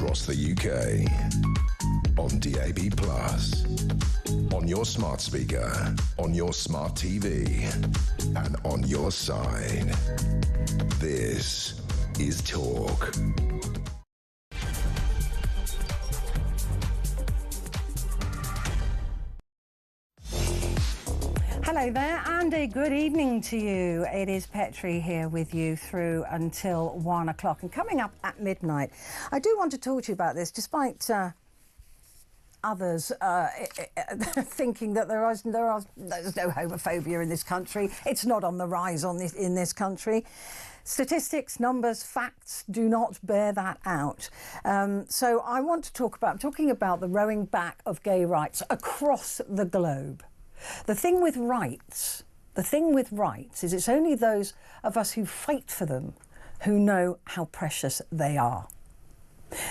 across the UK. On DAB+, on your smart speaker, on your smart TV, and on your side. This is Talk. Hello there and a good evening to you. It is Petrie here with you through until 1 o'clock, and coming up at midnight I do want to talk to you about this, despite others thinking that there's no homophobia in this country. It's not on the rise in this country. Statistics, numbers, facts do not bear that out. So I want to I'm talking about the rowing back of gay rights across the globe. The thing with rights is it's only those of us who fight for them who know how precious they are.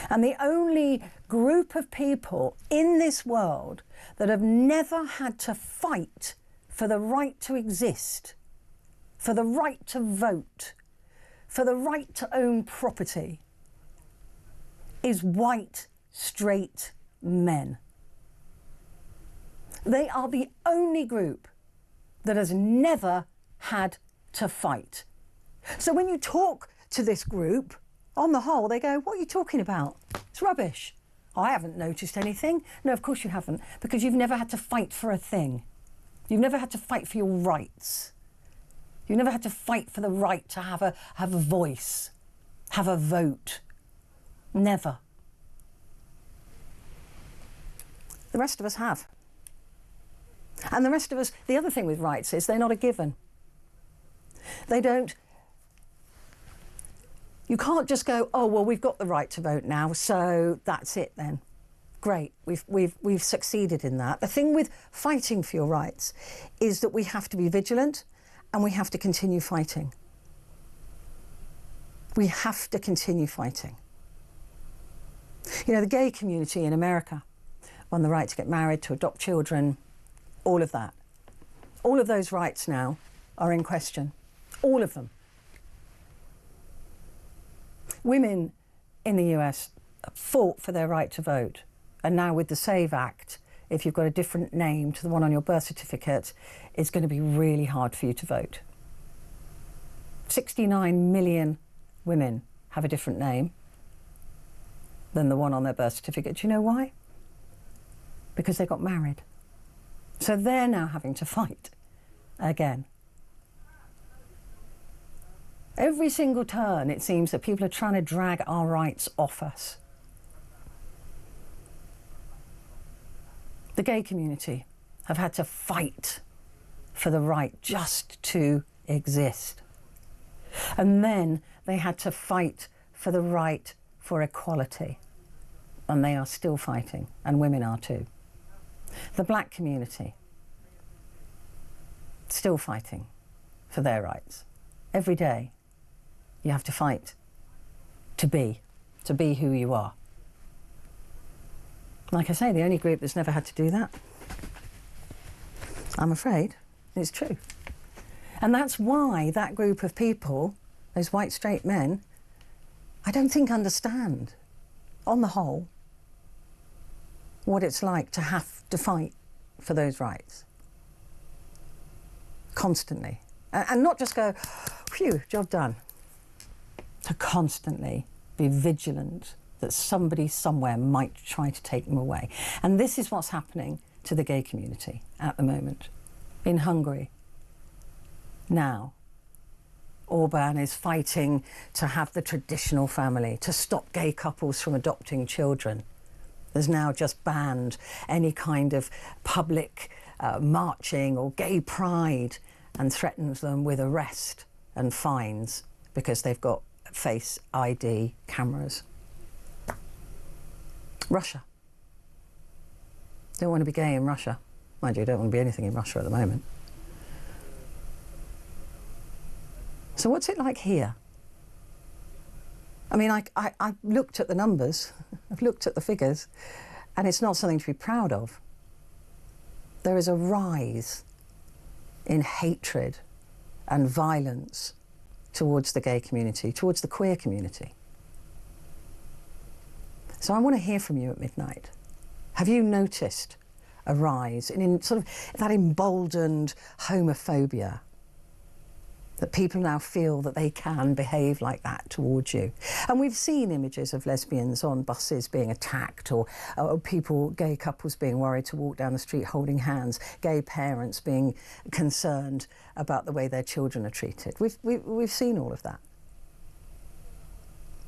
And the only group of people in this world that have never had to fight for the right to exist, for the right to vote, for the right to own property, is white, straight men. They are the only group that has never had to fight. So when you talk to this group, on the whole, they go, what are you talking about? It's rubbish. I haven't noticed anything. No, of course you haven't, because you've never had to fight for a thing. You've never had to fight for your rights. You've never had to fight for the right to have a voice, have a vote. Never. The rest of us have. And the rest of us, the other thing with rights is they're not a given. They don't, you can't just go, oh, well, we've got the right to vote now, so that's it then. Great, we've succeeded in that. The thing with fighting for your rights is that we have to be vigilant and we have to continue fighting. We have to continue fighting. You know, the gay community in America won the right to get married, to adopt children, all of that. All of those rights now are in question. All of them. Women in the US fought for their right to vote. And now with the SAVE Act, if you've got a different name to the one on your birth certificate, it's going to be really hard for you to vote. 69 million women have a different name than the one on their birth certificate. Do you know why? Because they got married. So they're now having to fight again. Every single turn, it seems that people are trying to drag our rights off us. The gay community have had to fight for the right just to exist. And then they had to fight for the right for equality. And they are still fighting, and women are too. The black community, still fighting for their rights. Every day you have to fight to be who you are. Like I say, the only group that's never had to do that, I'm afraid, is true. And that's why that group of people, those white straight men, I don't think understand, on the whole, what it's like to have to fight for those rights. Constantly. And not just go, phew, job done. To constantly be vigilant that somebody somewhere might try to take them away. And this is what's happening to the gay community at the moment. In Hungary, now, Orban is fighting to have the traditional family, to stop gay couples from adopting children. Has now just banned any kind of public marching or gay pride, and threatens them with arrest and fines because they've got face ID cameras. Russia. Don't want to be gay in Russia. Mind you, don't want to be anything in Russia at the moment. So what's it like here? I mean, I've looked at the numbers, I've looked at the figures, and it's not something to be proud of. There is a rise in hatred and violence towards the gay community, towards the queer community. So I want to hear from you at midnight. Have you noticed a rise in sort of that emboldened homophobia, that people now feel that they can behave like that towards you? And we've seen images of lesbians on buses being attacked, or gay couples being worried to walk down the street holding hands, gay parents being concerned about the way their children are treated. We've seen all of that.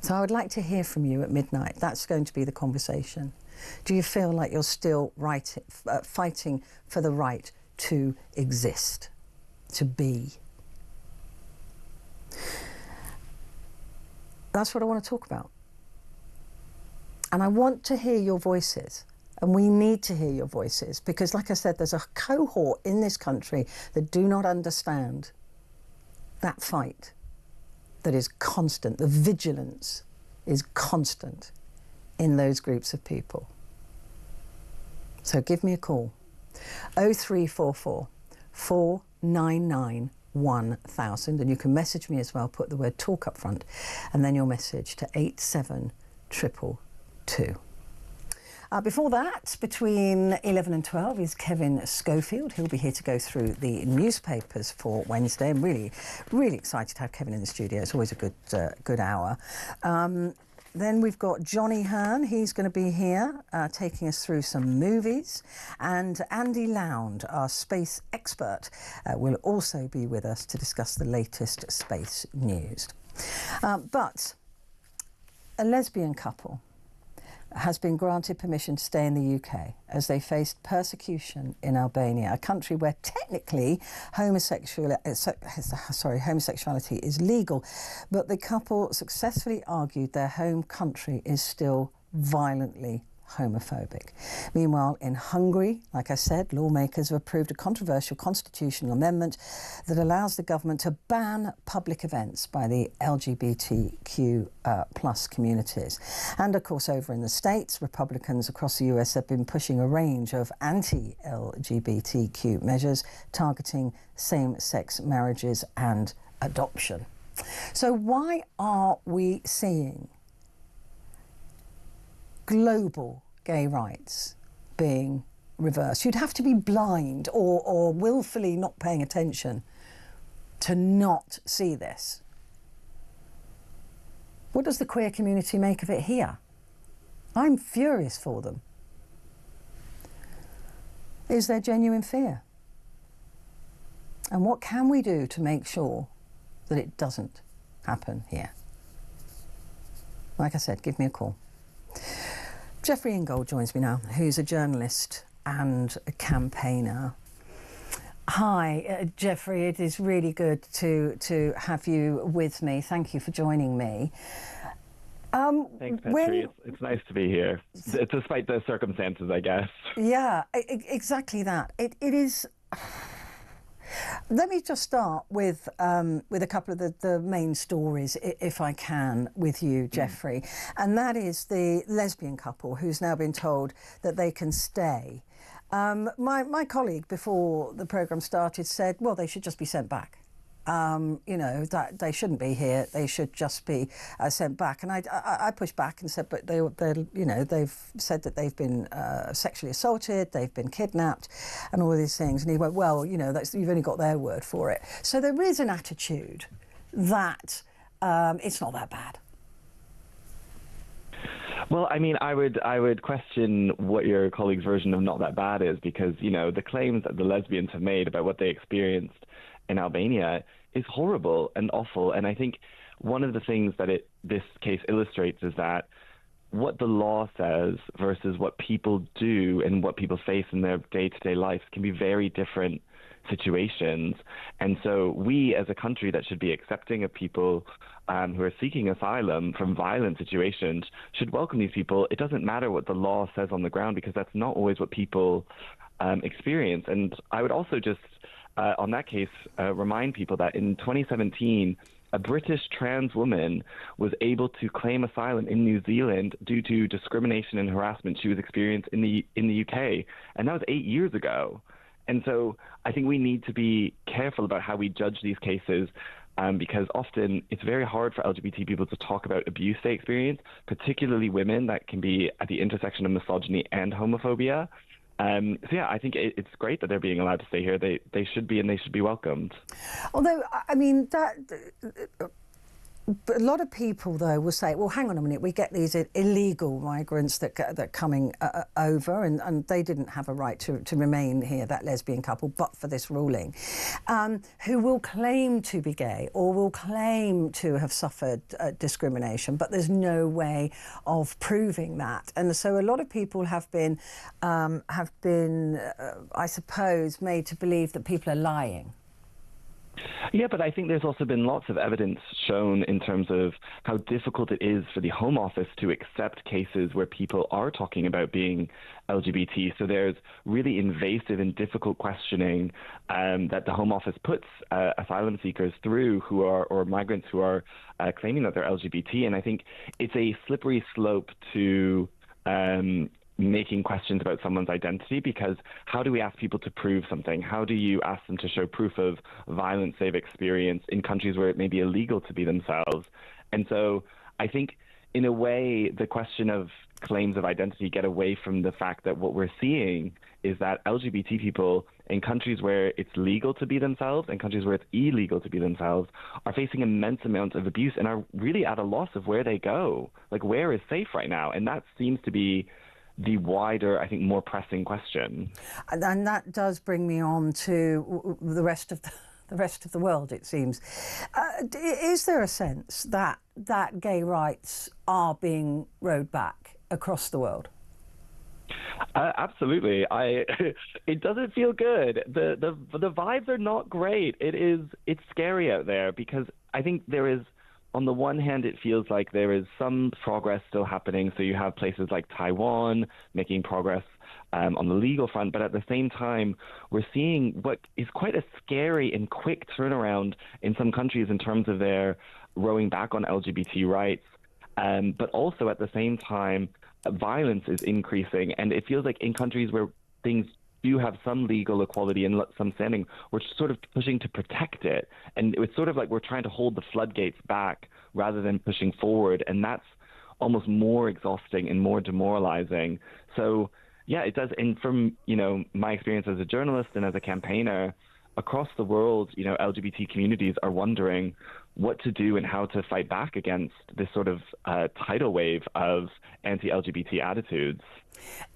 So I would like to hear from you at midnight. That's going to be the conversation. Do you feel like you're still fighting for the right to exist, to be? That's what I want to talk about. And I want to hear your voices. And we need to hear your voices because, like I said, there's a cohort in this country that do not understand that fight that is constant. The vigilance is constant in those groups of people. So give me a call. 0344 499 1000, and you can message me as well. Put the word talk up front and then your message to 87222. Before that, between 11 and 12 is Kevin Schofield. He'll be here to go through the newspapers for Wednesday. I'm really, really excited to have Kevin in the studio. It's always a good hour. Then we've got Johnny Hearn. He's going to be here taking us through some movies. And Andy Lound, our space expert, will also be with us to discuss the latest space news. But a lesbian couple has been granted permission to stay in the UK as they faced persecution in Albania, a country where technically homosexuality is legal, but the couple successfully argued their home country is still violently homophobic. Meanwhile, in Hungary, like I said, lawmakers have approved a controversial constitutional amendment that allows the government to ban public events by the LGBTQ plus communities. And of course, over in the States, Republicans across the US have been pushing a range of anti-LGBTQ measures targeting same-sex marriages and adoption. So why are we seeing global gay rights being reversed? You'd have to be blind or willfully not paying attention to not see this. What does the queer community make of it here? I'm furious for them. Is there genuine fear? And what can we do to make sure that it doesn't happen here? Like I said, give me a call. Petrie Ingold joins me now, who's a journalist and a campaigner. Hi, Petrie, it is really good to have you with me. Thank you for joining me. Thanks, Petrie. It's nice to be here, despite the circumstances, I guess. Yeah, exactly that. It is... Let me just start with a couple of the main stories, if I can, with you, Petrie. And that is the lesbian couple who's now been told that they can stay. My colleague, before the programme started, said, well, they should just be sent back. You know, that they shouldn't be here. They should just be sent back. And I pushed back and said, but they've said that they've been sexually assaulted, they've been kidnapped, and all of these things. And he went, well, you know, you've only got their word for it. So there is an attitude that it's not that bad. Well, I mean, I would question what your colleague's version of not that bad is, because, you know, the claims that the lesbians have made about what they experienced in Albania is horrible and awful. And I think one of the things that this case illustrates is that what the law says versus what people do and what people face in their day-to-day lives can be very different situations. And so we, as a country that should be accepting of people who are seeking asylum from violent situations, should welcome these people. It doesn't matter what the law says on the ground, because that's not always what people experience. And I would also just on that case, remind people that in 2017, a British trans woman was able to claim asylum in New Zealand due to discrimination and harassment she was experiencing in the UK, and that was 8 years ago. And so I think we need to be careful about how we judge these cases, because often it's very hard for LGBT people to talk about abuse they experience, particularly women that can be at the intersection of misogyny and homophobia. So yeah, I think it's great that they're being allowed to stay here. They should be, and they should be welcomed. Although, I mean, but a lot of people, though, will say, well, hang on a minute, we get these illegal migrants that are coming over, and they didn't have a right to remain here, that lesbian couple, but for this ruling, who will claim to be gay or will claim to have suffered discrimination, but there's no way of proving that. And so a lot of people have been, I suppose, made to believe that people are lying. Yeah, but I think there's also been lots of evidence shown in terms of how difficult it is for the Home Office to accept cases where people are talking about being LGBT. So there's really invasive and difficult questioning that the Home Office puts asylum seekers through who are, or migrants who are claiming that they're LGBT. And I think it's a slippery slope to making questions about someone's identity, because how do we ask people to prove something? How do you ask them to show proof of violence they've experienced in countries where it may be illegal to be themselves? And so I think, in a way, the question of claims of identity get away from the fact that what we're seeing is that LGBT people in countries where it's legal to be themselves and countries where it's illegal to be themselves are facing immense amounts of abuse and are really at a loss of where they go. Like, where is safe right now? And that seems to be the wider, I think, more pressing question. And that does bring me on to the rest of the world, it seems. Is there a sense that gay rights are being rowed back across the world? Absolutely. It doesn't feel good. The vibes are not great. It's scary out there, because I think there is, on the one hand, it feels like there is some progress still happening. So you have places like Taiwan making progress on the legal front, but at the same time, we're seeing what is quite a scary and quick turnaround in some countries in terms of their rowing back on LGBT rights. But also at the same time, violence is increasing, and it feels like in countries where things do have some legal equality and some standing, we're sort of pushing to protect it. And it's sort of like we're trying to hold the floodgates back rather than pushing forward. And that's almost more exhausting and more demoralizing. So, yeah, it does. And from, my experience as a journalist and as a campaigner, across the world, LGBT communities are wondering what to do and how to fight back against this sort of tidal wave of anti-LGBT attitudes.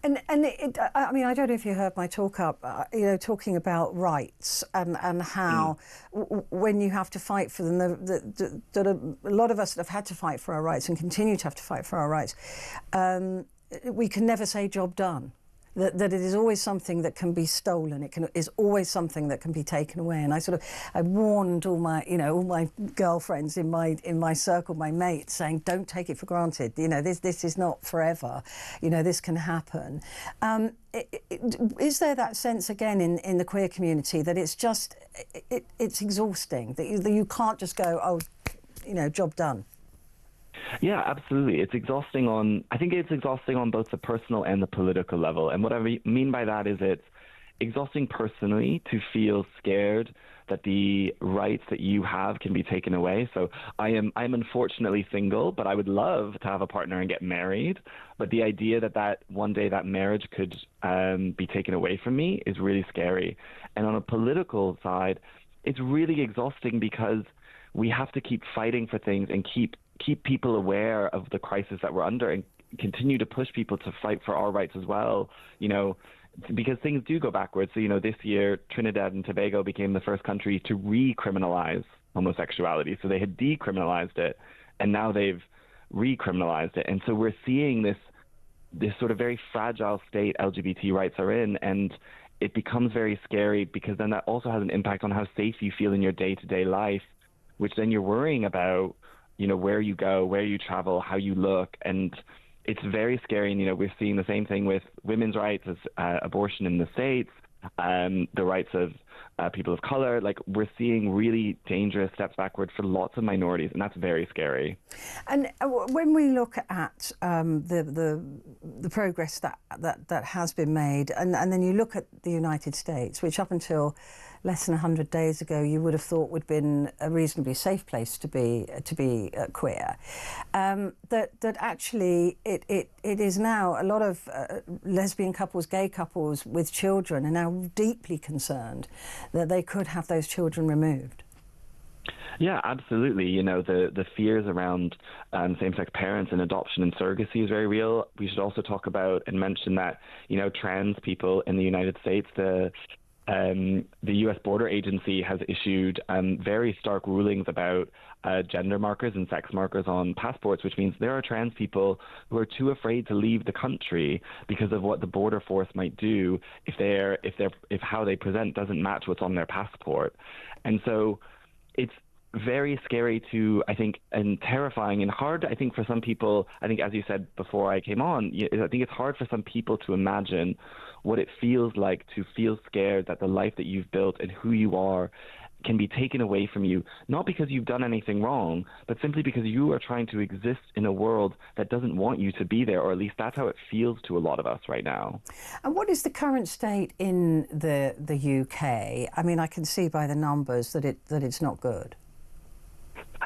And I mean, I don't know if you heard my talk up, talking about rights and how when you have to fight for them, that a lot of us that have had to fight for our rights and continue to have to fight for our rights, we can never say job done. That it is always something that can be stolen. Is always something that can be taken away. And I warned all my girlfriends in my circle, my mates, saying, don't take it for granted. This is not forever. This can happen. Is there that sense again in the queer community that it's just it's exhausting, that you can't just go, job done? Yeah, absolutely. I think it's exhausting on both the personal and the political level. And what I mean by that is it's exhausting personally to feel scared that the rights that you have can be taken away. So I'm unfortunately single, but I would love to have a partner and get married. But the idea that one day that marriage could be taken away from me is really scary. And on a political side, it's really exhausting because we have to keep fighting for things and keep people aware of the crisis that we're under and continue to push people to fight for our rights as well, because things do go backwards. So, this year, Trinidad and Tobago became the first country to recriminalize homosexuality. So they had decriminalized it, and now they've recriminalized it. And so we're seeing this sort of very fragile state LGBT rights are in, and it becomes very scary because then that also has an impact on how safe you feel in your day-to-day life, which then you're worrying about, where you go, where you travel, how you look. And it's very scary. And, we're seeing the same thing with women's rights as abortion in the States, the rights of people of color. Like, we're seeing really dangerous steps backward for lots of minorities, and that's very scary. And when we look at the progress that has been made, and then you look at the United States, which up until less than 100 days ago you would have thought would have been a reasonably safe place to be queer, that actually it is now a lot of lesbian couples, gay couples with children are now deeply concerned that they could have those children removed. Yeah, absolutely. You know, the fears around same-sex parents and adoption and surrogacy is very real. We should also talk about and mention that, you know, trans people in the United States, the U.S. Border Agency has issued very stark rulings about gender markers and sex markers on passports, which means there are trans people who are too afraid to leave the country because of what the border force might do if how they present doesn't match what's on their passport. And so it's very scary to, I think, and terrifying and hard, I think, for some people. I think, as you said before I came on, I think it's hard for some people to imagine what it feels like to feel scared that the life that you've built and who you are can be taken away from you, not because you've done anything wrong, but simply because you are trying to exist in a world that doesn't want you to be there, or at least that's how it feels to a lot of us right now. And what is the current state in the UK? I mean, I can see by the numbers that it's not good.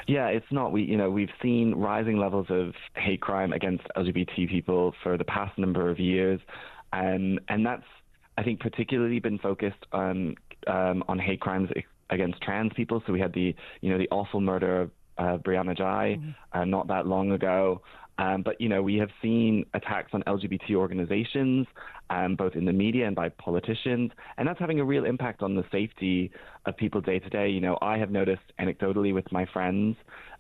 Yeah, it's not. We've seen rising levels of hate crime against LGBT people for the past number of years, and that's, I think, particularly been focused on hate crimes against trans people. So we had the awful murder of Brianna Jai not that long ago. But we have seen attacks on LGBT organizations, both in the media and by politicians, and that's having a real impact on the safety of people day to day. I have noticed anecdotally with my friends,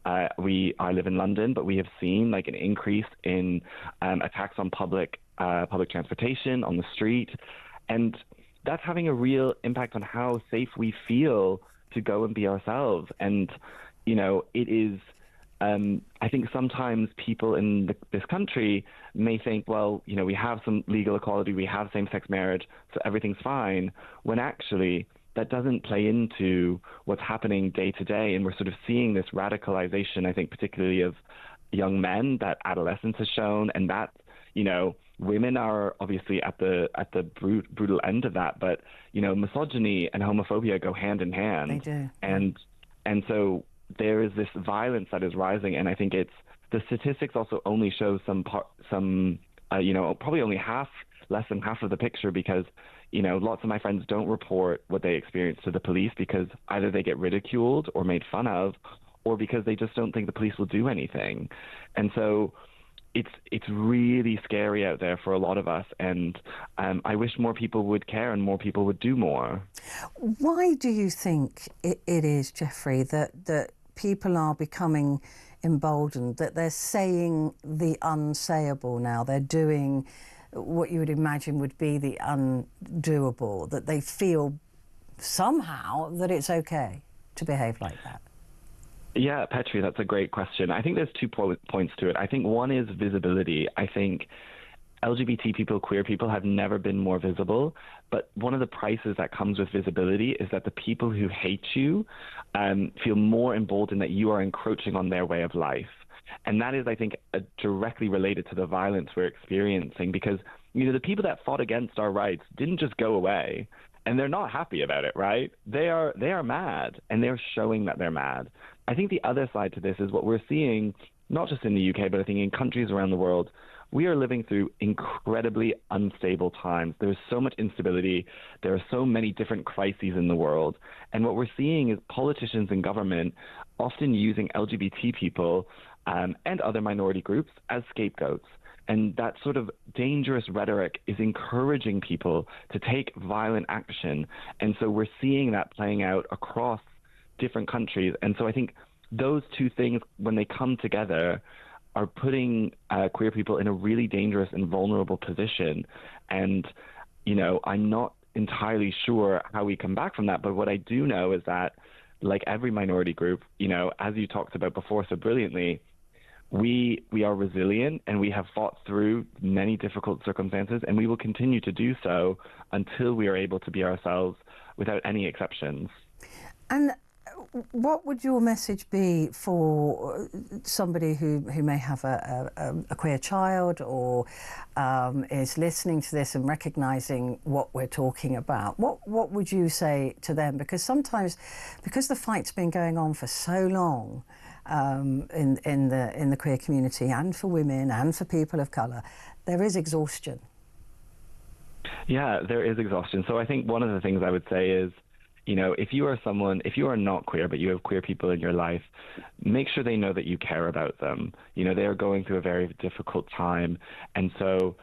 I live in London, but we have seen like an increase in attacks on public transportation, on the street, and that's having a real impact on how safe we feel to go and be ourselves. And it is. I think sometimes people in this country may think, well, we have some legal equality, we have same-sex marriage, so everything's fine, when actually that doesn't play into what's happening day to day. And we're sort of seeing this radicalization, I think, particularly of young men that adolescence has shown, and that, women are obviously at the brutal end of that, but, misogyny and homophobia go hand in hand. They do. And so there is this violence that is rising, and I think the statistics also only show probably only less than half of the picture, because lots of my friends don't report what they experience to the police because either they get ridiculed or made fun of, or because they just don't think the police will do anything. And so it's really scary out there for a lot of us, and I wish more people would care and more people would do more. Why do you think it is, Jeffrey, that people are becoming emboldened, that they're saying the unsayable now? They're doing what you would imagine would be the undoable, that they feel somehow that it's okay to behave like that? Yeah, Petrie, that's a great question. I think there's 2 points to it. I think one is visibility. I think LGBT people, queer people, have never been more visible, but one of the prices that comes with visibility is that the people who hate you feel more emboldened that you are encroaching on their way of life. And that is, I think, directly related to the violence we're experiencing, because, the people that fought against our rights didn't just go away, and they're not happy about it, right? They are mad, and they're showing that they're mad. I think the other side to this is what we're seeing, not just in the UK, but I think in countries around the world. We are living through incredibly unstable times. There's so much instability. There are so many different crises in the world. And what we're seeing is politicians and government often using LGBT people and other minority groups as scapegoats. And that sort of dangerous rhetoric is encouraging people to take violent action. And so we're seeing that playing out across different countries. And so I think those 2 things, when they come together, are putting queer people in a really dangerous and vulnerable position. And, I'm not entirely sure how we come back from that. But what I do know is that, like every minority group, as you talked about before so brilliantly, we are resilient, and we have fought through many difficult circumstances, and we will continue to do so until we are able to be ourselves without any exceptions. And what would your message be for somebody who may have a queer child, or is listening to this and recognising what we're talking about? What would you say to them? Because sometimes, because the fight's been going on for so long in the queer community, and for women and for people of colour, there is exhaustion. Yeah, there is exhaustion. So I think one of the things I would say is, you know, if you are not queer, but you have queer people in your life, make sure they know that you care about them. You know, they are going through a very difficult time. And so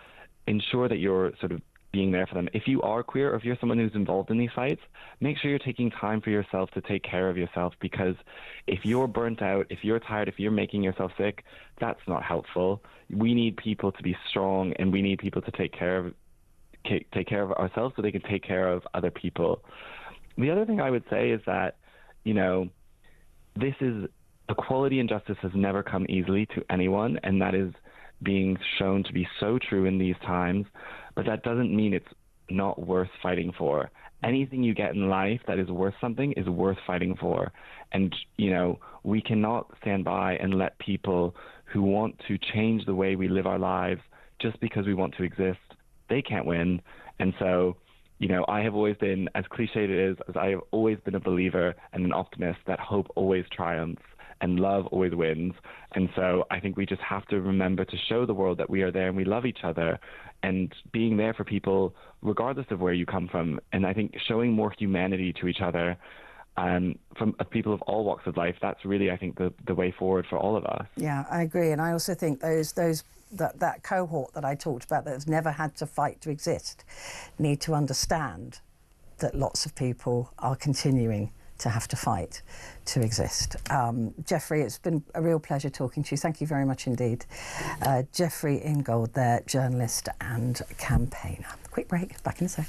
ensure that you're sort of being there for them. If you are queer, or if you're someone who's involved in these fights, make sure you're taking time for yourself to take care of yourself, because if you're burnt out, if you're tired, if you're making yourself sick, that's not helpful. We need people to be strong, and we need people to take care of ourselves so they can take care of other people. The other thing I would say is that, you know, equality and justice has never come easily to anyone, and that is being shown to be so true in these times, but that doesn't mean it's not worth fighting for. Anything you get in life that is worth something is worth fighting for. And, you know, we cannot stand by and let people who want to change the way we live our lives just because we want to exist, they can't win. And so, you know, I have always been, as cliched it is, as I have always been a believer and an optimist that hope always triumphs and love always wins. And so I think we just have to remember to show the world that we are there and we love each other, and being there for people regardless of where you come from. And I think showing more humanity to each other from people of all walks of life, that's really, I think, the way forward for all of us. Yeah, I agree. And I also think that cohort that I talked about that has never had to fight to exist need to understand that lots of people are continuing to have to fight to exist. Jeffrey, it's been a real pleasure talking to you. Thank you very much indeed. Jeffrey Ingold there, journalist and campaigner. Quick break, back in a sec.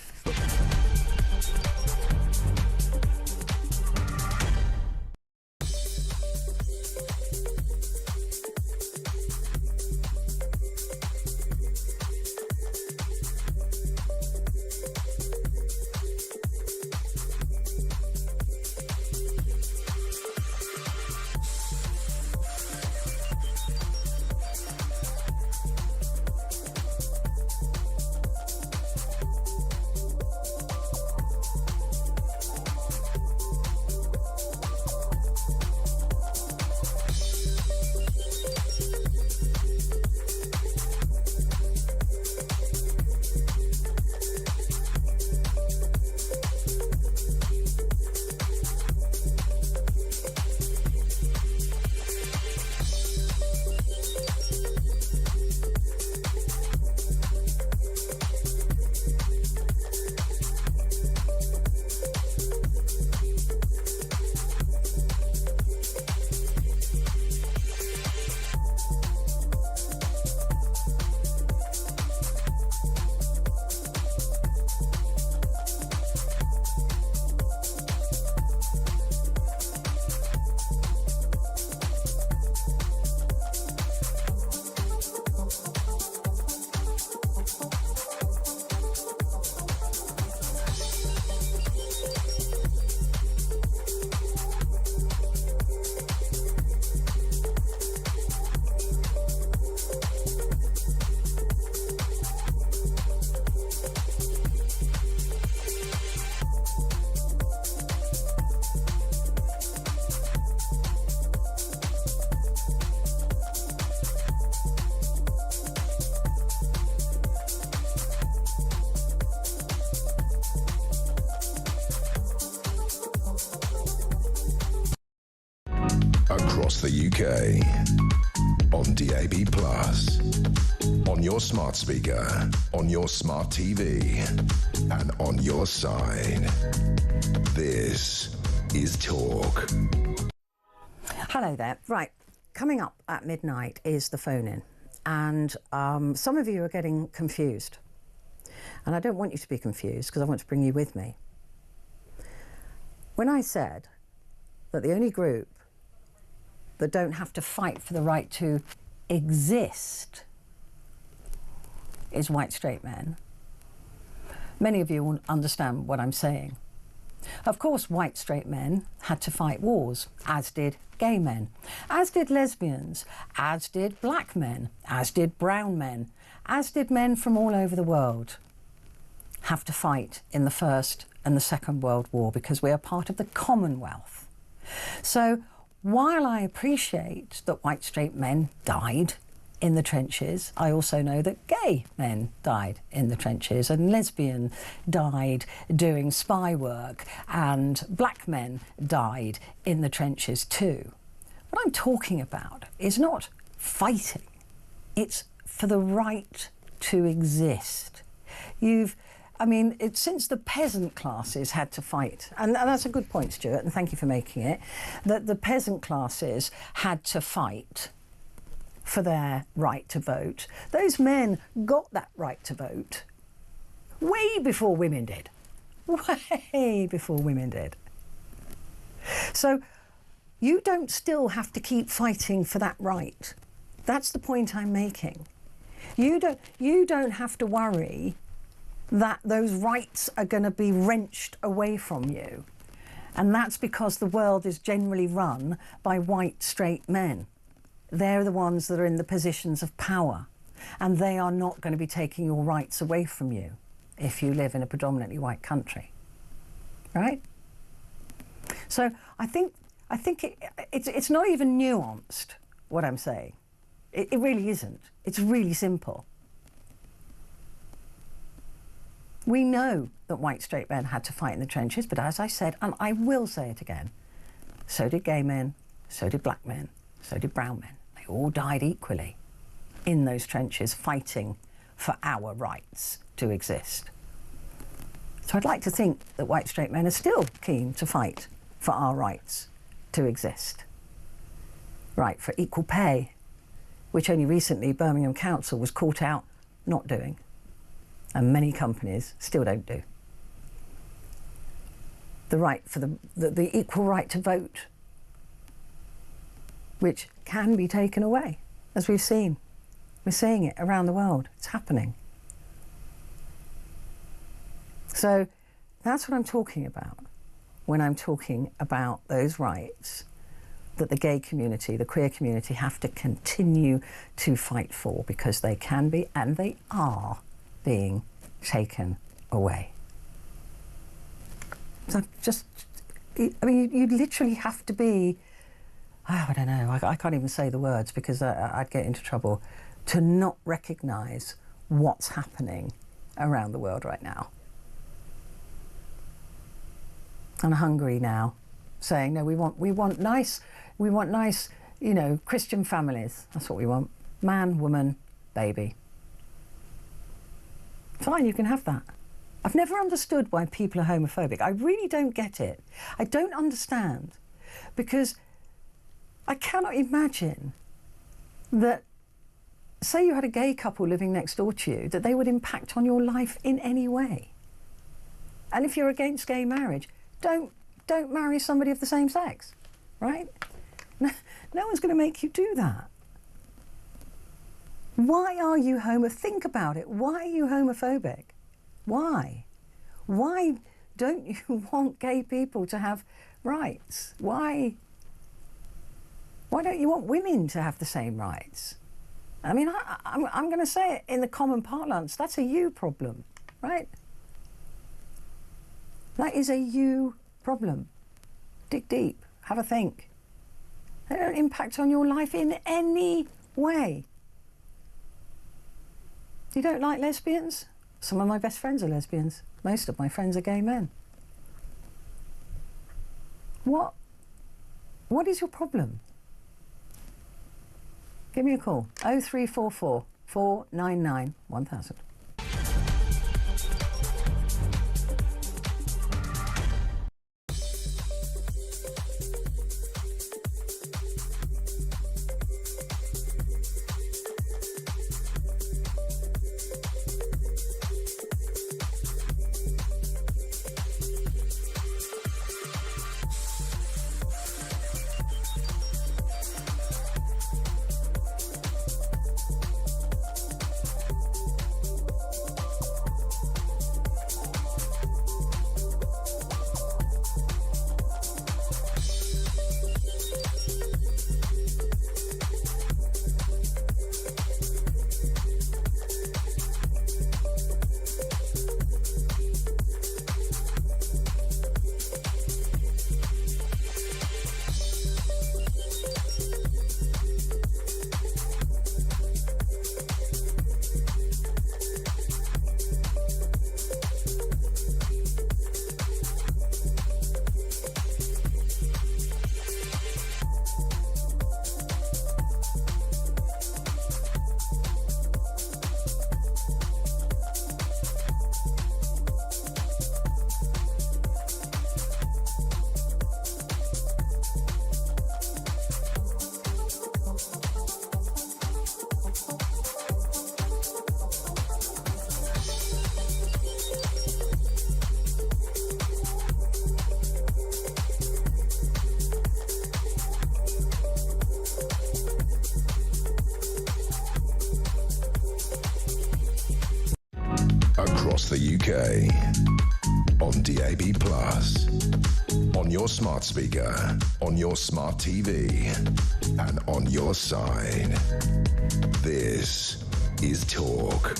Across the UK, on DAB+, on your smart speaker, on your smart TV, and on your side. This is Talk. Hello there. Right, coming up at midnight is the phone-in. And some of you are getting confused. And I don't want you to be confused, because I want to bring you with me. When I said that the only group that don't have to fight for the right to exist is white straight men. Many of you will understand what I'm saying. Of course, white straight men had to fight wars, as did gay men, as did lesbians, as did black men, as did brown men, as did men from all over the world have to fight in the First and the Second World War because we are part of the Commonwealth. So while I appreciate that white straight men died in the trenches, I also know that gay men died in the trenches and lesbian died doing spy work and black men died in the trenches too. What I'm talking about is not fighting, it's for the right to exist. Since the peasant classes had to fight, and that's a good point, Stuart, and thank you for making it, that the peasant classes had to fight for their right to vote. Those men got that right to vote way before women did. Way before women did. So you don't still have to keep fighting for that right. That's the point I'm making. You don't have to worry that those rights are going to be wrenched away from you. And that's because the world is generally run by white straight men. They're the ones that are in the positions of power, and they are not going to be taking your rights away from you if you live in a predominantly white country, right? So I think it's not even nuanced, what I'm saying. It really isn't. It's really simple. We know that white straight men had to fight in the trenches, but as I said, and I will say it again, so did gay men, so did black men, so did brown men. They all died equally in those trenches fighting for our rights to exist. So I'd like to think that white straight men are still keen to fight for our rights to exist. Right, for equal pay, which only recently Birmingham Council was caught out not doing, and many companies still don't do. The right for the equal right to vote, which can be taken away, as we've seen. We're seeing it around the world. It's happening. So that's what I'm talking about when I'm talking about those rights that the gay community, the queer community have to continue to fight for, because they can be, and they are, being taken away. So you literally have to be, I don't know, I can't even say the words because I'd get into trouble, to not recognise what's happening around the world right now. And Hungary now saying, no, we want nice, Christian families. That's what we want. Man, woman, baby. Fine, you can have that. I've never understood why people are homophobic. I really don't get it. I don't understand, because I cannot imagine that, say you had a gay couple living next door to you, that they would impact on your life in any way. And if you're against gay marriage, don't marry somebody of the same sex, right? No one's going to make you do that. Why are you think about it. Why are you homophobic? Why? Why don't you want gay people to have rights? Why don't you want women to have the same rights? I mean, I'm going to say it in the common parlance, that's a you problem, right? That is a you problem. Dig deep, have a think. They don't impact on your life in any way. You don't like lesbians? Some of my best friends are lesbians. Most of my friends are gay men. What is your problem? Give me a call, 0344 499 1000. across the UK. On DAB+, on your smart speaker, on your smart TV, and on your side. This is Talk.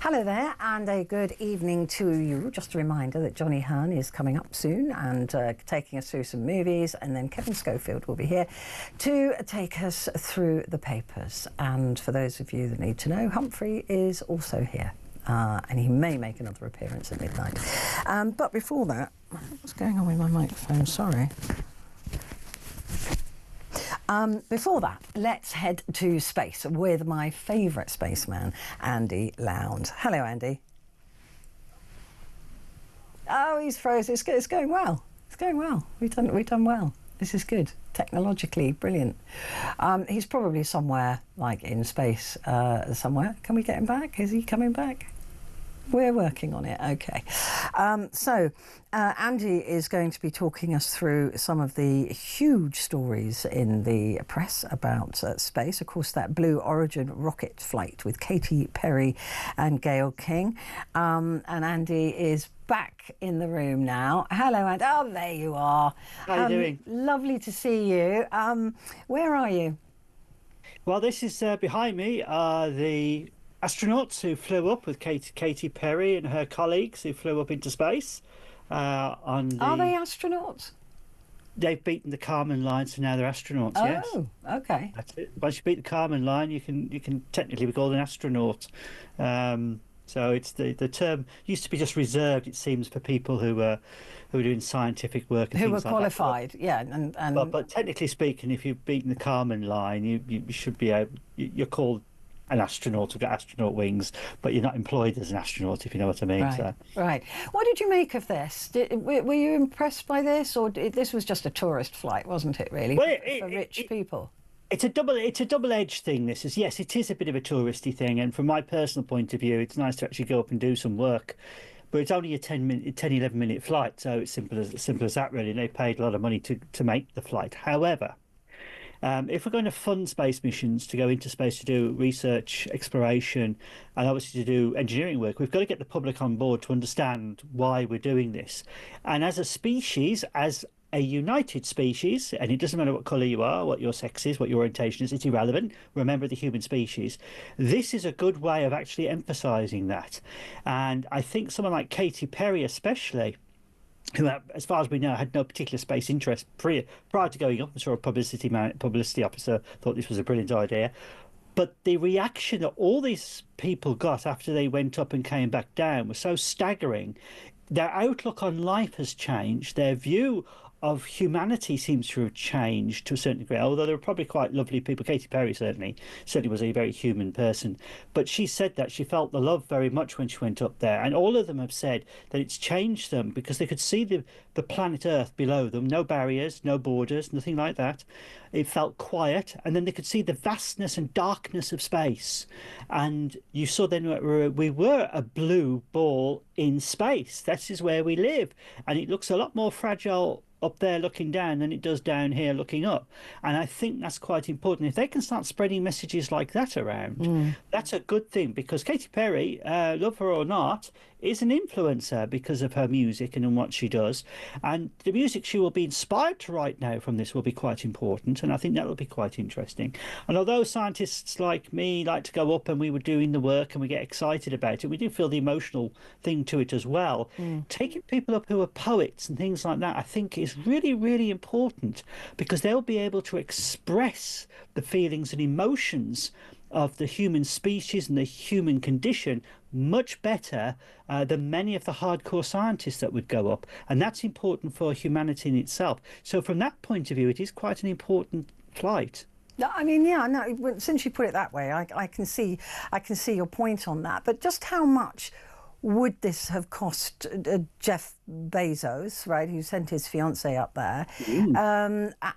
Hello there, and a good evening to you. Just a reminder that Johnny Hearn is coming up soon and taking us through some movies, and then Kevin Schofield will be here to take us through the papers. And for those of you that need to know, Humphrey is also here. And he may make another appearance at midnight. But before that, what's going on with my microphone? Sorry. Before that, let's head to space with my favourite spaceman, Andy Lowndes. Hello, Andy. Oh, he's frozen. It's going well. It's going well. We've done well. This is good. Technologically brilliant. He's probably somewhere, like in space somewhere. Can we get him back? Is he coming back? We're working on it. Okay. Andy is going to be talking us through some of the huge stories in the press about space. Of course, that Blue Origin rocket flight with Katy Perry and Gayle King. And Andy is back in the room now. Hello, Andy. Oh, there you are. How are you doing? Lovely to see you. Where are you? Well, this is behind me are the astronauts who flew up with Katy Perry and her colleagues who flew up into space. Are they astronauts? They've beaten the Kármán line, so now they're astronauts. Oh, yes. okay. That's it. Once you beat the Kármán line, you can technically be called an astronaut. So it's the term used to be just reserved, it seems, for people who were doing scientific work and who things were like qualified. that. Yeah, But technically speaking, if you've beaten the Kármán line, you should be you're called an astronaut, who've got astronaut wings, but you're not employed as an astronaut, if you know what I mean. Right. Right. What did you make of this? Were you impressed by this, or this was just a tourist flight, wasn't it? Really, well, for rich people. It's a double-edged thing. This is, yes, it is a bit of a touristy thing, and from my personal point of view, it's nice to actually go up and do some work. But it's only a 11-minute flight, so it's simple as that, really. And they paid a lot of money to make the flight. However, if we're going to fund space missions, to go into space to do research, exploration, and obviously to do engineering work, we've got to get the public on board to understand why we're doing this. And as a species, as a united species, and it doesn't matter what colour you are, what your sex is, what your orientation is, it's irrelevant. Remember the human species. This is a good way of actually emphasising that. And I think someone like Katy Perry especially, who, as far as we know, had no particular space interest prior to going up. I'm sure a publicity officer thought this was a brilliant idea. But the reaction that all these people got after they went up and came back down was so staggering. Their outlook on life has changed. Their view of humanity seems to have changed to a certain degree, although there were probably quite lovely people. Katy Perry certainly was a very human person, but she said that she felt the love very much when she went up there, and all of them have said that it's changed them because they could see the planet Earth below them, no barriers, no borders, nothing like that. It felt quiet, and then they could see the vastness and darkness of space, and you saw then we were a blue ball in space. That is where we live, and it looks a lot more fragile up there looking down than it does down here looking up. And I think that's quite important. If they can start spreading messages like that around, that's a good thing, because Katy Perry, love her or not, is an influencer because of her music and what she does. And the music she will be inspired to write now from this will be quite important, and I think that will be quite interesting. And although scientists like me like to go up and we were doing the work and we get excited about it, we do feel the emotional thing to it as well. Taking people up who are poets and things like that, I think, is really, really important, because they'll be able to express the feelings and emotions of the human species and the human condition much better than many of the hardcore scientists that would go up. And that's important for humanity in itself. So from that point of view, it is quite an important flight. I mean, yeah, no, since you put it that way, I can see your point on that. But just how much would this have cost Jeff Bezos, right, who sent his fiancée up there?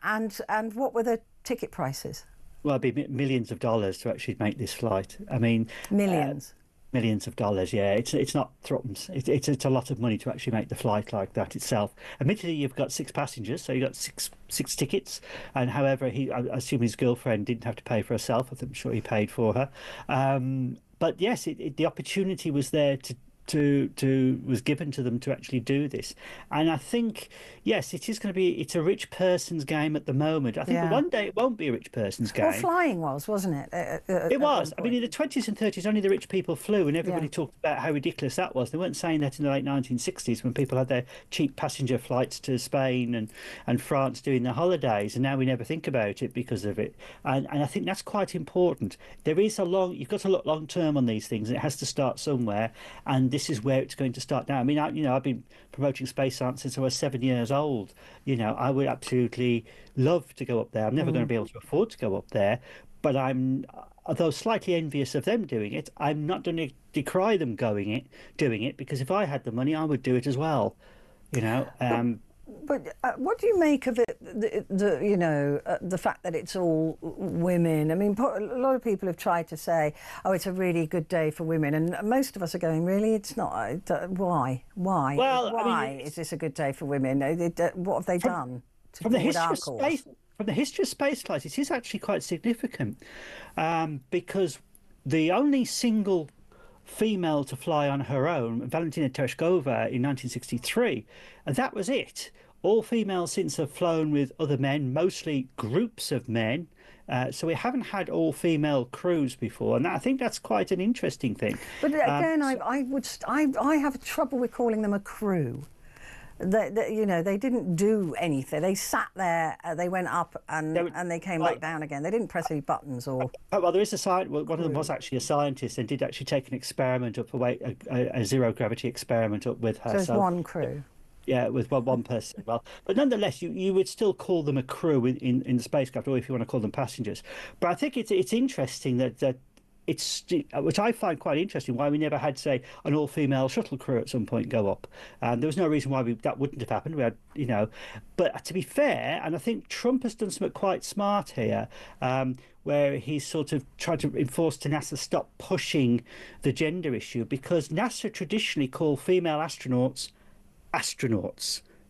And what were the ticket prices? Well, it'd be millions of dollars to actually make this flight. I mean, millions. Millions of dollars, yeah. It's not threepence. It's a lot of money to actually make the flight like that itself. Admittedly, you've got 6 passengers, so you've got six tickets. And however, I assume his girlfriend didn't have to pay for herself. I'm sure he paid for her. But yes, the opportunity was there to was given to them to actually do this. And I think, yes, it is going to be, it's a rich person's game at the moment. I think Yeah. one day it won't be a rich person's Well, game. flying wasn't it? It was. I mean, in the 20s and 30s, only the rich people flew, and everybody Yeah. talked about how ridiculous that was. They weren't saying that in the late 1960s when people had their cheap passenger flights to Spain and France doing their holidays, and now we never think about it because of it. And I think that's quite important. There is you've got to look long term on these things, and it has to start somewhere, and this is where it's going to start now. I mean, I've been promoting space science since I was 7 years old. I would absolutely love to go up there. I'm never going to be able to afford to go up there, but although slightly envious of them doing it, I'm not going to decry them doing it, because if I had the money, I would do it as well. But what do you make of it? The fact that it's all women. I mean, a lot of people have tried to say, "Oh, it's a really good day for women," and most of us are going, "Really, it's not. Why? Well, why is this a good day for women? What have they done to from the forward history our of cause?" space? From the history of space flight, it is actually quite significant, because the only single female to fly on her own, Valentina Tereshkova, in 1963, and that was it. All females since have flown with other men, mostly groups of men. So we haven't had all female crews before, and I think that's quite an interesting thing. But again, I have trouble with calling them a crew. They didn't do anything. They sat there, they went up, and they came back down again. They didn't press any buttons or. Well, there is a science. One of them was actually a scientist and did actually take an experiment up a zero gravity experiment up with her. So it's one crew. Yeah, with one person. Well, but nonetheless, you would still call them a crew in the spacecraft, or if you want to call them passengers. But I think it's interesting that it's, which I find quite interesting, why we never had, say, an all-female shuttle crew at some point go up. There was no reason why that wouldn't have happened. We had, but to be fair, and I think Trump has done something quite smart here, where he's sort of tried to enforce to NASA stop pushing the gender issue, because NASA traditionally call female astronauts.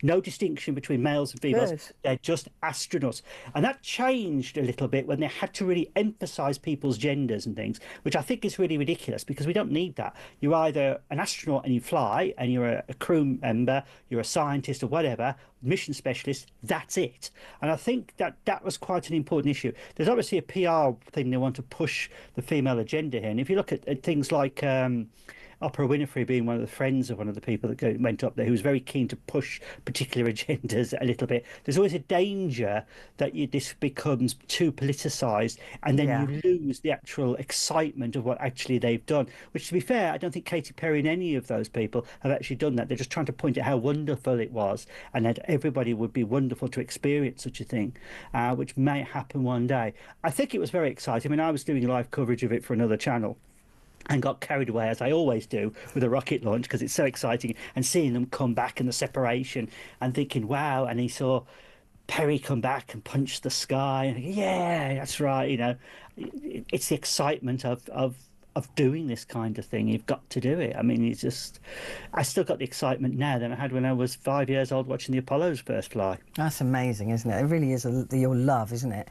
No distinction between males and females. Good. They're just astronauts. And that changed a little bit when they had to really emphasize people's genders and things, which I think is really ridiculous, because we don't need that. You're either an astronaut and you fly, and you're a crew member, you're a scientist or whatever, mission specialist, that's it. And I think that was quite an important issue. There's obviously a PR thing. They want to push the female agenda here. And if you look at things like Oprah Winfrey being one of the friends of one of the people that went up there, who was very keen to push particular agendas a little bit. There's always a danger that this becomes too politicised, and then you lose the actual excitement of what actually they've done. Which, to be fair, I don't think Katy Perry and any of those people have actually done that. They're just trying to point out how wonderful it was, and that everybody would be wonderful to experience such a thing, which may happen one day. I think it was very exciting. I mean, I was doing live coverage of it for another channel, and got carried away, as I always do, with a rocket launch, because it's so exciting, and seeing them come back and the separation, and thinking, wow. And he saw Perry come back and punch the sky, and yeah, that's right. It's the excitement of doing this kind of thing. You've got to do it. I mean, I still got the excitement now that I had when I was 5 years old watching the Apollos first fly. That's amazing, isn't it? It really is your love, isn't it?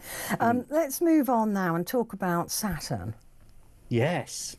Let's move on now and talk about Saturn. Yes.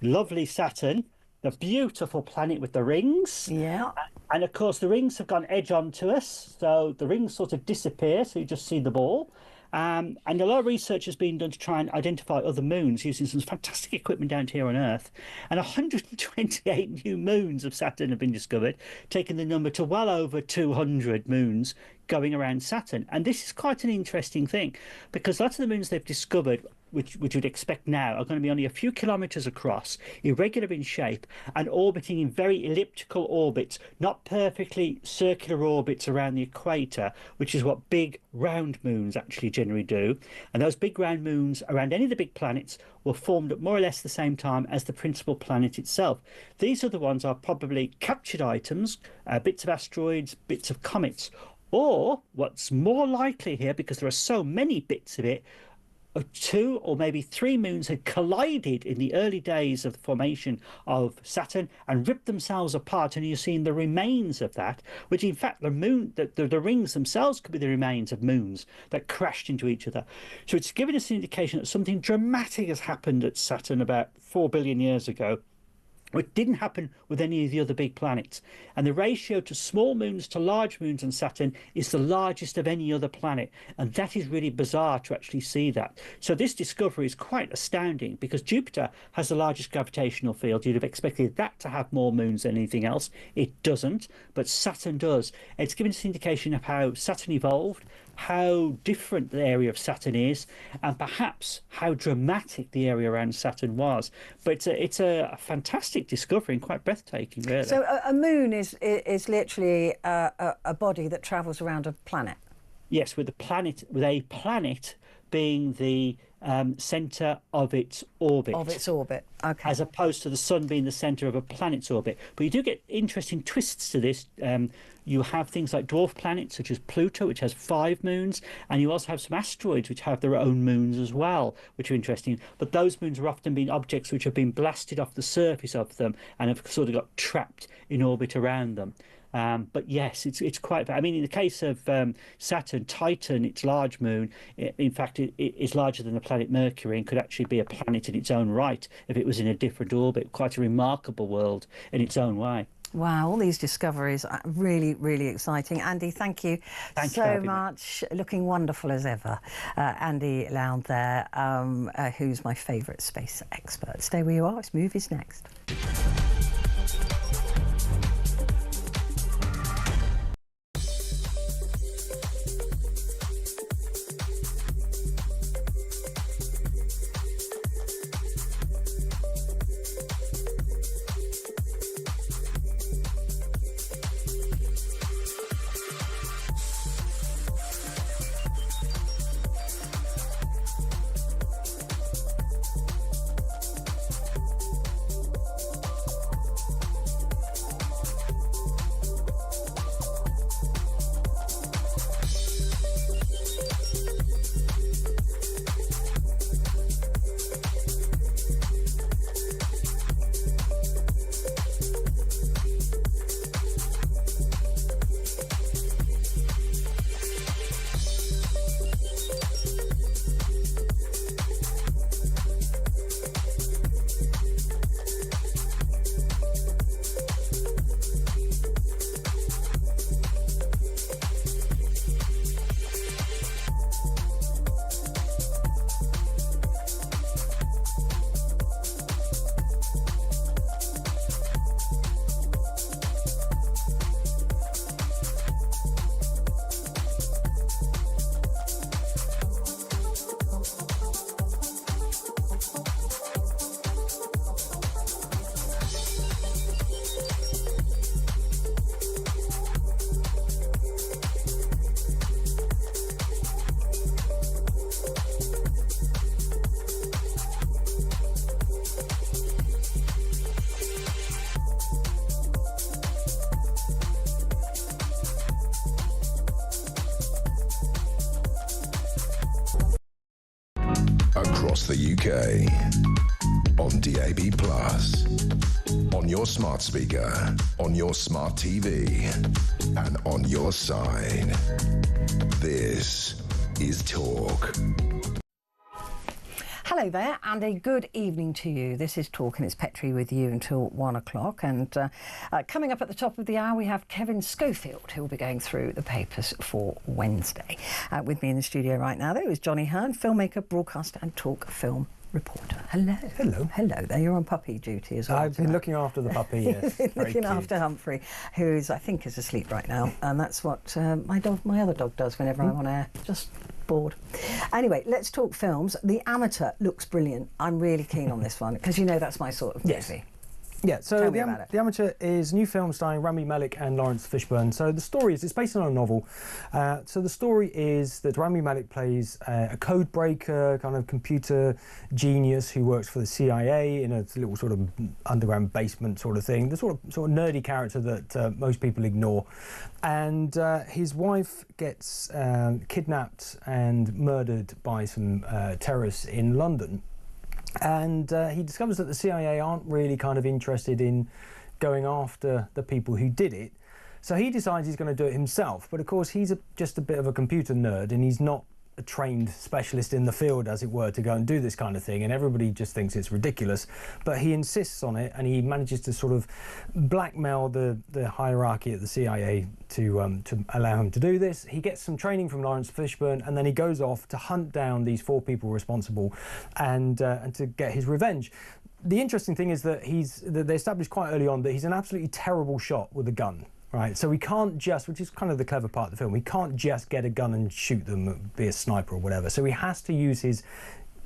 Lovely Saturn, the beautiful planet with the rings. Yeah. And of course, the rings have gone edge on to us, so the rings sort of disappear, so you just see the ball. And a lot of research has been done to try and identify other moons using some fantastic equipment down here on Earth. And 128 new moons of Saturn have been discovered, taking the number to well over 200 moons going around Saturn. And this is quite an interesting thing, because lots of the moons they've discovered, which you'd expect now, are going to be only a few kilometres across, irregular in shape, and orbiting in very elliptical orbits, not perfectly circular orbits around the equator, which is what big round moons actually generally do. And those big round moons around any of the big planets were formed at more or less the same time as the principal planet itself. These other ones are probably captured items, bits of asteroids, bits of comets, or what's more likely here, because there are so many bits of it, 2 or maybe 3 moons had collided in the early days of the formation of Saturn and ripped themselves apart, and you're seeing the remains of that, which in fact the rings themselves could be the remains of moons that crashed into each other. So it's giving us an indication that something dramatic has happened at Saturn about 4 billion years ago. It didn't happen with any of the other big planets. And the ratio to small moons to large moons on Saturn is the largest of any other planet. And that is really bizarre to actually see that. So this discovery is quite astounding, because Jupiter has the largest gravitational field. You'd have expected that to have more moons than anything else. It doesn't, but Saturn does. It's given us an indication of how Saturn evolved, how different the area of Saturn is, and perhaps how dramatic the area around Saturn was. But it's a fantastic discovery and quite breathtaking, really. So a moon is literally a body that travels around a planet. Yes, with a planet being the centre of its orbit. Of its orbit, okay. As opposed to the sun being the centre of a planet's orbit. But you do get interesting twists to this. You have things like dwarf planets such as Pluto, which has 5 moons, and you also have some asteroids which have their own moons as well, which are interesting. But those moons are often being objects which have been blasted off the surface of them and have sort of got trapped in orbit around them. But yes, it's quite. I mean, in the case of Saturn, Titan, its large moon, in fact, it is larger than the planet Mercury and could actually be a planet in its own right if it was in a different orbit. Quite a remarkable world in its own way. Wow, all these discoveries are really, really exciting. Andy, thank you so much. Looking wonderful as ever. Andy Lound there, who's my favourite space expert. Stay where you are, it's movies next. Across the UK, on DAB+, on your smart speaker, on your smart TV, and on your side. This is Talk. Hello there, and a good evening to you. This is Talk, and it's Petrie with you until 1 o'clock. And coming up at the top of the hour, we have Kevin Schofield, who will be going through the papers for Wednesday. With me in the studio right now, though, is Johnny Hearn, filmmaker, broadcaster, and talk film reporter. Hello. Hello. Hello there. You're on puppy duty as well. I've been looking after the puppy, yes. Looking after Humphrey, who is, I think, is asleep right now. And that's what my other dog does whenever I'm on air. Just bored. Anyway, let's talk films. The Amateur looks brilliant. I'm really keen on this one because, you know, that's my sort of movie. Yeah, so Tell me about it. The Amateur is a new film starring Rami Malek and Lawrence Fishburne. So the story is, it's based on a novel. So the story is that Rami Malek plays a code breaker, kind of computer genius who works for the CIA in a little sort of underground basement sort of thing. The sort of nerdy character that most people ignore. And his wife gets kidnapped and murdered by some terrorists in London. And he discovers that the CIA aren't really kind of interested in going after the people who did it. So he decides he's going to do it himself. But of course, he's just a bit of a computer nerd, and he's not a trained specialist in the field, as it were, to go and do this kind of thing. And everybody just thinks it's ridiculous. But he insists on it, and he manages to sort of blackmail the hierarchy at the CIA to allow him to do this. He gets some training from Lawrence Fishburne, and then he goes off to hunt down these 4 people responsible and to get his revenge. The interesting thing is that they established quite early on that he's an absolutely terrible shot with a gun. Right, so we can't just, which is kind of the clever part of the film, we can't just get a gun and shoot them, be a sniper or whatever. So he has to use his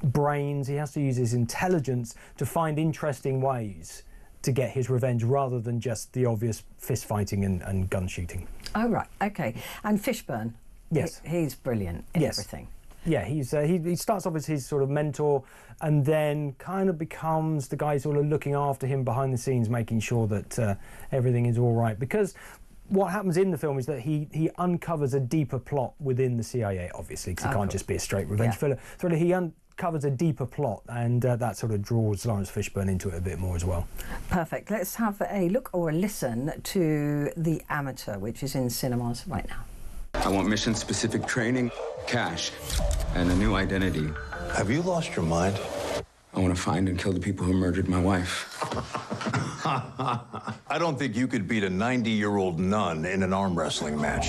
brains, he has to use his intelligence to find interesting ways to get his revenge rather than just the obvious fist fighting and gun shooting. Oh, right, okay. And Fishburne, yes, he's brilliant in yes. everything. Yeah, he starts off as his sort of mentor and then kind of becomes the guy sort of looking after him behind the scenes, making sure that everything is all right. Because what happens in the film is that he uncovers a deeper plot within the CIA, obviously, because it can't just be a straight revenge thriller. So he uncovers a deeper plot, and that sort of draws Lawrence Fishburne into it a bit more as well. Perfect. Let's have a look or a listen to The Amateur, which is in cinemas right now. I want mission-specific training, cash, and a new identity. Have you lost your mind? I want to find and kill the people who murdered my wife. I don't think you could beat a 90-year-old nun in an arm wrestling match.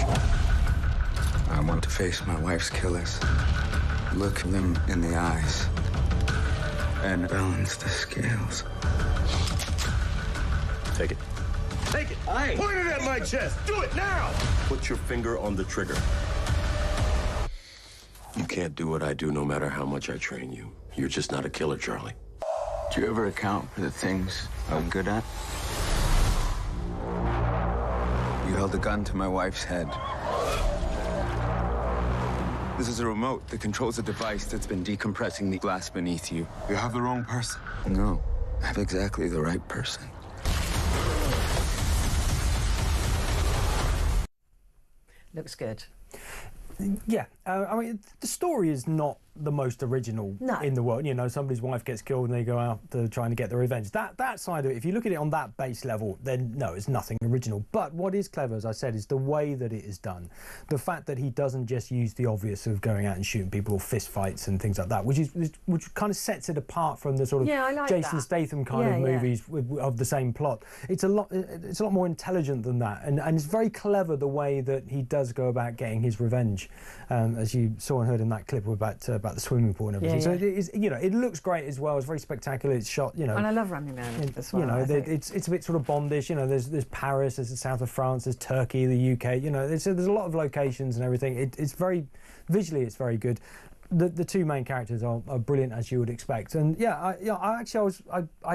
I want to face my wife's killers, look them in the eyes, and balance the scales. Take it. Take it! Point it at my chest! Do it now! Put your finger on the trigger. You can't do what I do no matter how much I train you. You're just not a killer, Charlie. Do you ever account for the things I'm good at? You held a gun to my wife's head. This is a remote that controls a device that's been decompressing the glass beneath you. You have the wrong person. No, I have exactly the right person. Looks good. Yeah, I mean, the story is not the most original in the world. You know, somebody's wife gets killed and they go out to trying to get their revenge. That side of it, if you look at it on that base level, then no, it's nothing original. But what is clever, as I said, is the way that it is done. The fact that he doesn't just use the obvious of going out and shooting people or fist fights and things like that, which kind of sets it apart from the sort of Jason Statham kind of movies of the same plot. It's a lot more intelligent than that, and it's very clever the way that he does go about getting his revenge, as you saw and heard in that clip about the swimming pool and everything. So it is, you know, it looks great as well. It's very spectacular. It's shot, you know. And I love Rami Malek as well. You know, it's a bit sort of Bondish. You know, there's Paris, there's the south of France, there's Turkey, the UK. You know, there's a lot of locations and everything. It's very visually, it's very good. The 2 main characters are brilliant, as you would expect, and I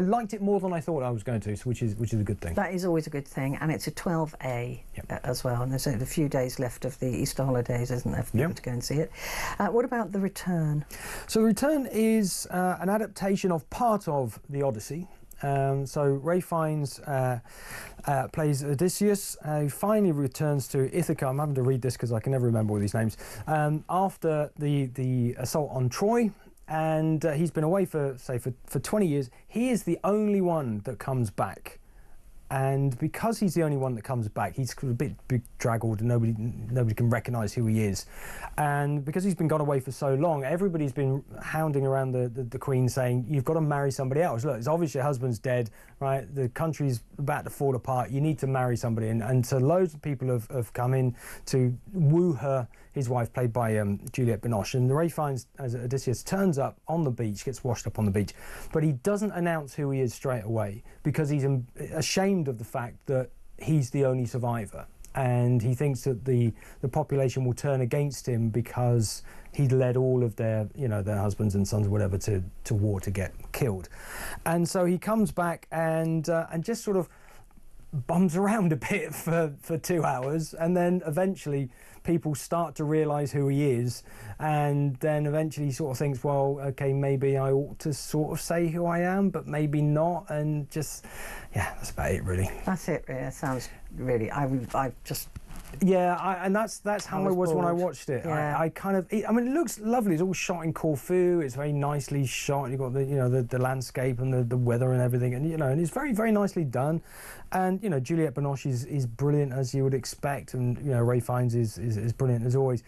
liked it more than I thought I was going to, so which is a good thing. That is always a good thing, and it's a 12A as well, and there's only a few days left of the Easter holidays, isn't there, for people to go and see it. What about The Return? So The Return is an adaptation of part of The Odyssey. So Ralph Fiennes plays Odysseus, who finally returns to Ithaca. I'm having to read this because I can never remember all these names. After the assault on Troy, and he's been away for 20 years. He is the only one that comes back. And because he's the only one that comes back, he's a bit bedraggled and nobody can recognise who he is. And because he's been gone away for so long, everybody's been hounding around the Queen saying, you've got to marry somebody else. Look, it's obvious your husband's dead, right? The country's about to fall apart. You need to marry somebody. And so loads of people have come in to woo her, his wife, played by Juliette Binoche. And Ralph Fiennes, as Odysseus, turns up on the beach, gets washed up on the beach, but he doesn't announce who he is straight away because he's ashamed of the fact that he's the only survivor. and he thinks that the population will turn against him because he led all of their, you know, their husbands and sons or whatever to war to get killed. And so he comes back and just sort of bums around a bit for 2 hours, and then eventually people start to realise who he is, and then eventually he sort of thinks, well, okay, maybe I ought to sort of say who I am, but maybe not, and just, yeah, that's about it, really. That's it, really. It sounds really, I just... Yeah, and that's how I was when I watched it. Yeah. I kind of, I mean, it looks lovely. It's all shot in Corfu. It's very nicely shot. You've got the, you know, the landscape and the weather and everything, and you know, and it's very, very nicely done. And you know, Juliette Binoche is brilliant, as you would expect, and you know, Ray Fiennes is brilliant as always.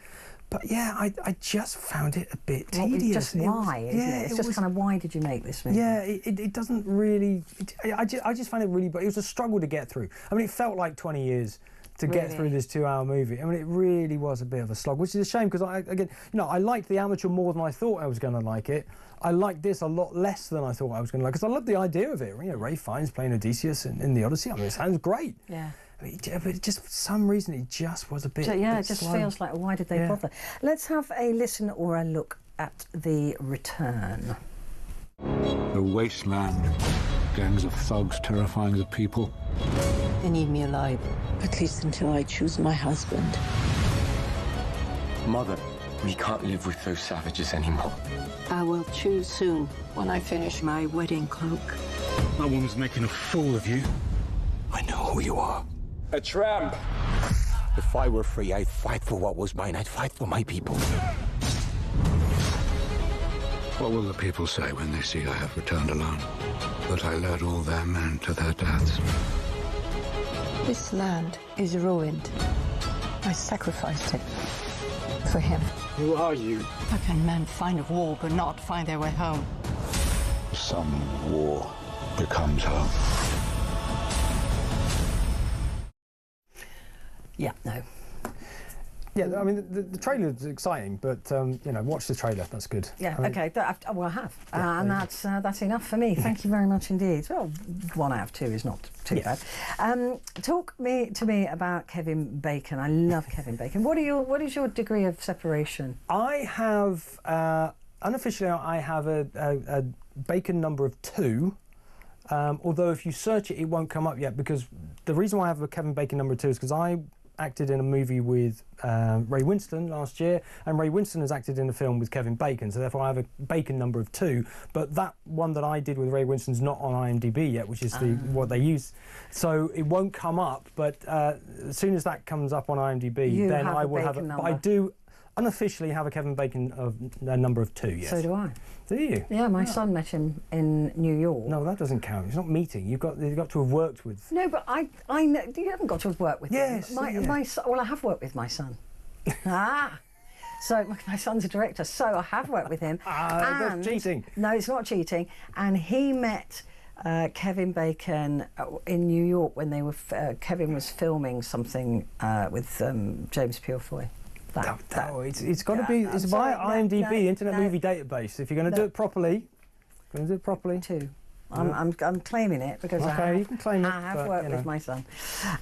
But yeah, I just found it a bit tedious. Just why, isn't it? It's just kind of, why did you make this movie? Yeah, it doesn't really. I just found it really, but it was a struggle to get through. I mean, it felt like 20 years to get through this 2-hour movie. I mean, it really was a bit of a slog, which is a shame, because again, you know, I liked The Amateur more than I thought I was going to like it. I liked this a lot less than I thought I was going to like, because I love the idea of it. You know, Ray Fiennes playing Odysseus in the Odyssey. I mean, it sounds great. Yeah. I mean, but just for some reason, it just was a bit. So, yeah, it just slow. feels like, why did they bother? Let's have a listen or a look at The Return. The wasteland. Gangs of thugs terrifying the people. They need me alive, at least until I choose my husband. Mother, we can't live with those savages anymore. I will choose soon, when I finish my wedding cloak. That woman's making a fool of you. I know who you are. A tramp! If I were free, I'd fight for what was mine. I'd fight for my people. What will the people say when they see I have returned alone? That I led all their men to their deaths? This land is ruined. I sacrificed it for him. Who are you? How can men find a war but not find their way home? Some war becomes home. Yeah, no. Yeah, I mean, the trailer is exciting, but you know, watch the trailer. That's good. Yeah, I mean, okay. Well, I have, Yeah, and that's enough for me. Thank you very much indeed. Well, 1 out of 2 is not too bad. Talk to me about Kevin Bacon. I love Kevin Bacon. What is your degree of separation? I have unofficially, I have a Bacon number of 2. Although if you search it, it won't come up yet, because the reason why I have a Kevin Bacon number 2 is because I acted in a movie with Ray Winstone last year, and Ray Winstone has acted in a film with Kevin Bacon, so therefore I have a Bacon number of 2. But that one that I did with Ray Winstone's not on IMDb yet, which is what they use, so it won't come up. But as soon as that comes up on IMDb, then I will have it. But I do unofficially have a Kevin Bacon of number of 2. Yes. So do I. Do you? Yeah, my son met him in New York. No, that doesn't count. It's not meeting. You've got to have worked with. No, but I know you haven't got to have worked with yes, him. My son, well, I have worked with my son. So my son's a director, so I have worked with him. That's cheating. No, it's not cheating. And he met Kevin Bacon in New York when they were. Kevin was filming something with James Purefoy. It's got to be. It's via IMDb, Internet Movie Database. If you're going to do it properly, 2. I'm claiming it because you can claim it. I have worked with my son.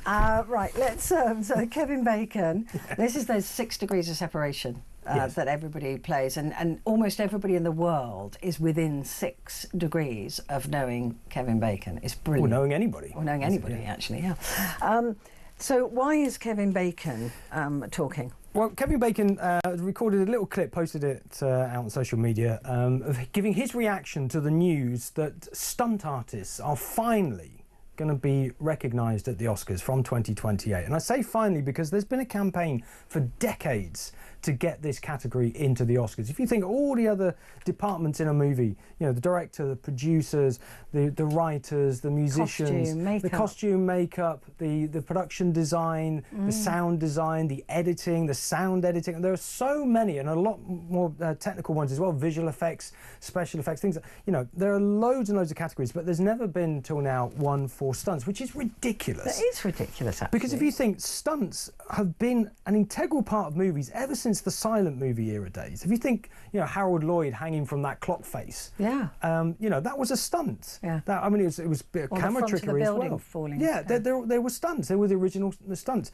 Right, let's. So Kevin Bacon. There's 6 degrees of separation that everybody plays, and almost everybody in the world is within 6 degrees of knowing Kevin Bacon. It's brilliant. Or knowing anybody. Or knowing anybody, actually. Yeah. So why is Kevin Bacon talking? Well, Kevin Bacon recorded a little clip, posted it out on social media, of giving his reaction to the news that stunt artists are finally going to be recognised at the Oscars from 2028. And I say finally because there's been a campaign for decades to get this category into the Oscars. If you think all the other departments in a movie, you know, the director, the producers, the writers, the musicians, the costume, makeup, the production design, the sound design, the editing, the sound editing. There are so many, and a lot more technical ones as well, visual effects, special effects, things that, you know, there are loads and loads of categories, but there's never been till now one for stunts, which is ridiculous. It is ridiculous, actually. Because if you think stunts have been an integral part of movies ever since the silent movie era days. If you think, you know, Harold Lloyd hanging from that clock face. Yeah. You know, that was a stunt. Yeah. I mean, it was a bit of camera trickery as well. Falling. Yeah, there were stunts. They were the original stunts.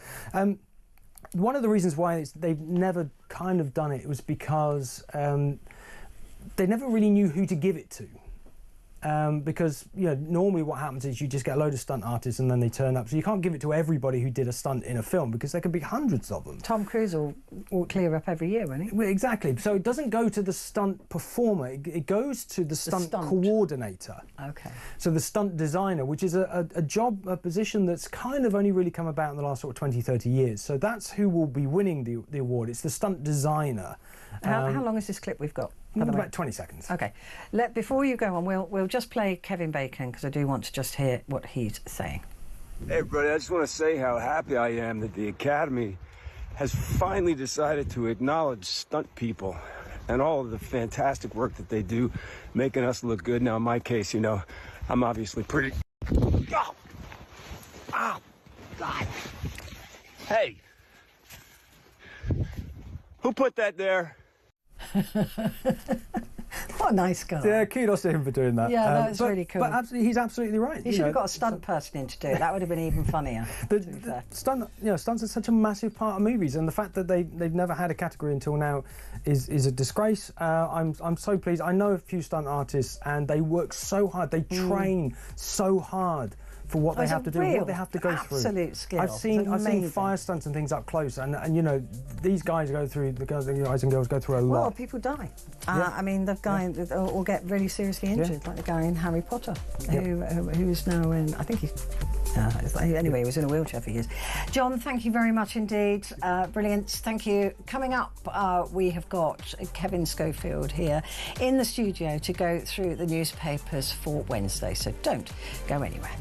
One of the reasons why they've never kind of done it was because they never really knew who to give it to. Because, you know, normally what happens is you just get a load of stunt artists and then they turn up. So you can't give it to everybody who did a stunt in a film because there could be hundreds of them. Tom Cruise will clear up every year, won't he? Well, exactly. So it doesn't go to the stunt performer. It goes to the stunt coordinator. Okay. So the stunt designer, which is a position that's kind of only really come about in the last sort of 20, 30 years. So that's who will be winning the award. It's the stunt designer. How long is this clip we've got? About 20 seconds. Okay. Before you go on, we'll just play Kevin Bacon because I do want to just hear what he's saying. Hey, everybody, I just want to say how happy I am that the Academy has finally decided to acknowledge stunt people and all of the fantastic work that they do, making us look good. Now, in my case, you know, I'm obviously pretty... Oh! Oh, God. Hey! Who put that there? What a nice guy. Yeah, kudos to him for doing that. Yeah, that's really cool. But he's absolutely right. He should have got a stunt person in to do it. That would have been even funnier. Stunts are such a massive part of movies, and the fact that they've never had a category until now is a disgrace. I'm so pleased. I know a few stunt artists, and they work so hard. They train so hard for what they have to do, what they have to go through. Absolute skill. I've seen fire stunts and things up close, and you know, these guys go through, the guys and girls go through a lot. Well, people die. I mean, the guy will get really seriously injured, like the guy in Harry Potter, who's now in, I think he's, anyway, he was in a wheelchair for years. John, thank you very much indeed. Brilliant. Thank you. Coming up, we have got Kevin Schofield here in the studio to go through the newspapers for Wednesday, so don't go anywhere.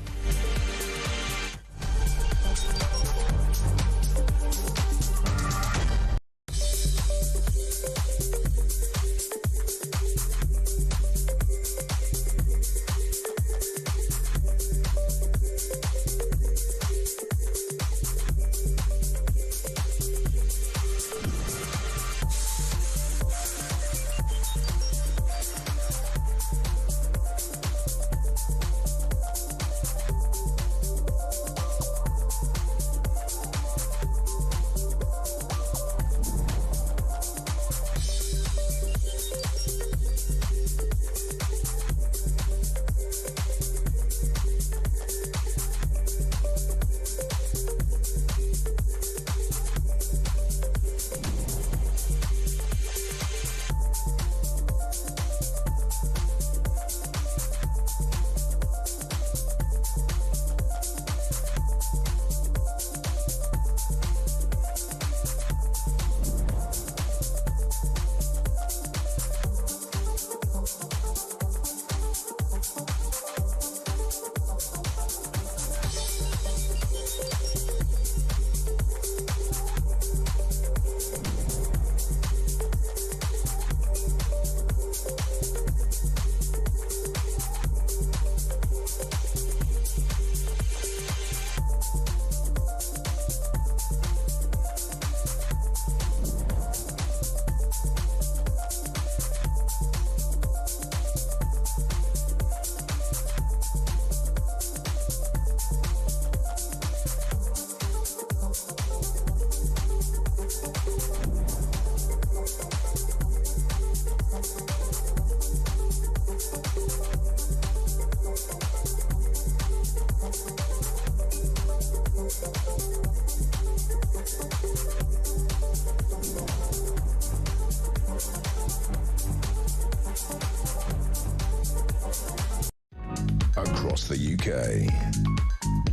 Across the UK,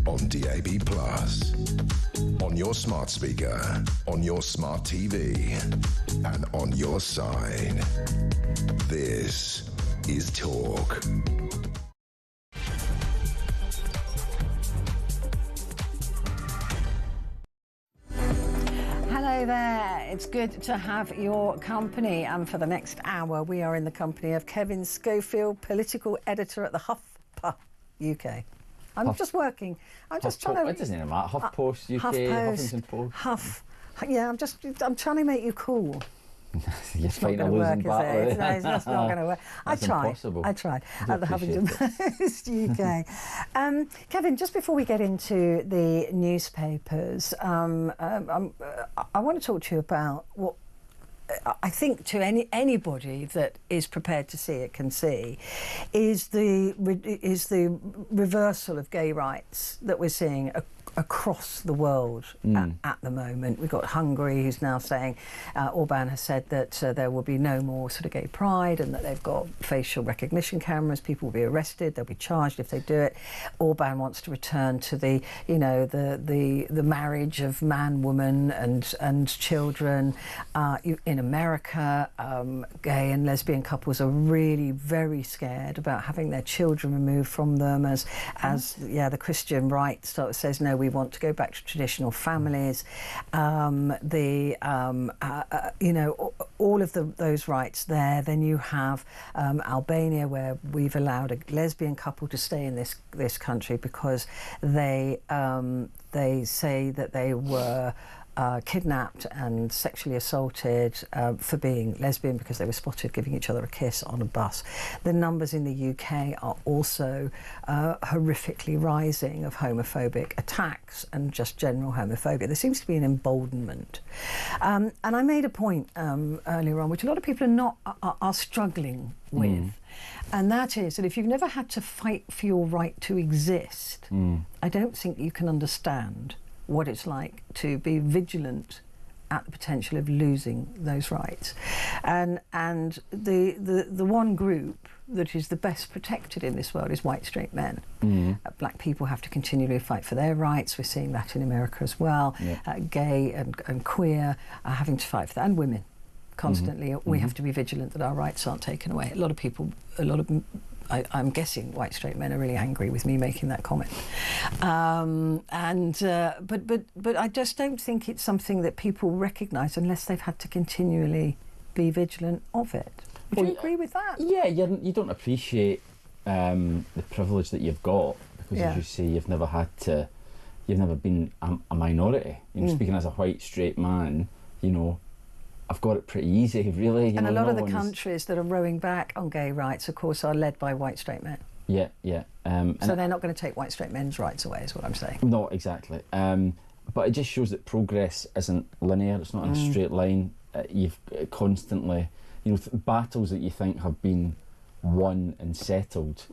on DAB+, on your smart speaker, on your smart TV, and on your side. This is Talk. Hello there, it's good to have your company, and for the next hour we are in the company of Kevin Schofield, political editor at the HuffPo UK. I'm just working. I'm just trying to. It doesn't even matter. HuffPost UK, HuffPost, Huffington Post. Yeah, I'm trying to make you cool. You're fighting a work, losing battle. It's just not going to work. I tried. Impossible. I tried at the Huffington Post UK. Kevin, just before we get into the newspapers, I want to talk to you about what I think to anybody that is prepared to see it can see is the reversal of gay rights that we're seeing across the world at the moment. We've got Hungary, who's now saying, Orban has said that there will be no more sort of gay pride, and that they've got facial recognition cameras. People will be arrested, they'll be charged if they do it. Orban wants to return to the marriage of man, woman and children. In America, gay and lesbian couples are really very scared about having their children removed from them, as the Christian right says no, we want to go back to traditional families. All of those rights there. Then you have Albania, where we've allowed a lesbian couple to stay in this country because they say that they were kidnapped and sexually assaulted for being lesbian because they were spotted giving each other a kiss on a bus. The numbers in the UK are also horrifically rising of homophobic attacks and just general homophobia. There seems to be an emboldenment. And I made a point earlier on, which a lot of people are struggling with. And that is that if you've never had to fight for your right to exist, I don't think you can understand what it's like to be vigilant at the potential of losing those rights. And the one group that is the best protected in this world is white straight men. Black people have to continually fight for their rights. We're seeing that in America as well. Gay and queer are having to fight for that, and women constantly. We have to be vigilant that our rights aren't taken away. I'm guessing white straight men are really angry with me making that comment, but I just don't think it's something that people recognise unless they've had to continually be vigilant of it. Would you agree with that? Yeah, you don't appreciate the privilege that you've got because, as you say, you've never been a minority. Speaking as a white straight man, I've got it pretty easy, really. And a lot of the countries that are rowing back on gay rights, of course, are led by white straight men. Yeah. So they're not going to take white straight men's rights away, is what I'm saying. No, exactly. But it just shows that progress isn't linear. It's not in a straight line. You've constantly, battles that you think have been won and settled.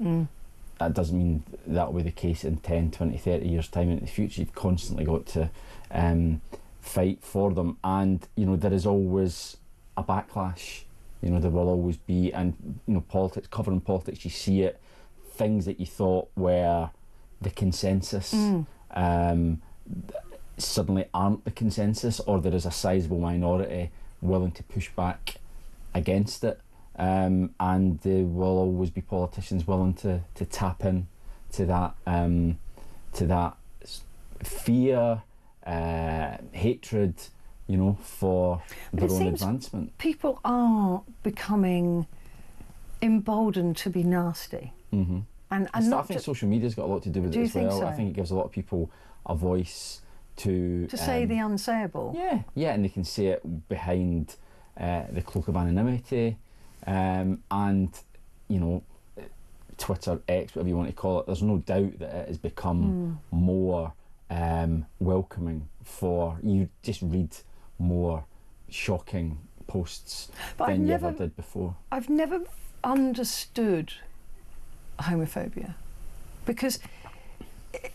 That doesn't mean that will be the case in 10, 20, 30 years' time in the future. You've constantly got to fight for them, and there is always a backlash. There will always be, and politics, covering politics, you see it. Things that you thought were the consensus suddenly aren't the consensus, or there is a sizable minority willing to push back against it, and there will always be politicians willing to tap in to that fear, hatred, for their own advancement. People are becoming emboldened to be nasty. And I think social media's got a lot to do with it as well. So? I think it gives a lot of people a voice to say the unsayable. Yeah, and they can say it behind the cloak of anonymity, and Twitter, X, whatever you want to call it. There's no doubt that it has become more welcoming for you. Just read more shocking posts than you ever did before. I've never understood homophobia, because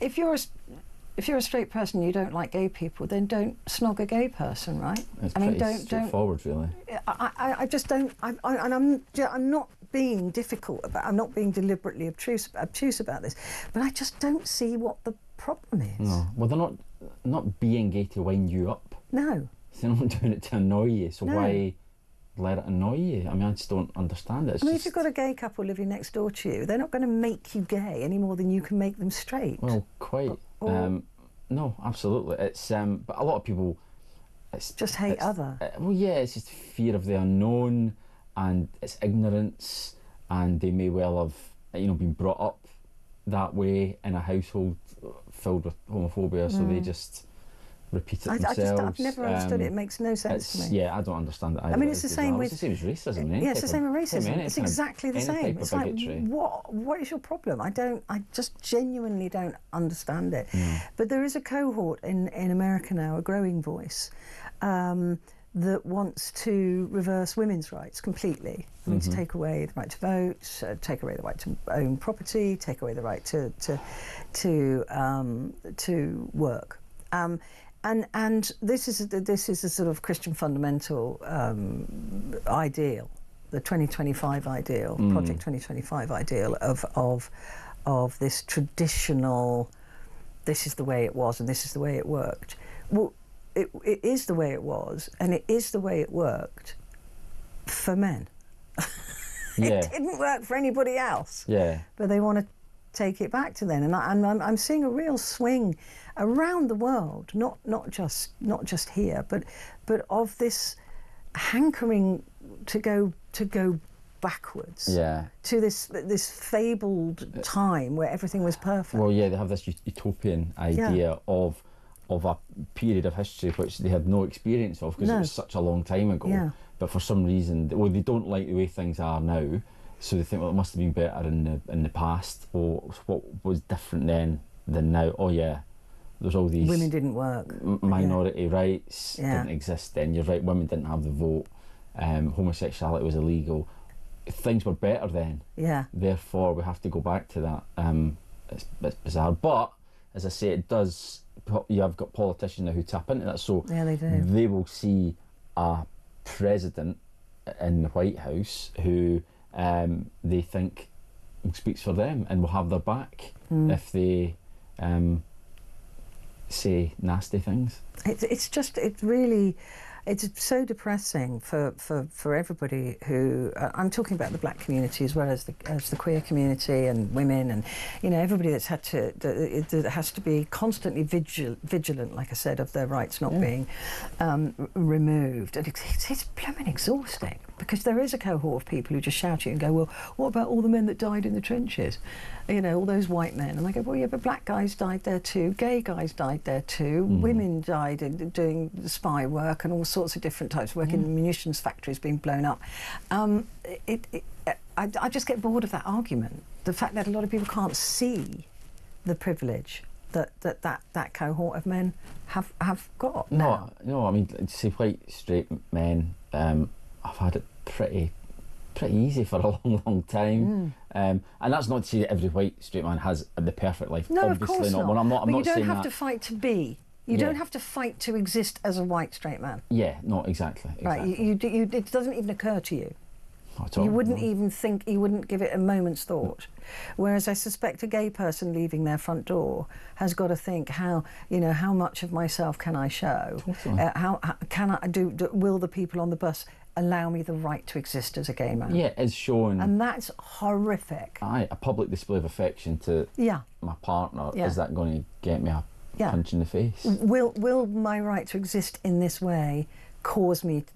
if you're a straight person, you don't like gay people, then don't snog a gay person, right? It's pretty straightforward, really. I just don't. I'm not being difficult about. I'm not being deliberately obtuse about this, but I just don't see what the problem is. No, well, they're not being gay to wind you up. No, they're not doing it to annoy you. So why let it annoy you? I mean, I just don't understand it. If you've got a gay couple living next door to you, they're not going to make you gay any more than you can make them straight. Well, quite. No, absolutely. It's but a lot of people, it's just hate other. It's just fear of the unknown, and it's ignorance, and they may well have been brought up that way in a household filled with homophobia, so they just repeat it themselves. I've never understood it. It makes no sense to me. Yeah, I don't understand it either. I mean, it's the same with... It's the same as racism. Yeah, it's the same with racism. It's exactly the same. It's like, bigotry. what is your problem? I just genuinely don't understand it. But there is a cohort in America now, a growing voice, that wants to reverse women's rights completely. I mean, to take away the right to vote, take away the right to own property, take away the right to work. And this is a sort of Christian fundamental ideal, the 2025 ideal, Project 2025 ideal of this traditional. This is the way it was, and this is the way it worked. Well, it is the way it was, and it is the way it worked for men. It didn't work for anybody else. Yeah. But they want to take it back to then, and I'm seeing a real swing around the world, not just here, but of this hankering to go backwards. Yeah. To this fabled time where everything was perfect. Well, yeah, they have this utopian idea of a period of history which they had no experience of because it was such a long time ago. Yeah. But for some reason, they don't like the way things are now, so they think, well, it must have been better in the past, or what was different then than now. Oh yeah, there's all these... Women didn't work. Minority rights didn't exist then. You're right, women didn't have the vote. Homosexuality was illegal. Things were better then. Yeah. Therefore, we have to go back to that. It's bizarre. But, as I say, it does... You have got politicians now who tap into that, so yeah, they do. They will see a president in the White House who they think speaks for them and will have their back if they say nasty things. It's so depressing for everybody who I'm talking about the black community as well as the queer community and women and everybody that has to be constantly vigilant, like I said, of their rights not being removed. And it's blooming exhausting because there is a cohort of people who just shout at you and go, well, what about all the men that died in the trenches? All those white men. And I go, well, yeah, but black guys died there too, gay guys died there too, women died doing spy work and all sorts of different types of work in munitions factories being blown up. I just get bored of that argument. The fact that a lot of people can't see the privilege that cohort of men have got now. No, I mean, see, white straight men have had it pretty easy for a long time. And that's not to say that every white straight man has the perfect life. No, obviously of course not. Well, I'm but not you don't saying have that. to fight to be. You don't have to fight to exist as a white straight man. Yeah, no, exactly. Right, it doesn't even occur to you. Not at all. You wouldn't even think, you wouldn't give it a moment's thought. Whereas I suspect a gay person leaving their front door has got to think, how much of myself can I show? Totally. How can I will the people on the bus allow me the right to exist as a gay man? Yeah, it's shown. And that's horrific. A public display of affection to my partner, is that going to get me a punch in the face? Will my right to exist in this way cause me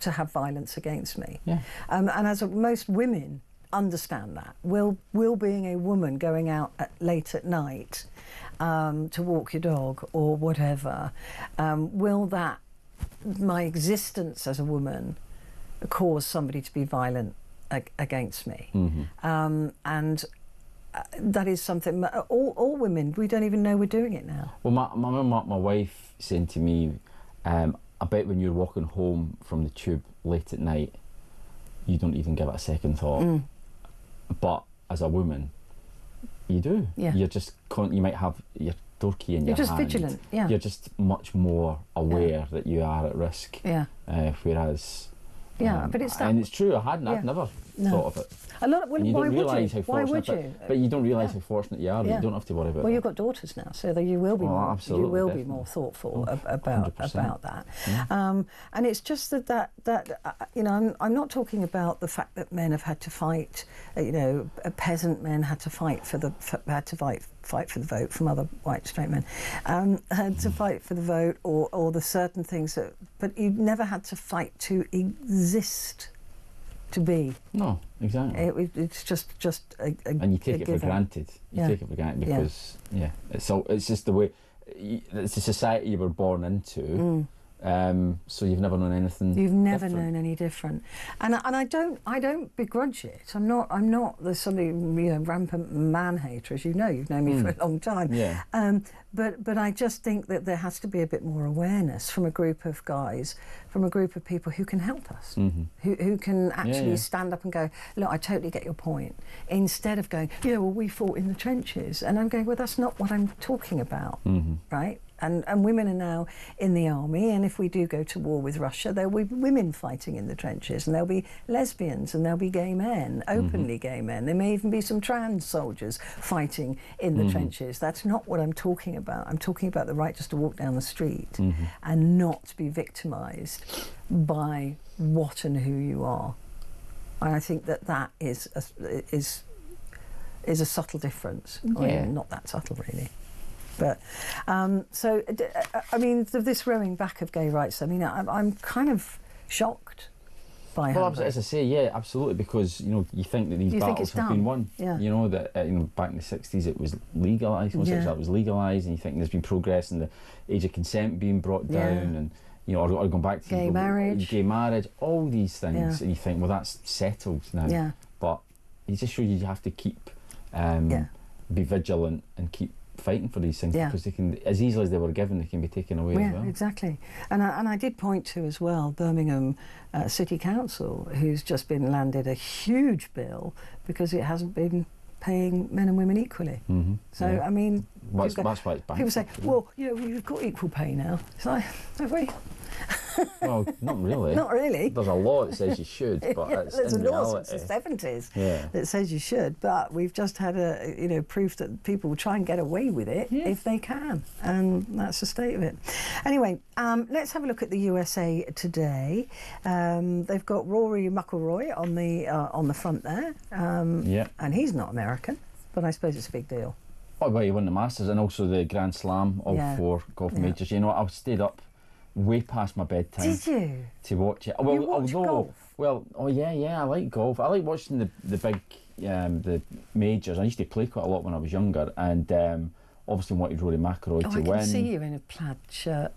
to have violence against me? Yeah. And as most women understand that, will being a woman going out late at night to walk your dog or whatever, will that, my existence as a woman, cause somebody to be violent against me? And that is something all women, we don't even know we're doing it now. Well, my wife saying to me, I bet when you're walking home from the tube late at night, you don't even give it a second thought. But as a woman, you do. Yeah. You're just you might have your door key in your hand. You're just vigilant. Yeah. You're just much more aware that you are at risk. Yeah. Whereas. But it's that. And it's true. I've never thought of it. A lot. Well, you why don't realise how Why would fortunate. you? But you don't realise how fortunate you are. That Yeah. you don't have to worry about. Well, that. you've got daughters now, so that you will be more. Absolutely, you will definitely. be more thoughtful about 100%. that. Yeah. And it's just that I'm not talking about the fact that men have had to fight. Peasant men had to fight for the vote from other white straight men, had to fight for the vote or the certain things that. But you never had to fight to exist to be. No, exactly. It's just a and you take it for given. granted. You take it for granted because it's just the way. It's the society you were born into. So you've never known anything. You've never different. known any different, and I don't begrudge it. I'm not the somebody rampant man hater, as you know. You've known me for a long time. Yeah. But I just think that there has to be a bit more awareness from a group of guys, from a group of people who can help us, who can actually stand up and go, look, I totally get your point. Instead of going, well, we fought in the trenches, and I'm going, well, that's not what I'm talking about, right? And women are now in the army, and if we do go to war with Russia, there will be women fighting in the trenches, and there'll be lesbians, and there'll be gay men, openly gay men. There may even be some trans soldiers fighting in the trenches. That's not what I'm talking about. I'm talking about the right just to walk down the street and not be victimised by what and who you are. And I think that is a subtle difference. I mean, not that subtle, really. But so, I mean, this rowing back of gay rights, I mean, I'm kind of shocked by how... Well, as I say, yeah, absolutely, because, you think that these battles have been won. Yeah. You know, that back in the 60s it was legalised, it was legalised, and you think there's been progress in the age of consent being brought down, and, or going back to... Gay marriage, all these things, and you think, well, that's settled now. Yeah. But it just shows you have to keep, be vigilant and keep fighting for these things, because they can, as easily as they were given, they can be taken away as well. Exactly. And I did point to as well Birmingham City Council, who's just been landed a huge bill because it hasn't been paying men and women equally. So I mean, that's why it's bad. People say, well, we've got equal pay now. It's like, have we? Well, not really. Not really. There's a law that says you should, but there's in a law reality, since the 70s that says you should, but we've just had proof that people will try and get away with it if they can, and that's the state of it. Anyway, let's have a look at the USA Today. They've got Rory McIlroy on the front there, and he's not American, but I suppose it's a big deal. Oh, well, he won the Masters and also the Grand Slam, all 4 golf majors. I stayed up way past my bedtime. Did you? To watch it. Well, you watch golf? Well, I like golf. I like watching the big the majors. I used to play quite a lot when I was younger, and obviously wanted Rory McIlroy to win. I can see you in a plaid shirt.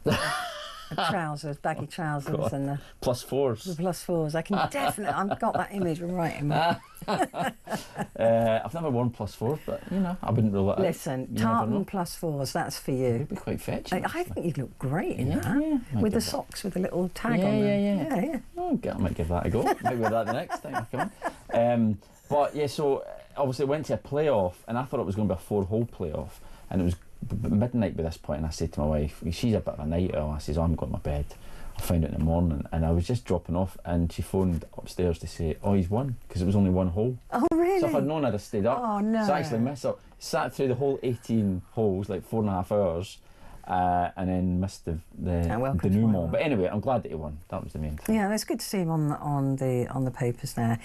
Trousers, baggy trousers, and the +4s. The +4s. I can definitely. I've got that image right in my. I've never worn +4s, but I wouldn't rule it out. Listen, tartan +4s. That's for you. You'd be quite fetching. I think you'd look great in that. With the socks with a little tag on them. Yeah. Oh, I might give that a go. Maybe wear that the next time I come in. But yeah, so obviously it went to a playoff, and I thought it was going to be a 4-hole playoff, and it was midnight by this point, and I said to my wife, she's a bit of a night owl, I says, I'm going to my bed. I found it in the morning, and I was just dropping off, and she phoned upstairs to say, he's won, because it was only 1 hole. Oh, really? So if I'd known, I'd have stayed up. Oh, no. So I actually missed out. Sat through the whole 18 holes, like 4.5 hours, and then missed the denouement. But anyway, I'm glad that he won. That was the main thing. Yeah, it's good to see him on the papers there.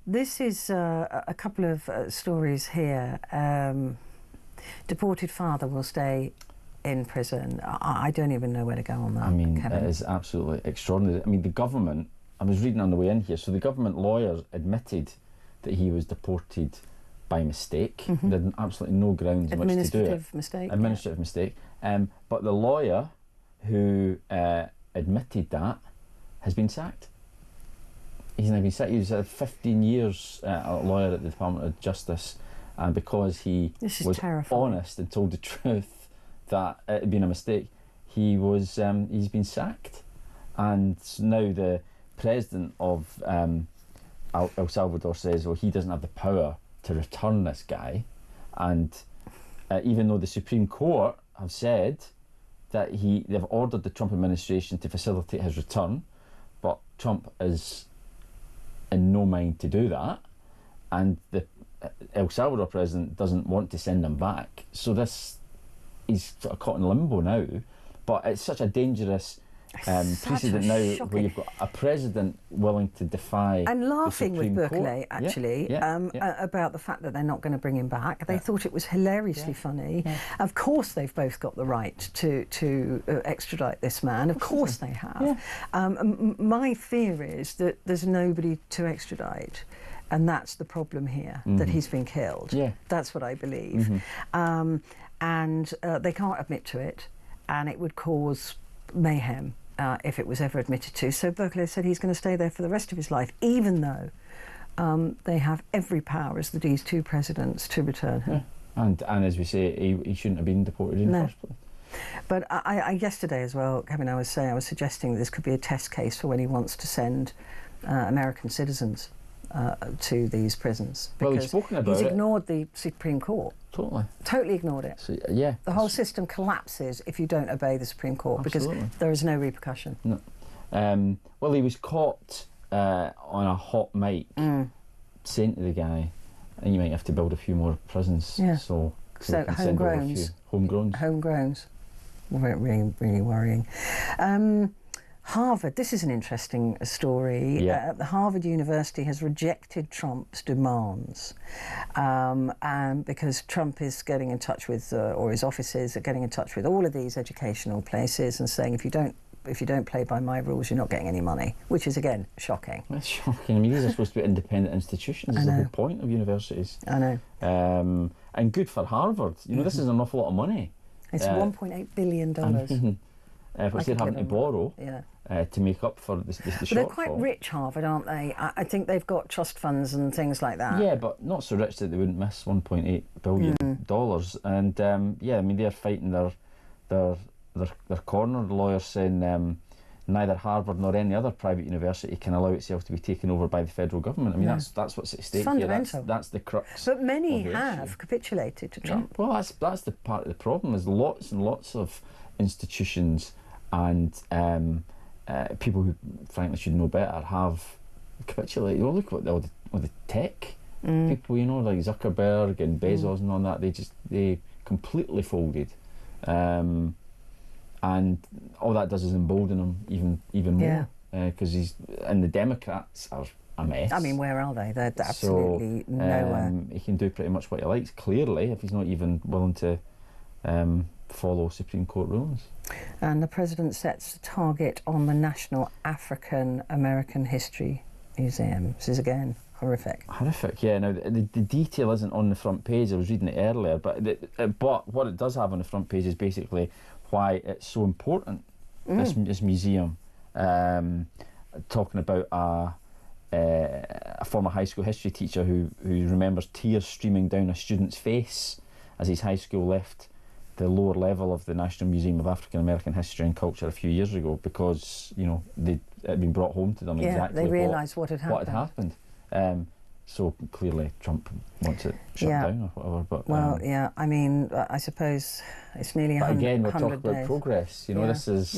This is a couple of stories here. Deported father will stay in prison. I don't even know where to go on that. I mean, Kevin. it is absolutely extraordinary. I mean, the government, I was reading on the way in here, so the government lawyers admitted that he was deported by mistake. There had absolutely no grounds in which to do it. Administrative mistake. Administrative mistake. But the lawyer who admitted that has been sacked. He's now been sacked. He was 15 years a lawyer at the Department of Justice, and because he was honest and told the truth that it had been a mistake, he's been sacked. And now the president of El Salvador says, well, he doesn't have the power to return this guy, and even though the Supreme Court have said that they've ordered the Trump administration to facilitate his return, but Trump is in no mind to do that, and the El Salvador president doesn't want to send him back. So he's sort of caught in limbo now, but it's such a dangerous Precedent now shocking. where you've got a president willing to defy and laughing the with Supreme Berkeley, Court. actually, about the fact that they're not going to bring him back. They thought it was hilariously funny. Yeah. Of course, they've both got the right to extradite this man. Of course they have. Yeah. My fear is that there's nobody to extradite. And that's the problem here, that he's been killed. Yeah. That's what I believe. And they can't admit to it, and it would cause mayhem if it was ever admitted to. So Berkeley said he's going to stay there for the rest of his life, even though they have every power as these two presidents to return him. Yeah. And as we say, he shouldn't have been deported in the first place. But I yesterday as well, Kevin, I was suggesting that this could be a test case for when he wants to send American citizens to these prisons, because he's spoken about he's ignored the Supreme Court. Totally ignored it. So, the whole system collapses if you don't obey the Supreme Court. Absolutely. Because there is no repercussion. No. Well, he was caught on a hot mic saying to the guy, and you might have to build a few more prisons. Yeah. So homegrowns. Homegrowns. Really, really worrying. Harvard, this is an interesting story. Harvard University has rejected Trump's demands, and because Trump is getting in touch with, or his offices are getting in touch with all of these educational places and saying, if you don't play by my rules, you're not getting any money, which is, again, shocking. That's shocking. I mean, these are supposed to be independent institutions. This is the whole point of universities. I know. And good for Harvard. You know, this is an awful lot of money. It's $1.8 billion. Which they're having to borrow to make up for the shortfall. They're quite rich, Harvard, aren't they? I think they've got trust funds and things like that. Yeah, but not so rich that they wouldn't miss $1.8 billion. And I mean, they're fighting their corner. The lawyers saying neither Harvard nor any other private university can allow itself to be taken over by the federal government. I mean, that's what's at stake here. That's the crux. But many have capitulated to Trump. Well, that's the part of the problem. There's lots and lots of institutions and people who frankly should know better have capitulated. Well, look at all the tech people, you know, like Zuckerberg and Bezos and all that. They completely folded, and all that does is embolden him even more, because the Democrats are a mess. I mean, where are they? They're absolutely nowhere. He can do pretty much what he likes, clearly, if he's not even willing to follow Supreme Court rulings. And the President sets a target on the National African American History Museum. This is, again, horrific. Horrific, yeah. Now, the detail isn't on the front page. I was reading it earlier, but what it does have on the front page is basically why it's so important, this museum. Talking about a former high school history teacher who remembers tears streaming down a student's face as his high school left the lower level of the National Museum of African American History and Culture a few years ago, because, you know, it had been brought home to them exactly they realised what had happened. So clearly Trump wants it shut down or whatever. But I mean, I suppose it's nearly 100 days. But again, we're talking about progress. You know, this is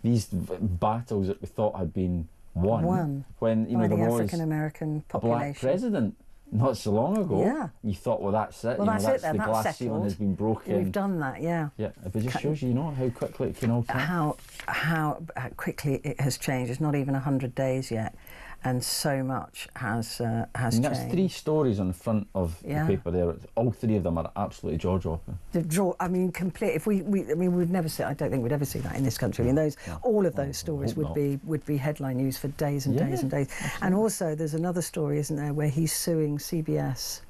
these battles that we thought had been won when, you know, there was African American population. A black president not so long ago. Yeah. You thought, well, that's it. Well, that's it then. The That's glass settled. ceiling has been broken. We've done that, yeah. Yeah, it just shows you, how quickly it can all turn. How quickly it has changed. It's not even 100 days yet, and so much has changed. That's 3 stories on the front of the paper there. All 3 of them are absolutely jaw-dropping. I mean, complete. If we'd never see. I don't think we'd ever see that in this country. I mean, all of those stories would be headline news for days and days and days. Absolutely. And also, there's another story, isn't there, where he's suing CBS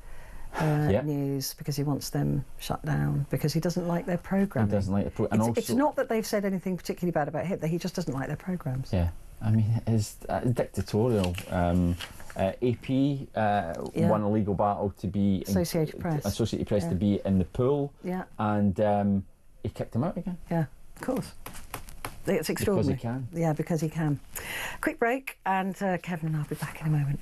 News because he wants them shut down because he doesn't like their programming. He doesn't like the programming. It's not that they've said anything particularly bad about him; he just doesn't like their programs. Yeah. I mean, it's dictatorial. AP won a legal battle to be Associated Press to be in the pool. Yeah. And he kicked him out again. Yeah, of course. It's extraordinary. Because he can. Yeah, because he can. Quick break, and Kevin and I'll be back in a moment.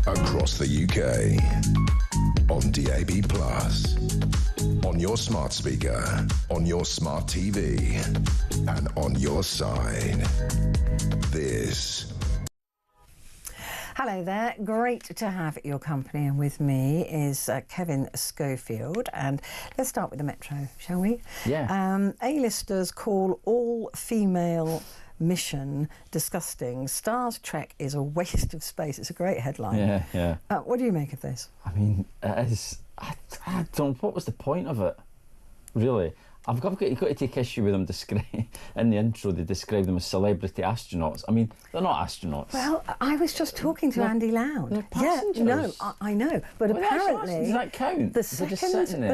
across the UK, on DAB+, on your smart speaker, on your smart TV, and on your side. This. Hello there, great to have your company, and with me is Kevin Schofield, and let's start with the Metro, shall we? Yeah. A-listers call all-female mission disgusting. Star Trek is a waste of space. It's a great headline. Yeah, yeah. What do you make of this? I mean, it is. I don't. What was the point of it? Really, you've got to take issue with them. In the intro, they describe them as celebrity astronauts. I mean, they're not astronauts. Well, I was just talking to Andy Loud. They're passengers. Yeah, no, I know, but well, apparently, does that count? The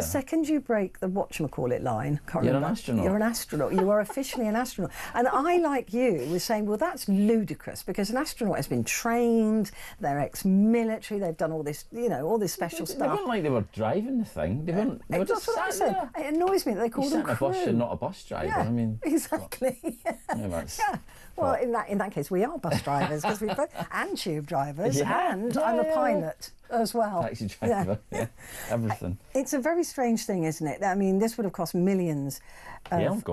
second you break the whatchamacallit line, can't you're remember, an astronaut. You're an astronaut. You are officially an astronaut. And I, like you, was saying, well, that's ludicrous because an astronaut has been trained. They're ex-military. They've done all this, all this special stuff. They weren't like they were driving the thing. They weren't. They were just sat there. It annoys me that they call them crew. A bus, you're not a bus driver. Yeah, I mean, exactly. Yeah. Well, in that case, we are bus drivers because we both and tube drivers, and I'm a pilot as well. Taxi driver, yeah, everything. It's a very strange thing, isn't it? I mean, this would have cost millions of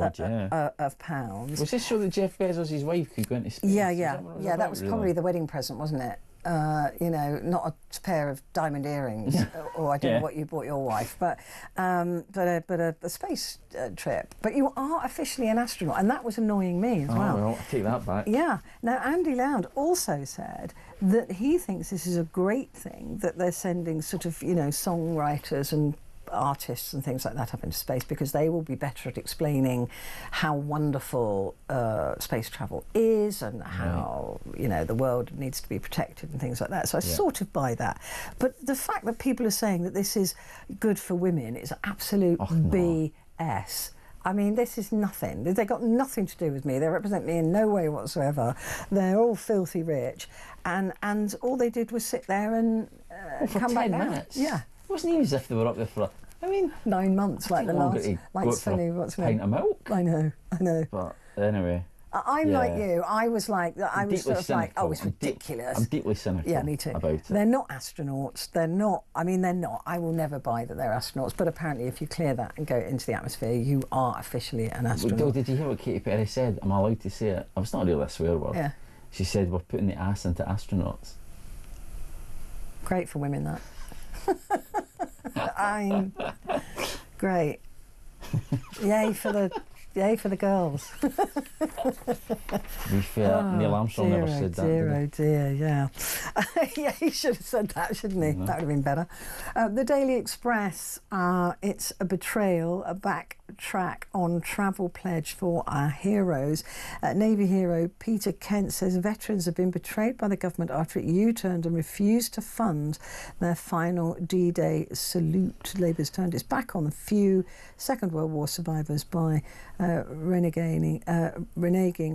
pounds. Was this so that Jeff Bezos' wife could go into space? Yeah. That was probably the wedding present, wasn't it? Not a pair of diamond earrings, or I don't know what you bought your wife, but a space trip. But you are officially an astronaut, and that was annoying me as well. Well, I take that back. Yeah. Now, Andy Loud also said that he thinks this is a great thing that they're sending sort of, songwriters and artists and things like that up into space because they will be better at explaining how wonderful space travel is and how the world needs to be protected and things like that. So I sort of buy that. But the fact that people are saying that this is good for women is absolute BS. I mean, this is nothing. They've got nothing to do with me. They represent me in no way whatsoever. They're all filthy rich, and all they did was sit there and come back 10 down. minutes. Yeah. It wasn't even as if they were up there for 9 months, like the last, like Svenny, what's her name? Pint of milk. I know. But anyway, I'm like you. I was like, I was sort of like, oh, it's ridiculous. I'm deeply cynical. Yeah, me too. About it. They're not astronauts. They're not. I mean, they're not. I will never buy that they're astronauts. But apparently, if you clear that and go into the atmosphere, you are officially an astronaut. Did you hear what Katy Perry said? Am I allowed to say it? It's not really a swear word. Yeah. She said we're putting the ass into astronauts. Great for women, that. I'm great. Yay for the girls. To be fair, Neil Armstrong never said that. Oh dear, yeah. Yeah, he should have said that, shouldn't he? No. That would have been better. The Daily Express, it's a betrayal, a backtrack on travel pledge for our heroes. Navy hero Peter Kent says veterans have been betrayed by the government after it U-turned and refused to fund their final D-Day salute. Labour's turned its back on the few Second World War survivors by reneging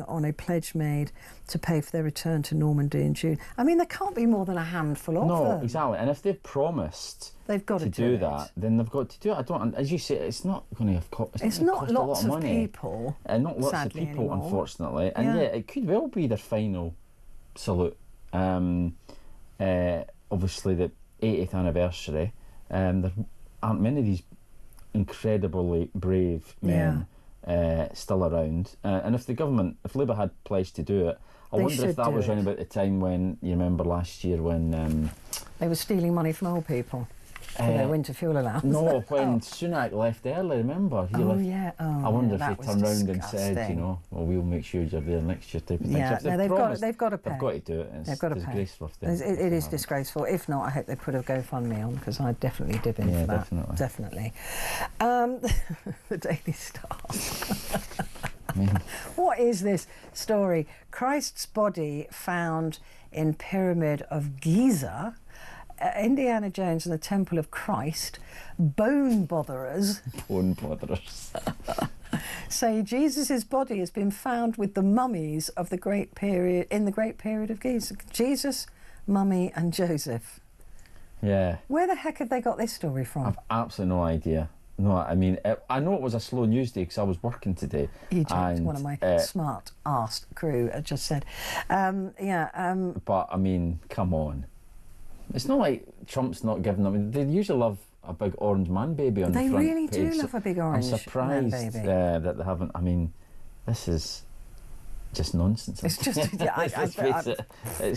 on a pledge made to pay for their return to Normandy in June. I mean, there can't be more than a handful of them. No, exactly. And if they've promised they've got to do that, then they've got to do it. As you say, it's not going to have cost. It's not lots of money. People. Not lots of people, anymore. Unfortunately. And it could well be their final salute. Obviously, the 80th anniversary. There aren't many of these incredibly brave men still around. And if if Labour had pledged to do it, I wonder if that was around about the time when, you remember last year when... they were stealing money from old people for their winter fuel allowance. No, when Sunak left early, remember? I wonder if they turned round and said, well, we'll make sure you're there next year type of thing. Yeah, so they've got to pay. They've got to do it. They've got to pay. Disgraceful. It is disgraceful. If not, I hope they put a GoFundMe on because I'd definitely dip in for that. Definitely. The Daily Star. What is this story? Christ's body found in Pyramid of Giza. Indiana Jones and the Temple of Christ. Bone botherers. Say Jesus' body has been found with the mummies of the Great Period of Giza. Jesus, Mummy, and Joseph. Yeah. Where the heck have they got this story from? I've absolutely no idea. No, I mean, I know it was a slow news day because I was working today. Egypt, one of my smart-arsed crew had just said. But, I mean, come on. It's not like Trump's not giving them. They usually love a big orange man baby on the front They really page. do love a big orange I'm surprised man baby. that they haven't. I mean, this is just nonsense. It's just, yeah, Let's face it.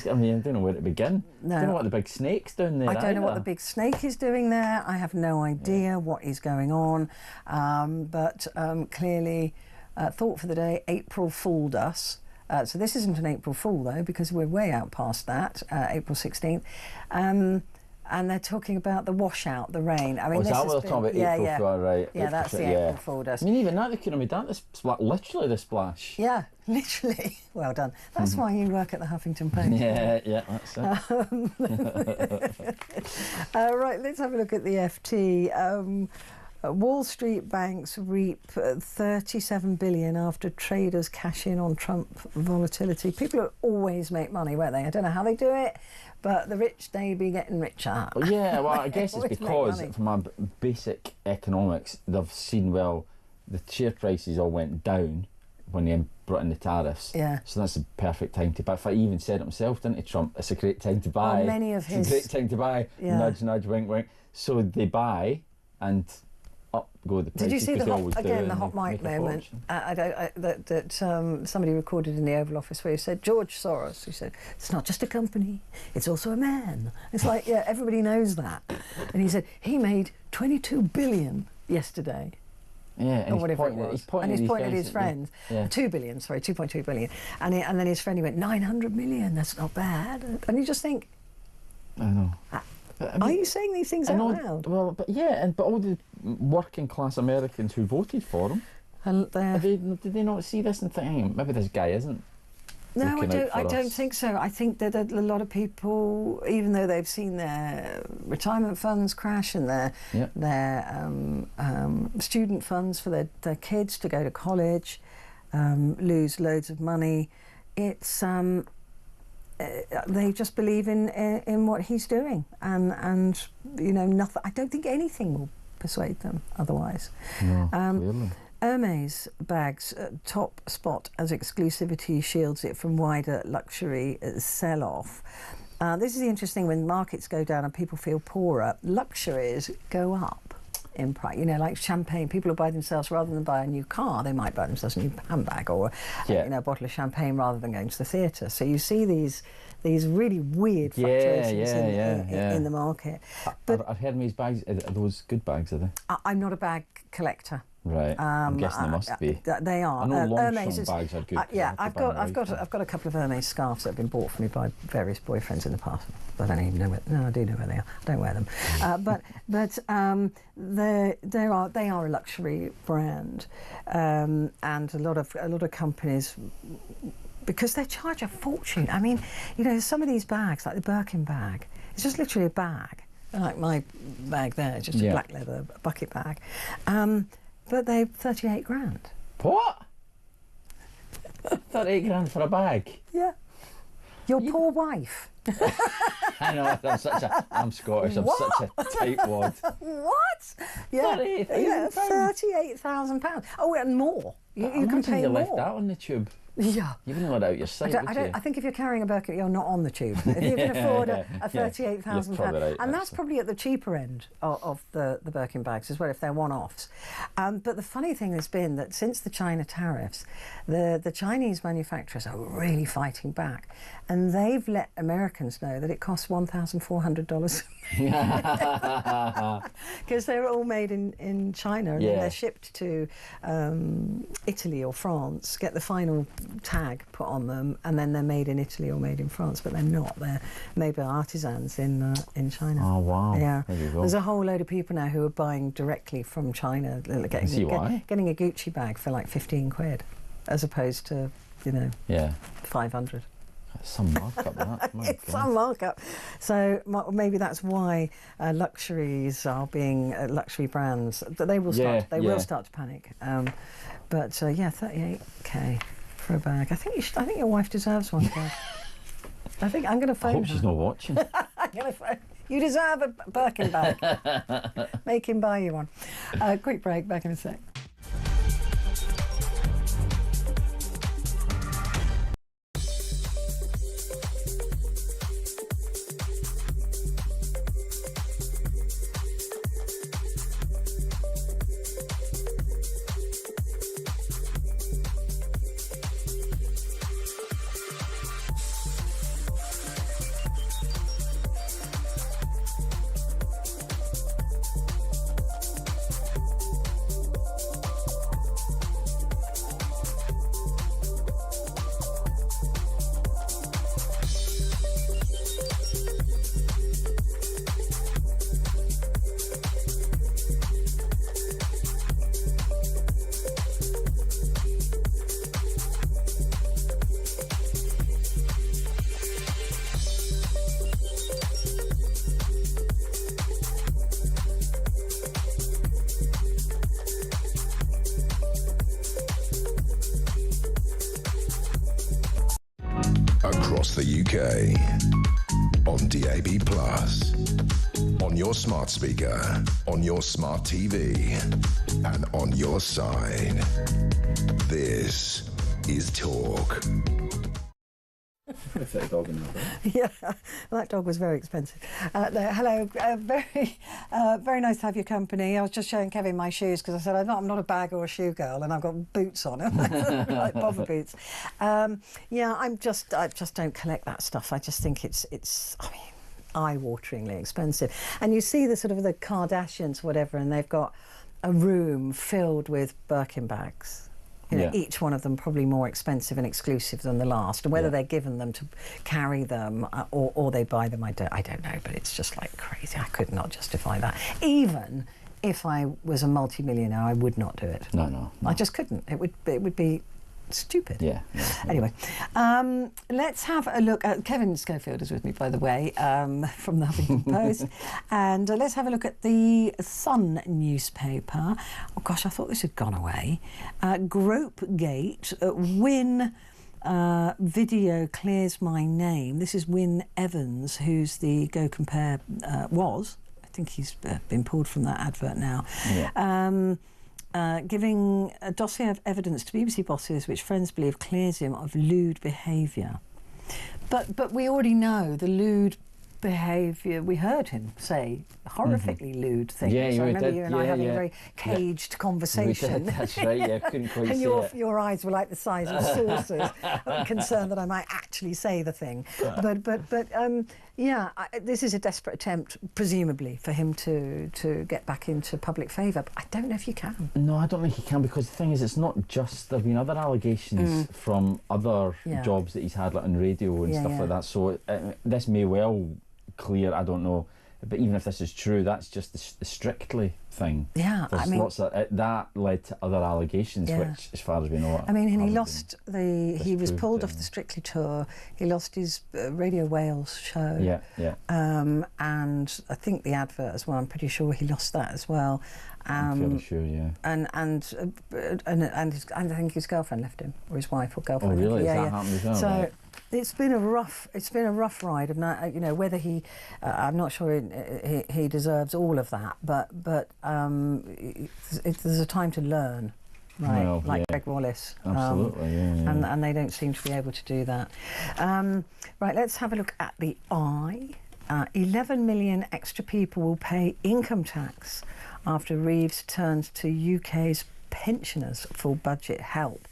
I mean, I don't know where to begin. No. I don't know what the big snake's doing there. I don't know what the either. big snake is doing there. I have no idea what is going on. But clearly, thought for the day, April fooled us. So this isn't an April Fool, though, because we're way out past that, April 16th. And they're talking about the washout, the rain. I mean, is this that has what they're talking about? April Fool, right? Yeah, that's the April Fool does. I mean, even that, they could have made that literally the splash. Yeah, literally. Well done. That's why you work at the Huffington Post. Yeah, that's it. Right, let's have a look at the FT. Wall Street banks reap 37 billion after traders cash in on Trump volatility. People always make money, won't they? I don't know how they do it, but the rich, they be getting richer. Yeah, well, I guess it's Always because, make money. from my basic economics, they've seen, well, the share prices all went down when they brought in the tariffs. Yeah. So that's the perfect time to buy. In fact, he even said it himself, didn't he, Trump? It's a great time to buy. Well, many of his... It's a great time to buy. Yeah. Nudge, nudge, wink, wink. So they buy and up go the prices. Did you see the they hot, always do, again, the and hot they mic make a moment fortune. that somebody recorded in the Oval Office where he said, George Soros, he said, it's not just a company, it's also a man. It's like, yeah, everybody knows that. And he said, he made 22 billion yesterday. Yeah, and or whatever it was. He's pointing and he's pointing at guys his friends. Yeah. 2 billion, sorry, 2.2 billion. And then his friend, he went, 900 million, that's not bad. And you just think... I know. But, I mean, are you saying these things out loud? Well, but yeah, but all the working class Americans who voted for him, did they not see this and think, hang on, maybe this guy isn't? No, I don't us. think so. I think that a lot of people, even though they've seen their retirement funds crash and their student funds for their kids to go to college, lose loads of money, it's they just believe in what he's doing, and you know, nothing. I don't think anything will persuade them otherwise. No, clearly. Hermes bags top spot as exclusivity shields it from wider luxury sell-off. This is the interesting, when markets go down and people feel poorer, luxuries go up in price. You know, like champagne, people will buy themselves, rather than buy a new car, they might buy themselves a new handbag or a bottle of champagne rather than going to the theatre. So you see these really weird fluctuations in the market. But are Hermes bags, are those good bags, are they? I'm not a bag collector. Right, I'm guessing they must be. They are. I know Hermes bags are good. yeah, I've got a couple of Hermes scarves that have been bought for me by various boyfriends in the past. I don't even know where. No, I do know where they are. I don't wear them. They are a luxury brand, and a lot of companies, because they charge a fortune. I mean, you know, some of these bags, like the Birkin bag, it's just literally a bag. Like my bag there, just a black leather bucket bag. But they're 38 grand. What? 38 grand for a bag? Yeah. Your poor wife. I know, I'm Scottish, I'm such a tightwad. What? Yeah, £38,000. Oh, and more. You can pay you more. left that on the tube. Yeah. You wouldn't let out your sight, I think if you're carrying a Birkin, you're not on the tube. If you can afford a £38,000, right, and that's probably at the cheaper end of the Birkin bags as well, if they're one-offs. But the funny thing has been that since the China tariffs, the Chinese manufacturers are really fighting back, and they've let Americans know that it costs $1,400 because they're all made in China, and then they're shipped to Italy or France, get the final tag put on them, and then they're made in Italy or made in France, but they're not. They're made by artisans in China. Oh wow! Yeah, there you go. There's a whole load of people now who are buying directly from China, getting a Gucci bag for like 15 quid, as opposed to 500. That's some markup, that. It's some markup. So maybe that's why luxuries are being luxury brands. They will start. They will start to panic. But 38k for a bag. I think your wife deserves one. I think I'm going to phone her. I hope she's not watching. I'm going to phone. You deserve a Birkin bag. Make him buy you one. Quick break. Back in a sec. UK. On DAB+. On your smart speaker. On your smart TV. And on your side. This is Talk. Yeah, that dog was very expensive. No, hello, very nice to have your company. I was just showing Kevin my shoes because I said I'm not a bag or a shoe girl, and I've got boots on, like bobber boots. Yeah, I just don't collect that stuff. I just think it's I mean, eye-wateringly expensive. And you see the sort of the Kardashians, whatever, and they've got a room filled with Birkin bags. You know, each one of them probably more expensive and exclusive than the last. And whether they're given them to carry them or they buy them, I don't know. But it's just like crazy. I could not justify that. Even if I was a multi-millionaire, I would not do it. No. I just couldn't. It would be stupid. Yeah. Anyway, let's have a look at Kevin Schofield is with me, by the way, from the Huffington Post, and let's have a look at the Sun newspaper. Oh gosh, I thought this had gone away. Gropegate, Win video clears my name. This is Win Evans, who's the Go Compare was. I think he's been pulled from that advert now. Yeah. Giving a dossier of evidence to BBC bosses which friends believe clears him of lewd behaviour. But we already know the lewd behaviour. We heard him say horrifically lewed things. Yeah, I remember did. you and I having a very caged conversation. That's right, yeah, couldn't quite and say your eyes were like the size of saucers. I'm concerned that I might actually say the thing. But this is a desperate attempt, presumably, for him to get back into public favour. But I don't know if you can. No, I don't think he can, because the thing is, it's not just, there have been other allegations from other jobs that he's had, like on radio and stuff like that. So this may well clear, I don't know. But even if this is true, that's just the Strictly thing. Yeah, There's lots of that led to other allegations, which, as far as we know, I mean, and he lost he was pulled off the Strictly tour. He lost his Radio Wales show. Yeah. And I think the advert as well. I'm pretty sure he lost that as well. I'm fairly sure, yeah. And I think his girlfriend left him, or his wife or girlfriend. Oh, really? Yeah, Has that happened as well? So. Right. It's been a rough ride, and you know whether he, I'm not sure he deserves all of that, but there's a time to learn, right? Well, like Greg Wallace, absolutely, and they don't seem to be able to do that. Right, let's have a look at the Eye. 11 million extra people will pay income tax after Reeves turns to UK's pensioners for budget help.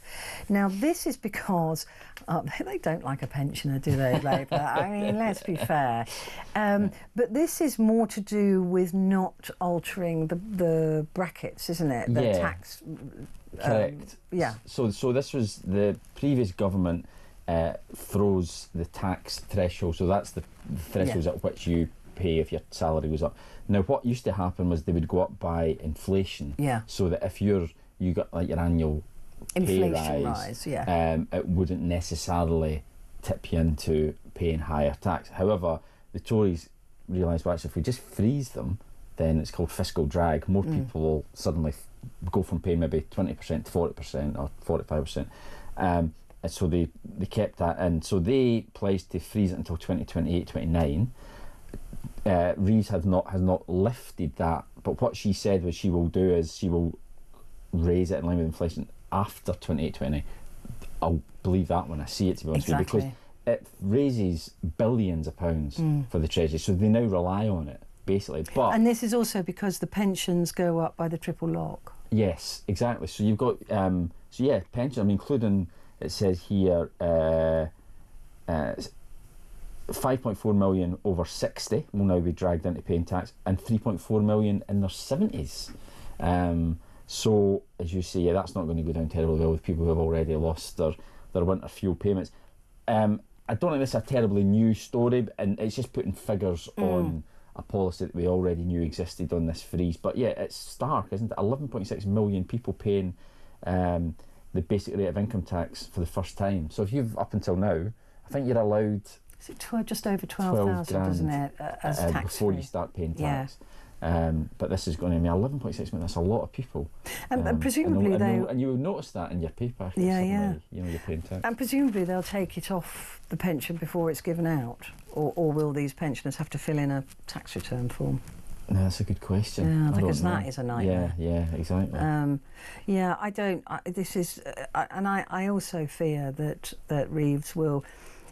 Now, this is because they don't like a pensioner, do they, Labour? I mean, let's be fair. But this is more to do with not altering the brackets, isn't it? The tax. Correct. Yeah. So this was the previous government froze the tax threshold. So that's the thresholds at which you pay if your salary goes up. Now, what used to happen was they would go up by inflation. Yeah. So that if you got like your annual inflation pay rise, it wouldn't necessarily tip you into paying higher tax. However, the Tories realised, well, actually, if we just freeze them, then it's called fiscal drag. More people will suddenly go from paying maybe 20% to 40% or 45%. And so they kept that in. So they pledged to freeze it until 2028-29. Reeves has not lifted that, but what she said was she will raise it in line with inflation after 28-29. I'll believe that when I see it, to be honest with you, because it raises billions of pounds for the Treasury, so they now rely on it, basically. And this is also because the pensions go up by the triple lock. Yes, exactly. So you've got, pension, I mean, including, it says here, 5.4 million over 60 will now be dragged into paying tax, and 3.4 million in their 70s. So, as you say, that's not going to go down terribly well with people who have already lost their winter fuel payments. I don't think this is a terribly new story, and it's just putting figures on a policy that we already knew existed on this freeze. But yeah, it's stark, isn't it? 11.6 million people paying the basic rate of income tax for the first time. So if you've, up until now, I think you're allowed... Is it just over 12,000, isn't it, as tax before you start paying tax. But this is going to be 11.6 million. That's a lot of people. And presumably and you will notice that in your pay packet. Yeah. You know, you're paying tax. And presumably they'll take it off the pension before it's given out, or will these pensioners have to fill in a tax return form? No, that's a good question. Yeah, because that is a nightmare. Yeah, exactly. I also fear that Reeves will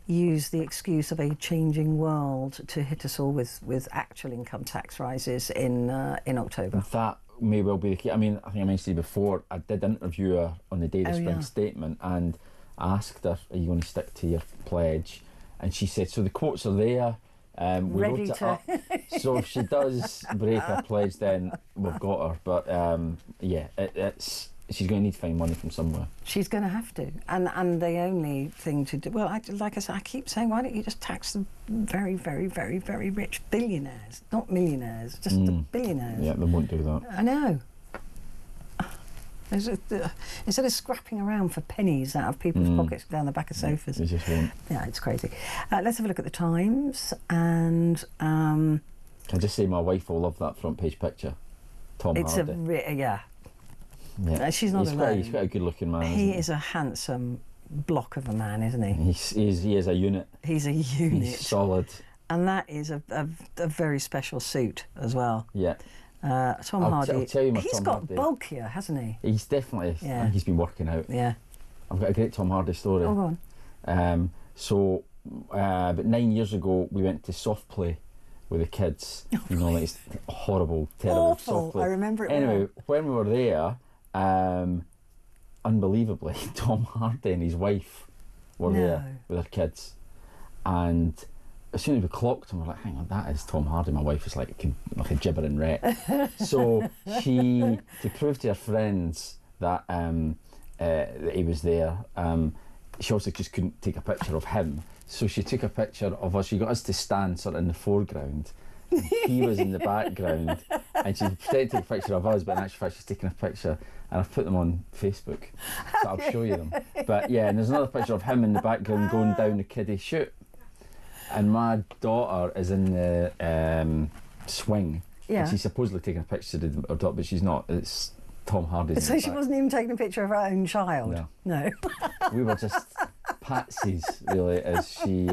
use the excuse of a changing world to hit us all with actual income tax rises in October. That may well be the key. I mean, I think I mentioned before, I did interview her on the day of the Spring Statement and asked her, are you going to stick to your pledge? And she said, so the quotes are there. We Ready wrote it to. up. So if she does break her pledge, then we've got her. But she's going to need to find money from somewhere. She's going to have to. And the only thing to do, well, like I said, I keep saying, why don't you just tax the very, very, very, very rich billionaires, not millionaires, just the billionaires. Yeah, they won't do that. I know. Instead of scrapping around for pennies out of people's pockets down the back of sofas. They just won't. Yeah, it's crazy. Let's have a look at the Times. And can I just say my wife will love that front page picture. Tom Hardy. Yeah. She's not alone. He's quite a good-looking man. He is a handsome block of a man, isn't he? He is a unit. He's a unit. He's solid. And that is a very special suit as well. Yeah. Tom Hardy. I'll tell you my He's Tom got Hardy. bulkier, hasn't he? He's definitely. Yeah. I think he's been working out. Yeah. I've got a great Tom Hardy story. Oh, go on. About 9 years ago, we went to soft play with the kids. You know, like it's horrible, terrible Awful. soft play. I remember it. Anyway, when we were there, unbelievably, Tom Hardy and his wife were there with their kids, and as soon as we clocked him, we're like, hang on, that is Tom Hardy. My wife was like a gibbering wreck. So to prove to her friends that he was there, she also just couldn't take a picture of him. So she took a picture of us. She got us to stand sort of in the foreground. He was in the background, and she pretended to take a picture of us, but in actual fact she's taking a picture, and I've put them on Facebook, so I'll show you them. But yeah, and there's another picture of him in the background going down the kiddie chute. And my daughter is in the swing. Yeah. And she's supposedly taking a picture of her daughter, but she's not. It's Tom Hardy. So she wasn't even taking a picture of her own child? No. We were just patsies, really, as she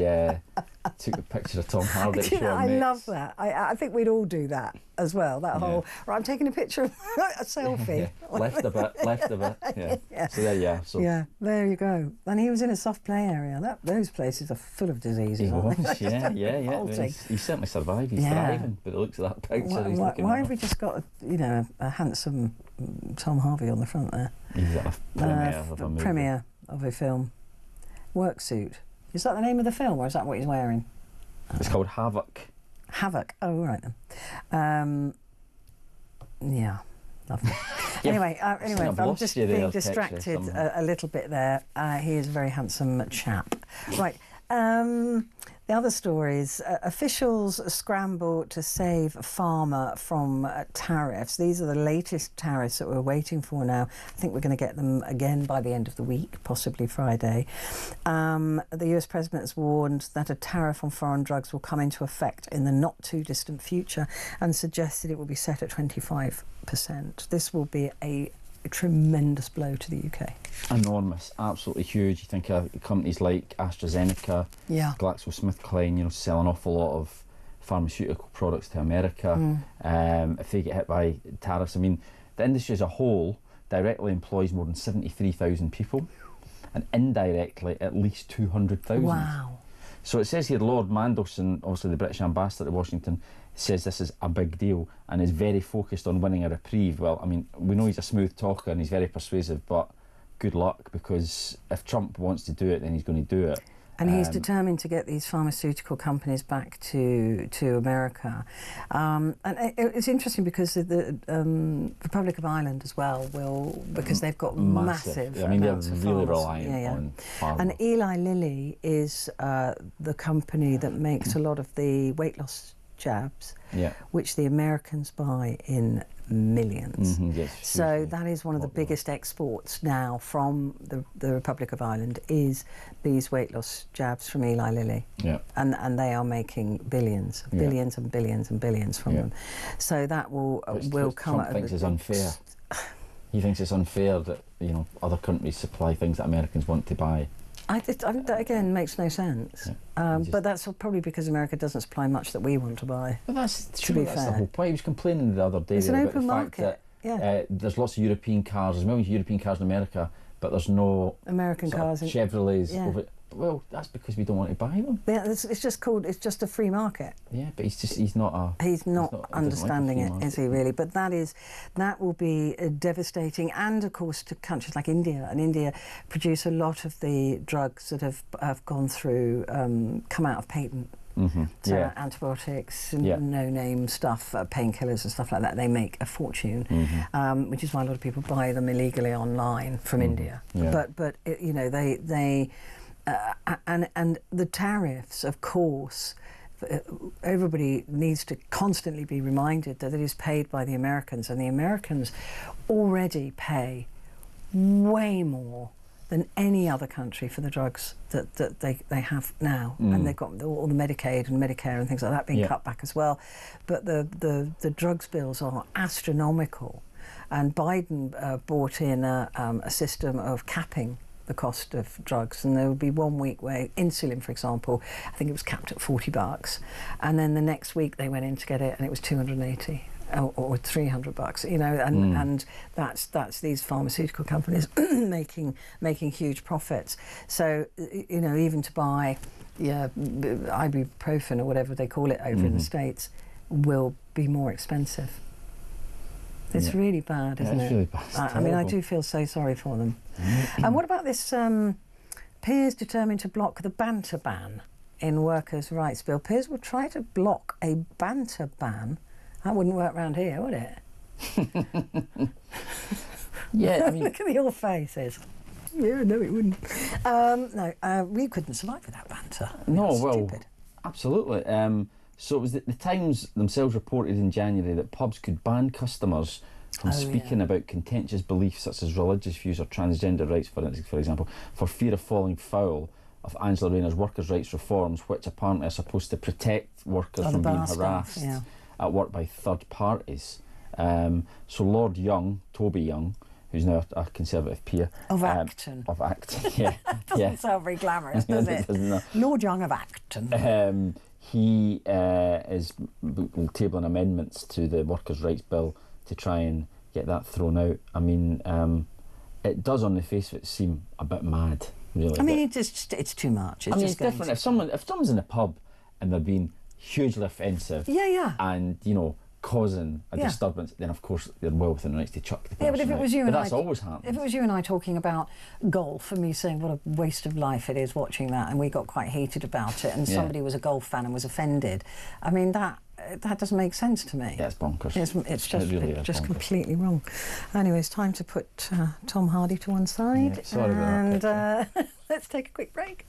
took a picture of Tom Hardy. I love that. I think we'd all do that as well. That whole, right, I'm taking a picture of a selfie. Left a bit. Yeah. So there you are. So. Yeah, there you go. And he was in a soft play area. Those places are full of diseases, aren't they? Yeah. He's certainly survived. He's thriving. But it looks at that picture. Why have we just got a handsome Tom Hardy on the front there? He's at a premiere of a movie. Premiere of a film. Work suit. Is that the name of the film, or is that what he's wearing? It's called Havoc. Havoc. Oh, right then. Yeah, lovely. Anyway, I'm just being distracted a little bit there. He is a very handsome chap. Right. The other stories, officials scramble to save pharma from tariffs. These are the latest tariffs that we're waiting for now. I think we're going to get them again by the end of the week, possibly Friday. The US President has warned that a tariff on foreign drugs will come into effect in the not too distant future and suggested it will be set at 25%. This will be a tremendous blow to the UK. Enormous, absolutely huge. You think of companies like AstraZeneca, GlaxoSmithKline, sell an awful lot of pharmaceutical products to America. If they get hit by tariffs, I mean, the industry as a whole directly employs more than 73,000 people, and indirectly at least 200,000. Wow. So it says here, Lord Mandelson, obviously the British ambassador to Washington, says this is a big deal and is very focused on winning a reprieve. Well, I mean, we know he's a smooth talker and he's very persuasive, but good luck, because if Trump wants to do it, then he's going to do it. And he's determined to get these pharmaceutical companies back to America. And it's interesting because the Republic of Ireland as well will, because they've got massive I mean, they're amounts of really pharma. reliant on pharma. And Eli Lilly is the company that makes a lot of the weight loss jabs, Yeah. which the Americans buy in millions. Yes, So hugely that is one of the popular. biggest exports now from the Republic of Ireland, is these weight loss jabs from Eli Lilly. Yeah. And they are making billions and billions and billions from them. So that will come Trump thinks it's unfair. He thinks it's unfair that, you know, other countries supply things that Americans want to buy. That again makes no sense. But that's probably because America doesn't supply much that we want to buy. But that's to be that's fair. the whole point. He was complaining the other day It's an about open the fact market. that there's lots of European cars. There's millions of European cars in America, but there's no American sort cars of in Chevrolets. Yeah. Over, well, that's because we don't want to buy them. Yeah, it's just a free market. Yeah, but he's not understanding he it, doesn't like a is free he really? But that will be devastating, and of course to countries like India. And India produce a lot of the drugs that have gone through, come out of patent. Mm-hmm. So Yeah. antibiotics, Yeah. no-name stuff, painkillers and stuff like that, they make a fortune, which is why a lot of people buy them illegally online from India. Yeah. But you know, they and the tariffs, of course, everybody needs to constantly be reminded that it is paid by the Americans, and the Americans already pay way more than any other country for the drugs that they have now. And they've got all the Medicaid and Medicare and things like that being cut back as well. But the drugs bills are astronomical, and Biden brought in a system of capping the cost of drugs, and there would be 1 week where insulin, for example, I think it was capped at $40, and then the next week they went in to get it and it was $280 or $300, you know, and that's these pharmaceutical companies making huge profits. So you know, even to buy ibuprofen or whatever they call it over in the States will be more expensive. It's really bad, isn't it? It's really bad. It's I mean, I terrible. do feel so sorry for them. And what about this peers determined to block the banter ban in workers' rights bill? Peers will try to block a banter ban. That wouldn't work round here, would it? Yeah, I mean, look at your faces. Yeah, no, it wouldn't. No, we couldn't survive without banter. No, well, stupid. absolutely. So it was the Times themselves reported in January that pubs could ban customers from speaking about contentious beliefs such as religious views or transgender rights, for example, for fear of falling foul of Angela Rayner's workers' rights reforms, which apparently are supposed to protect workers from being harassed at work by third parties. So Lord Young, Toby Young, who's now a Conservative peer. Of Acton. Of Acton, yeah. Doesn't sound very glamorous, does it? Lord Young of Acton. He is tabling amendments to the workers' rights bill to try and get that thrown out. I mean, it does on the face of it seem a bit mad, really. I mean, it's too much. It's different. If someone's in a pub and they're being hugely offensive, and you know, causing a disturbance, then of course they're well within the rights to chuck the person. Yeah, but if it was you and that's always happened. If it was you and I talking about golf and me saying what a waste of life it is watching that, and we got quite heated about it, and somebody was a golf fan and was offended, I mean that doesn't make sense to me. Yeah, it's bonkers. It's just really just bonkers. completely wrong. Anyway, it's time to put Tom Hardy to one side, Yeah, sorry about that, and let's take a quick break.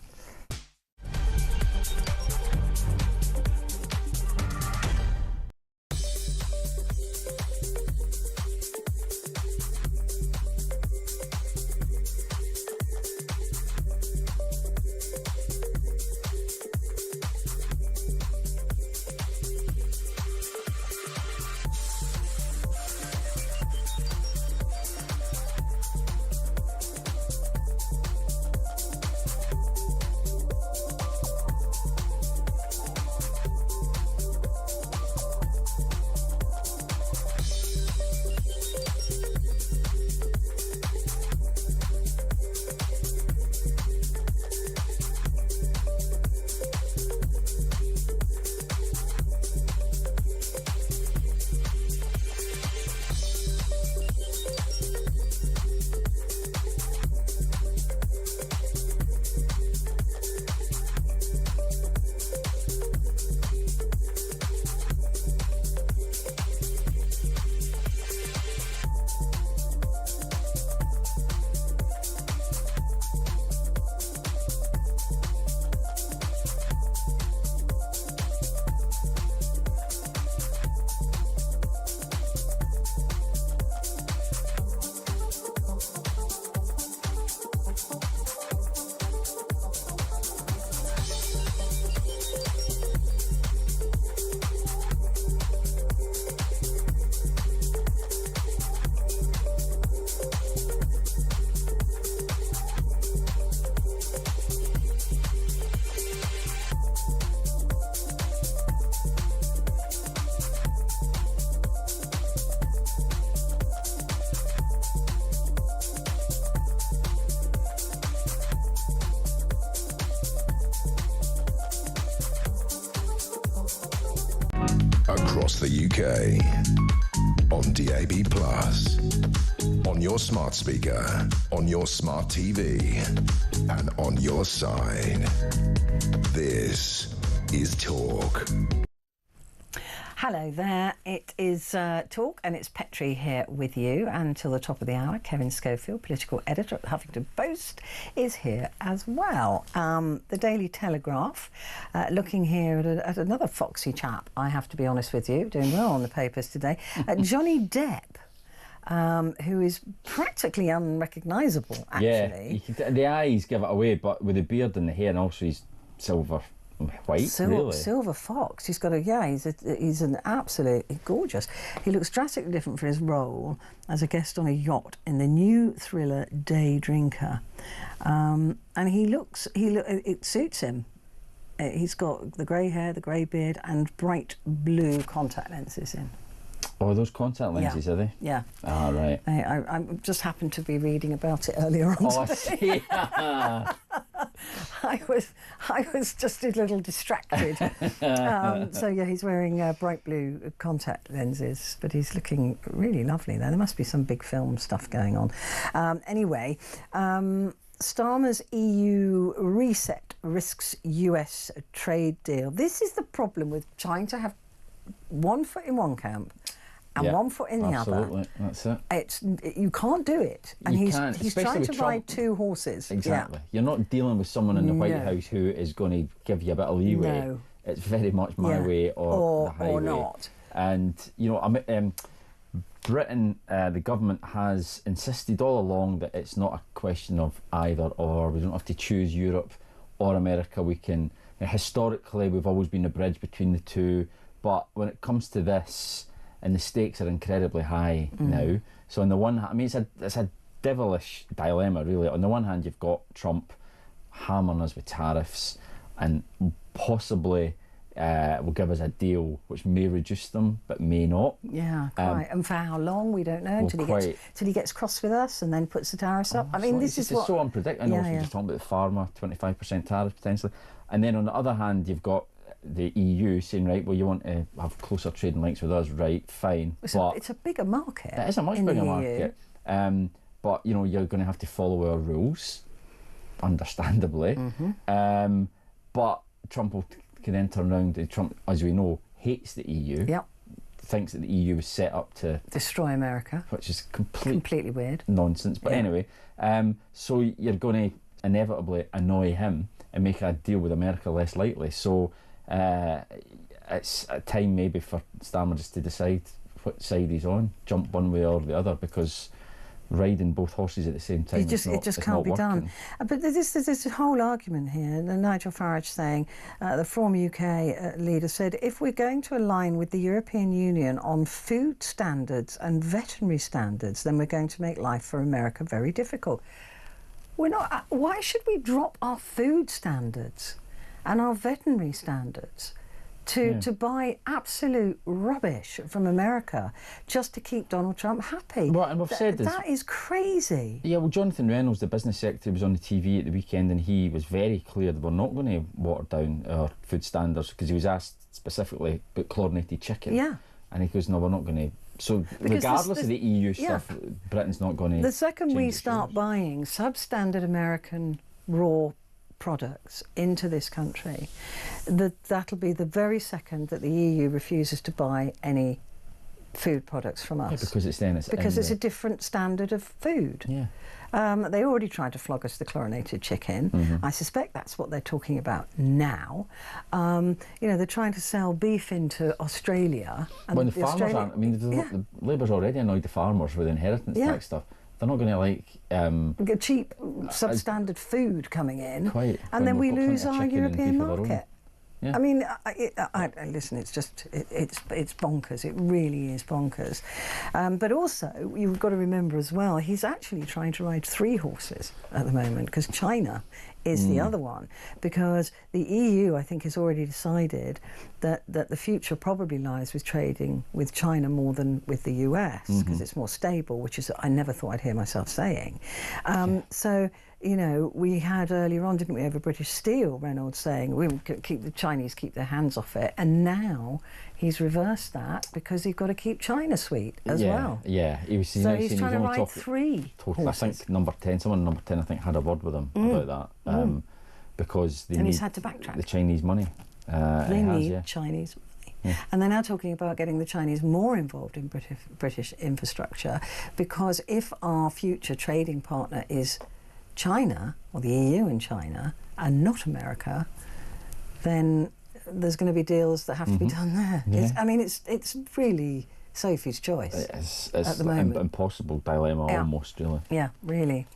across the UK. On DAB+, on your smart speaker, on your smart TV, and on your side. This is Talk. Hello there, it is Talk, and it's Petrie here with you until the top of the hour. Kevin Schofield, political editor at the Huffington Post, is here as well. The Daily Telegraph, looking here at another foxy chap, I have to be honest with you, doing well on the papers today. Johnny Depp, who is practically unrecognisable, actually. Yeah, the eyes give it away, but with the beard and the hair, and also he's white, really. Silver fox. He's got he's an absolutely gorgeous. He looks drastically different for his role as a guest on a yacht in the new thriller Day Drinker, and it suits him. He's got the grey hair, the grey beard, and bright blue contact lenses in. Oh, those contact lenses, are they? Yeah. Ah, right. I just happened to be reading about it earlier on. Oh, I see. I was just a little distracted. So yeah, he's wearing bright blue contact lenses, but he's looking really lovely there. There must be some big film stuff going on. Anyway, Starmer's EU reset risks US trade deal. This is the problem with trying to have one foot in one camp and one foot in the absolutely. other. That's it. You can't do it. And you he's trying to ride two horses. Exactly. Yeah. You're not dealing with someone in the White House who is going to give you a bit of leeway. No. It's very much my way or the highway. Or not. And, you know, Britain, the government has insisted all along that it's not a question of either or. We don't have to choose Europe or America. We can, historically, we've always been a bridge between the two. But when it comes to this, and the stakes are incredibly high now. So on the one hand, I mean, it's a devilish dilemma, really. On the one hand, you've got Trump hammering us with tariffs and possibly will give us a deal which may reduce them, but may not. Yeah, quite. And for how long, we don't know, until he gets cross with us and then puts the tariffs up. I mean, this is so unpredictable. And also just talking about the farmer, 25% tariff potentially. And then on the other hand, you've got the EU saying, right, well, you want to have closer trading links with us, right, fine. It's a bigger market. It is a much bigger market. But, you know, you're going to have to follow our rules, understandably. But Trump can then turn around. Trump, as we know, hates the EU. Yep. Thinks that the EU was set up to destroy America, which is completely weird nonsense. But anyway, so you're going to inevitably annoy him and make a deal with America less likely. So it's a time maybe for Starmer just to decide what side he's on, jump one way or the other, because riding both horses at the same time, it just can't be done. But there's this whole argument here, and Nigel Farage saying, the From UK leader said, if we're going to align with the European Union on food standards and veterinary standards, then we're going to make life for America very difficult. We're not. Why should we drop our food standards and our veterinary standards to buy absolute rubbish from America just to keep Donald Trump happy? Well, and we've said this. That is crazy. Yeah, well, Jonathan Reynolds, the business secretary, was on the TV at the weekend, and he was very clear that we're not going to water down our food standards, because he was asked specifically about chlorinated chicken. Yeah. And he goes, no, we're not going to. So regardless of the EU stuff, Britain's not going to. The second we start buying substandard American raw products into this country, that'll be the very second that the EU refuses to buy any food products from us. Yeah, because it's a different standard of food. Yeah. They already tried to flog us the chlorinated chicken. I suspect that's what they're talking about now. You know, they're trying to sell beef into Australia. And when the farmers aren't, I mean, the Labour's already annoyed the farmers with inheritance tax stuff. They're not going to like cheap, substandard food coming in, and then we lose our European market. Yeah. I mean, listen, it's just, it's bonkers. It really is bonkers. But also, you've got to remember as well, he's actually trying to ride three horses at the moment, because China is the other one. Because the EU, I think, has already decided that the future probably lies with trading with China more than with the US, because it's more stable, which is, I never thought I'd hear myself saying. So you know, we had earlier on, didn't we, over British Steel, Reynolds saying we would keep the Chinese keep their hands off it, and now he's reversed that because he's got to keep China sweet as well. Yeah, he's trying to ride three horses. I think number 10, someone in number 10, I think, had a word with him about that because they need he's had to backtrack. The Chinese money. They need Chinese money. Yeah. And they're now talking about getting the Chinese more involved in British infrastructure, because if our future trading partner is China, or the EU and China, and not America, then there's going to be deals that have to be done there. Yeah. I mean, it's really Sophie's choice it's at the moment. Impossible dilemma, almost, really. Yeah, really.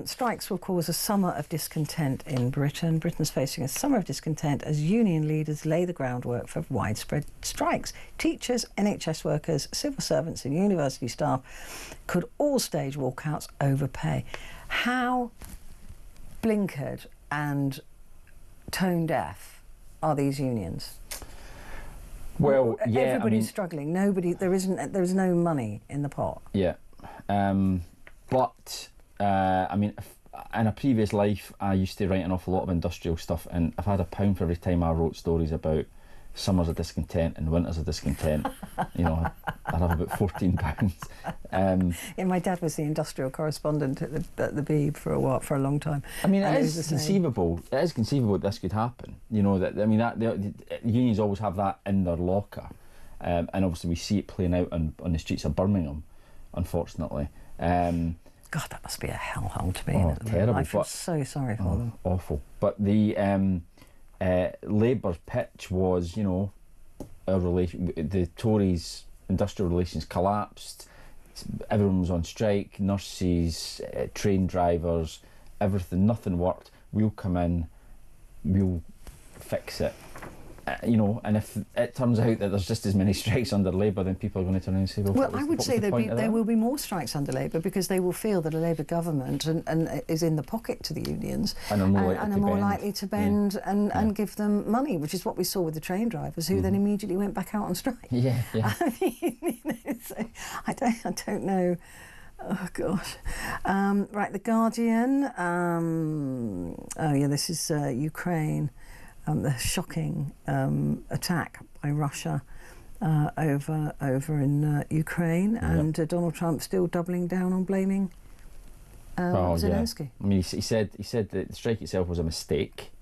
Strikes will cause a summer of discontent in Britain. Britain's facing a summer of discontent as union leaders lay the groundwork for widespread strikes. Teachers, NHS workers, civil servants and university staff could all stage walkouts over pay. How blinkered and tone deaf are these unions? Well, yeah, everybody's struggling. There is no money in the pot. Yeah, but I mean, in a previous life, I used to write an awful lot of industrial stuff, and I've had £1 for every time I wrote stories about summers of discontent and winters of discontent. You know, I'd have about £14. Yeah, my dad was the industrial correspondent at the Beeb for a long time. I mean, it is conceivable. It is conceivable that this could happen. You know, that I mean, the unions always have that in their locker, and obviously we see it playing out on the streets of Birmingham, unfortunately. God, that must be a hellhole to be in at the terrible, moment. I feel so sorry for them. Awful. But the Labour's pitch was, you know, the Tories' industrial relations collapsed. Everyone was on strike. Nurses, train drivers, everything. Nothing worked. We'll come in. We'll fix it. You know, and if it turns out that there's just as many strikes under Labour, then people are going to turn around and say, well, I would say there will be more strikes under Labour, because they will feel that a Labour government and is in the pocket to the unions and are more likely to bend and give them money, which is what we saw with the train drivers, who then immediately went back out on strike. Yeah. I mean, you know, so I don't know. Oh gosh. Right, The Guardian. This is Ukraine. The shocking attack by Russia over in Ukraine, and Donald Trump still doubling down on blaming Zelensky. Yeah. I mean, he said that the strike itself was a mistake,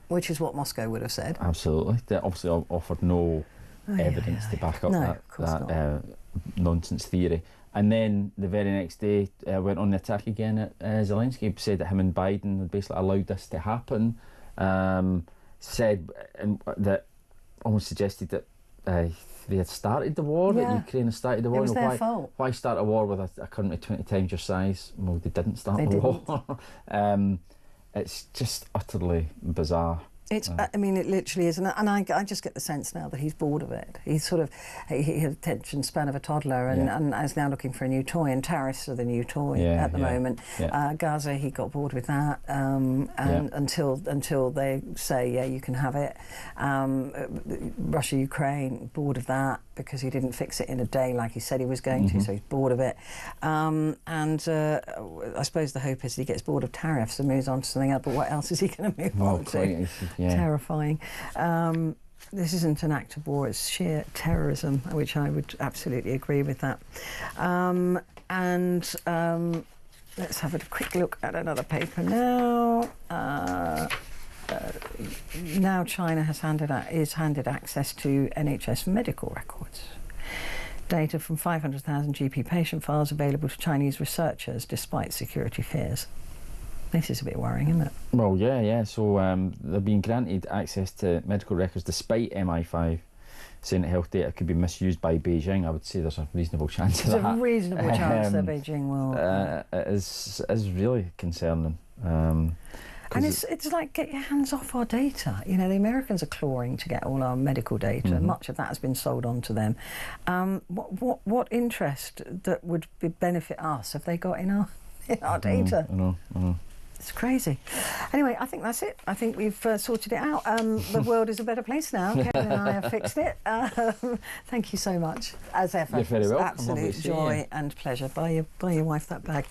which is what Moscow would have said. Absolutely. They obviously offered no evidence to back up that nonsense theory. And then the very next day went on the attack again at Zelensky. Said that him and Biden had basically allowed this to happen. Said that almost suggested that they had started the war, that Ukraine had started the war. It was their fault. Why start a war with a country 20 times your size? Well, they didn't start the war. It's just utterly bizarre. I mean, it literally is, and I just get the sense now that he's bored of it. He's sort of, he had attention span of a toddler, and is now looking for a new toy, and tariffs are the new toy at the moment. Yeah. Gaza, he got bored with that, until they say, you can have it. Russia, Ukraine, bored of that, because he didn't fix it in a day like he said he was going to, so he's bored of it. I suppose the hope is that he gets bored of tariffs and moves on to something else, but what else is he going to move on to? Terrifying. This isn't an act of war, it's sheer terrorism, which I would absolutely agree with that. Let's have a quick look at another paper now. Now China is handed access to NHS medical records. Data from 500,000 GP patient files available to Chinese researchers despite security fears. This is a bit worrying, isn't it? Well, yeah. So they're being granted access to medical records despite MI5 saying that health data could be misused by Beijing. I would say there's a reasonable chance of that. There's a reasonable chance that Beijing will. It is really concerning. And it's like, get your hands off our data. You know, the Americans are clawing to get all our medical data. Much of that has been sold on to them. What interest that would benefit us have they got in our data? I know. It's crazy. Anyway, I think that's it. I think we've sorted it out. The world is a better place now. Kevin and I have fixed it. Thank you so much, as ever. You're very welcome. Absolute joy and pleasure. Buy your wife that bag.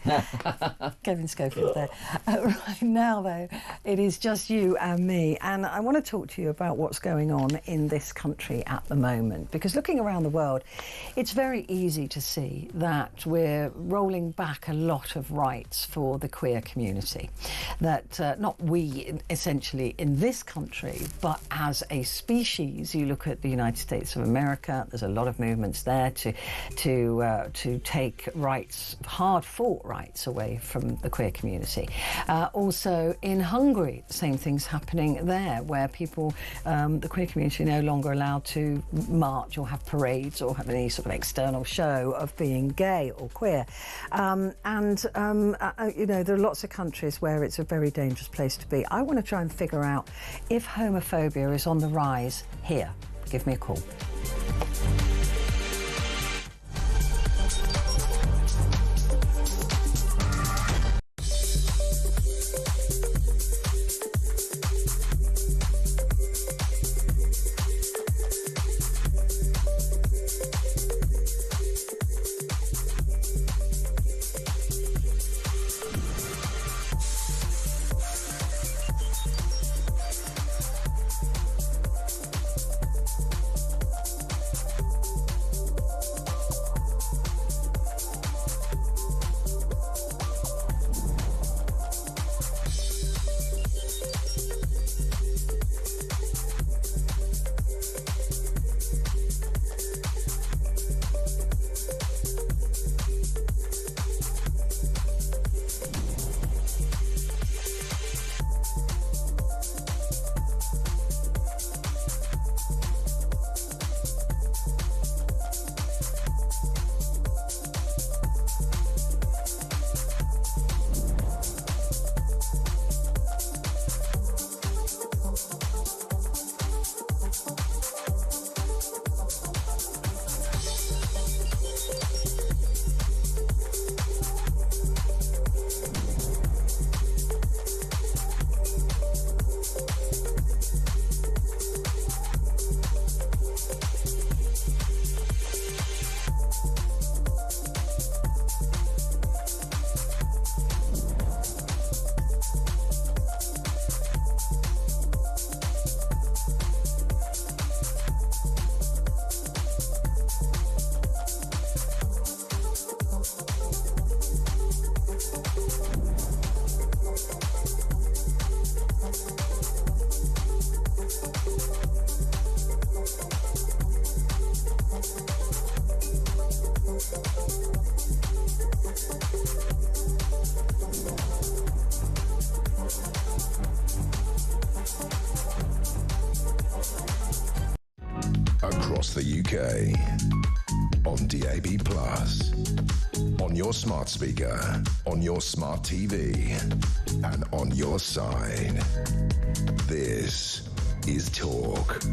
Kevin Schofield there. Right now, though, it is just you and me, and I want to talk to you about what's going on in this country at the moment, because looking around the world, it's very easy to see that we're rolling back a lot of rights for the queer community. That not we, essentially, in this country, but as a species. You look at the United States of America, there's a lot of movements there to take rights, hard-fought rights, away from the queer community. Also in Hungary, the same thing's happening there, where people, the queer community, are no longer allowed to march or have parades or have any sort of external show of being gay or queer. You know, there are lots of countries where it's a very dangerous place to be. I want to try and figure out if homophobia is on the rise here. Give me a call. Across the UK, on DAB+, on your smart speaker, on your smart TV, and on your side. This is Talk.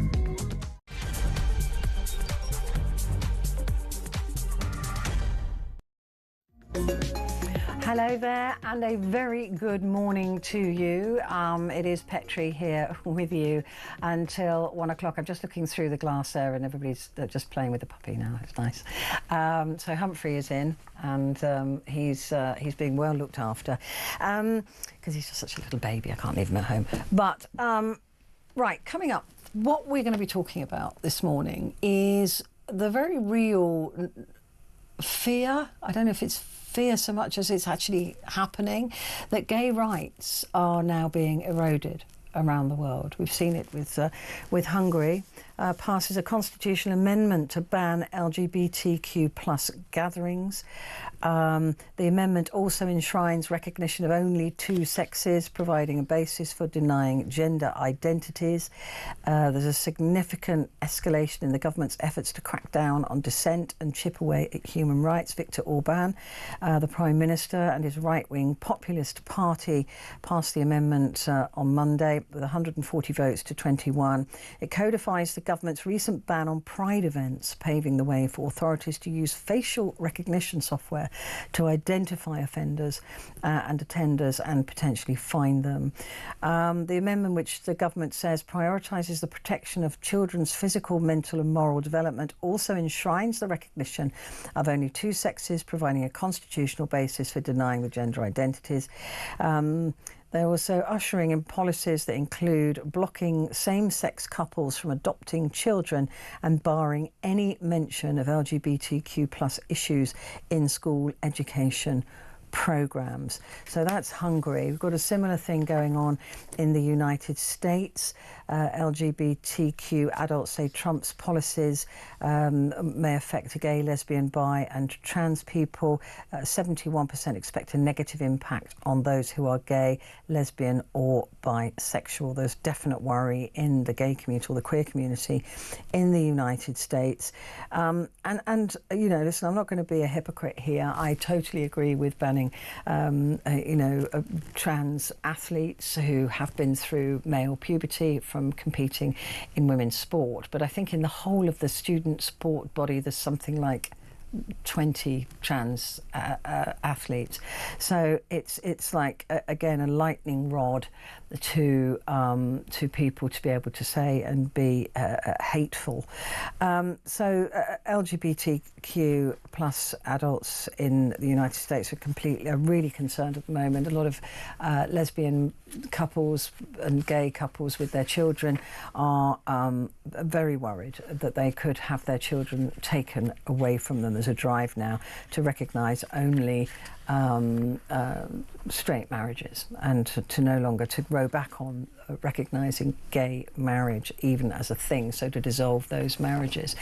Hello there, and a very good morning to you. It is Petrie here with you until 1 o'clock. I'm just looking through the glass there, and everybody's just playing with the puppy now. It's nice. So Humphrey is in, and he's being well looked after because he's just such a little baby. I can't leave him at home. But right, coming up, what we're going to be talking about this morning is the very real fear. I don't know if it's fear so much as it's actually happening, that gay rights are now being eroded around the world. We've seen it with Hungary, passes a constitutional amendment to ban LGBTQ plus gatherings. The amendment also enshrines recognition of only two sexes, providing a basis for denying gender identities. There's a significant escalation in the government's efforts to crack down on dissent and chip away at human rights. Viktor Orban, the Prime Minister, and his right-wing populist party passed the amendment on Monday with 140 votes to 21. It codifies the government's recent ban on pride events, paving the way for authorities to use facial recognition software to identify offenders and attenders and potentially fine them. The amendment, which the government says prioritises the protection of children's physical, mental and moral development, also enshrines the recognition of only two sexes, providing a constitutional basis for denying the gender identities. They're also ushering in policies that include blocking same-sex couples from adopting children and barring any mention of LGBTQ+ issues in school education programmes. So that's Hungary. We've got a similar thing going on in the United States. LGBTQ adults say Trump's policies may affect gay, lesbian, bi and trans people. 71% expect a negative impact on those who are gay, lesbian or bisexual. There's definite worry in the gay community or the queer community in the United States. And you know, listen, I'm not going to be a hypocrite here. I totally agree with banning trans athletes who have been through male puberty from competing in women's sport. But I think in the whole of the student sport body, there's something like 20 trans athletes. So it's like again a lightning rod to people to be able to say and be hateful. So LGBTQ plus adults in the United States are really concerned at the moment. A lot of lesbian couples and gay couples with their children are very worried that they could have their children taken away from them. There's a drive now to recognise only straight marriages and to no longer to row back on recognising gay marriage even as a thing, so to dissolve those marriages.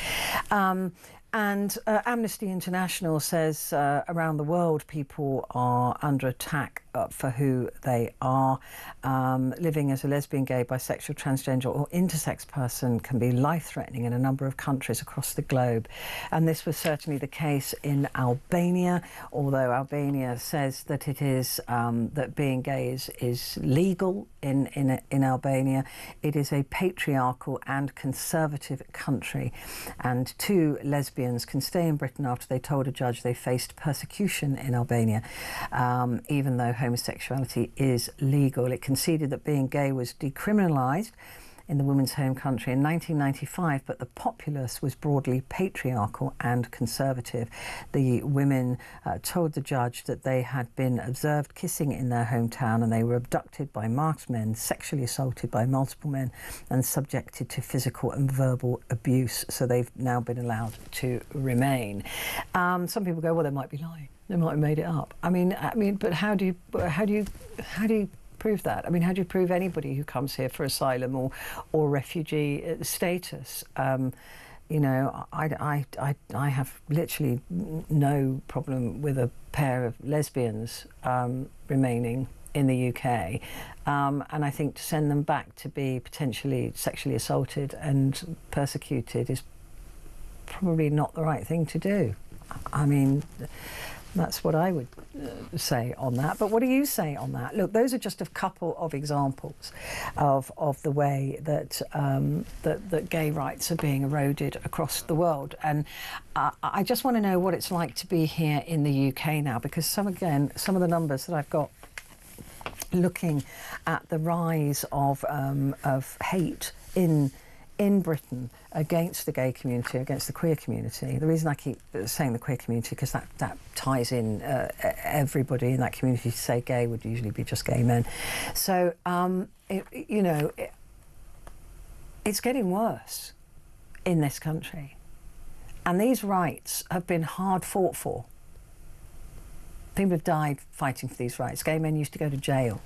And Amnesty International says around the world people are under attack for who they are. Living as a lesbian, gay, bisexual, transgender or intersex person can be life-threatening in a number of countries across the globe. And this was certainly the case in Albania, although Albania says that it is that being gay is legal in Albania. It is a patriarchal and conservative country, and two lesbians can stay in Britain after they told a judge they faced persecution in Albania, even though homosexuality is legal. It conceded that being gay was decriminalised in the women's home country in 1995, but the populace was broadly patriarchal and conservative. The women told the judge that they had been observed kissing in their hometown and they were abducted by masked men, sexually assaulted by multiple men and subjected to physical and verbal abuse. So they've now been allowed to remain. Some people go, well, they might be lying. They might have made it up. I mean, but how do you prove that? I mean, how do you prove anybody who comes here for asylum or refugee status? You know, I have literally no problem with a pair of lesbians remaining in the UK, and I think to send them back to be potentially sexually assaulted and persecuted is probably not the right thing to do. I mean, that's what I would say on that. But what do you say on that? Look, those are just a couple of examples of the way that that gay rights are being eroded across the world. And I just want to know what it's like to be here in the UK now, because some of the numbers that I've got looking at the rise of hate in Britain against the gay community, against the queer community. The reason I keep saying the queer community, because that ties in everybody in that community. To say gay would usually be just gay men. So, it's getting worse in this country. And these rights have been hard fought for. People have died fighting for these rights. Gay men used to go to jail.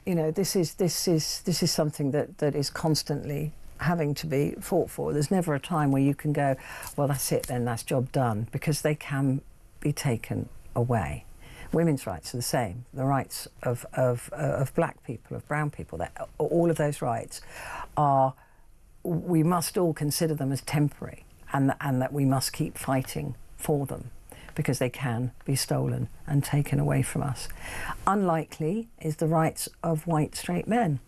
This is something that is constantly having to be fought for. There's never a time where you can go, well, that's it then, that's job done, because they can be taken away. Women's rights are the same. The rights of black people, of brown people, all of those rights we must all consider them as temporary, and that we must keep fighting for them, because they can be stolen and taken away from us. Unlikely is the rights of white straight men.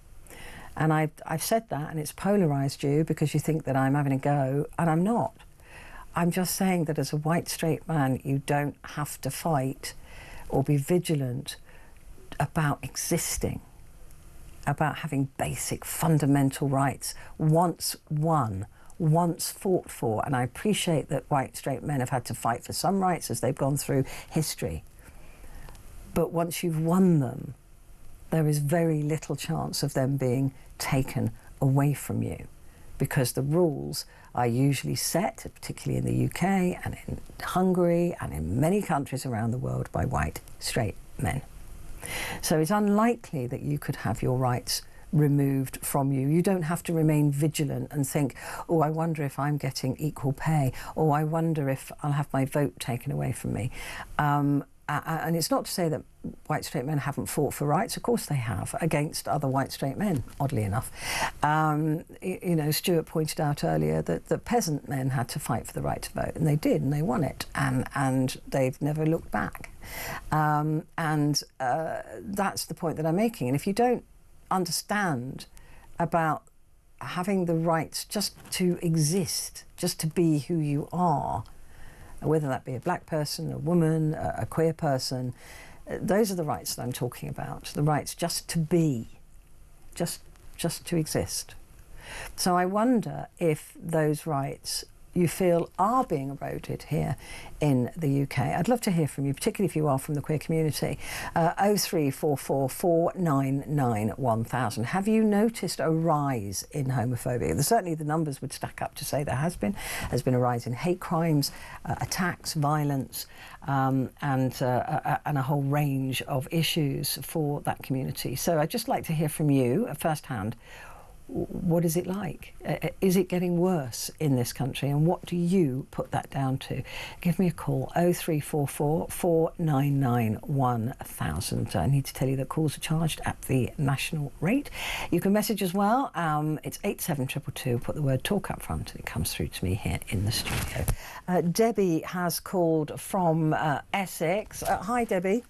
And I've said that, and it's polarised you because you think that I'm having a go, and I'm not. I'm just saying that as a white straight man, you don't have to fight or be vigilant about existing, about having basic fundamental rights once won, once fought for. And I appreciate that white straight men have had to fight for some rights as they've gone through history. But once you've won them, there is very little chance of them being taken away from you, because the rules are usually set, particularly in the UK and in Hungary and in many countries around the world, by white straight men. So it's unlikely that you could have your rights removed from you. You don't have to remain vigilant and think, oh, I wonder if I'm getting equal pay, or I wonder if I'll have my vote taken away from me. And it's not to say that white straight men haven't fought for rights. Of course they have, against other white straight men, oddly enough. You know, Stuart pointed out earlier that the peasant men had to fight for the right to vote, and they did, and they won it, and they've never looked back. That's the point that I'm making. And if you don't understand about having the rights just to exist, just to be who you are, whether that be a black person, a woman, a queer person, those are the rights that I'm talking about. The rights just to be, just to exist. So I wonder if those rights you feel are being eroded here in the UK. I'd love to hear from you, particularly if you are from the queer community. 0344 499 1000. Have you noticed a rise in homophobia? Certainly the numbers would stack up to say there has been. There's been a rise in hate crimes, attacks, violence, and a whole range of issues for that community. So I'd just like to hear from you firsthand. What is it like? Is it getting worse in this country, and what do you put that down to? Give me a call, 0344 499 1000. I need to tell you that calls are charged at the national rate. You can message as well. It's 87222. Put the word talk up front and it comes through to me here in the studio. Debbie has called from Essex. Hi, Debbie.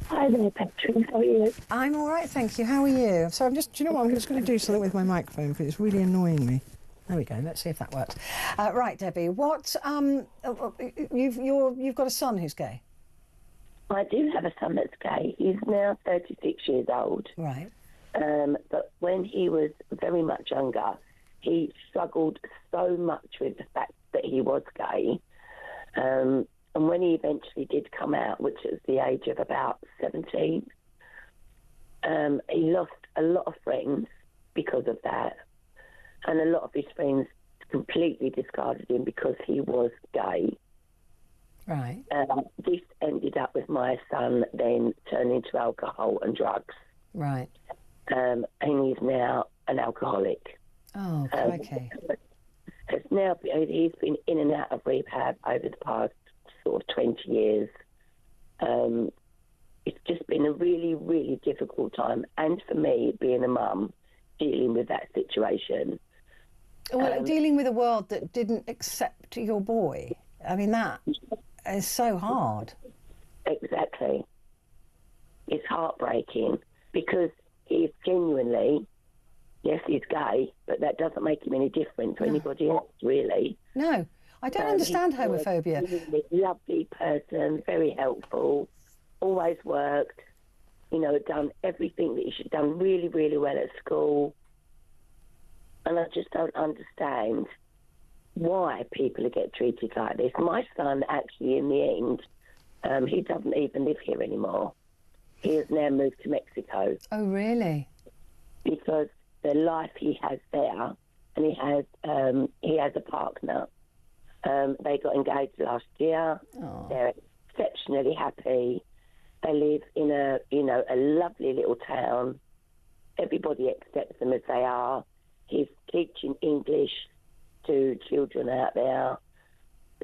Hi there, Petrie. How are you? I'm all right, thank you. How are you? So do you know what? I'm just going to do something with my microphone because it's really annoying me. There we go. Let's see if that works. Right, Debbie. What? You've got a son who's gay. I do have a son that's gay. He's now 36 years old. Right. But when he was very much younger, he struggled so much with the fact that he was gay. And when he eventually did come out, which was the age of about 17, he lost a lot of friends because of that. And a lot of his friends completely discarded him because he was gay. Right. This ended up with my son then turning to alcohol and drugs. Right. And he's now an alcoholic. Oh, okay. He's been in and out of rehab over the past sort of 20 years. It's just been a really, really difficult time. And for me, being a mum, dealing with that situation. Well, dealing with a world that didn't accept your boy. I mean, that is so hard. Exactly. It's heartbreaking because he's genuinely, yes, he's gay, but that doesn't make him any different to anybody else, really. No. I don't understand homophobia. He's a lovely person, very helpful, always worked, done everything that he should have done really, really well at school. And I just don't understand why people get treated like this. My son, actually, in the end, he doesn't even live here anymore. He has now moved to Mexico. Oh, really? Because the life he has there, and he has a partner. They got engaged last year. Oh. They're exceptionally happy. They live in a lovely little town. Everybody accepts them as they are. He's teaching English to children out there.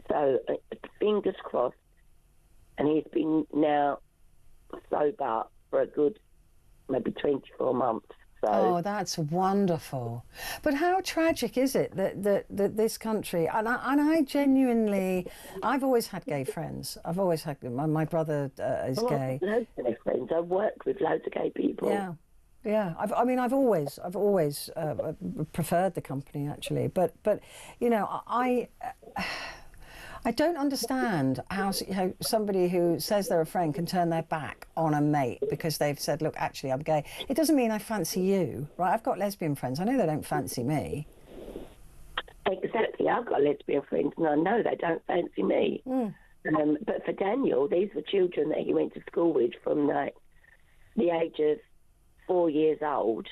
So fingers crossed. And he's been now sober for a good maybe 24 months. So. Oh, that's wonderful. But how tragic is it that this country, and I genuinely, I've always had gay friends. I've always had, my brother is gay. I've loads of gay friends. I've worked with loads of gay people. Yeah. Yeah, I've always preferred the company actually, but you know, I don't understand how somebody who says they're a friend can turn their back on a mate because they've said, look, actually I'm gay. It doesn't mean I fancy you, right? I've got lesbian friends. I know they don't fancy me. Exactly, I've got lesbian friends and I know they don't fancy me. But for Daniel, these were children that he went to school with from like the age of 4 years old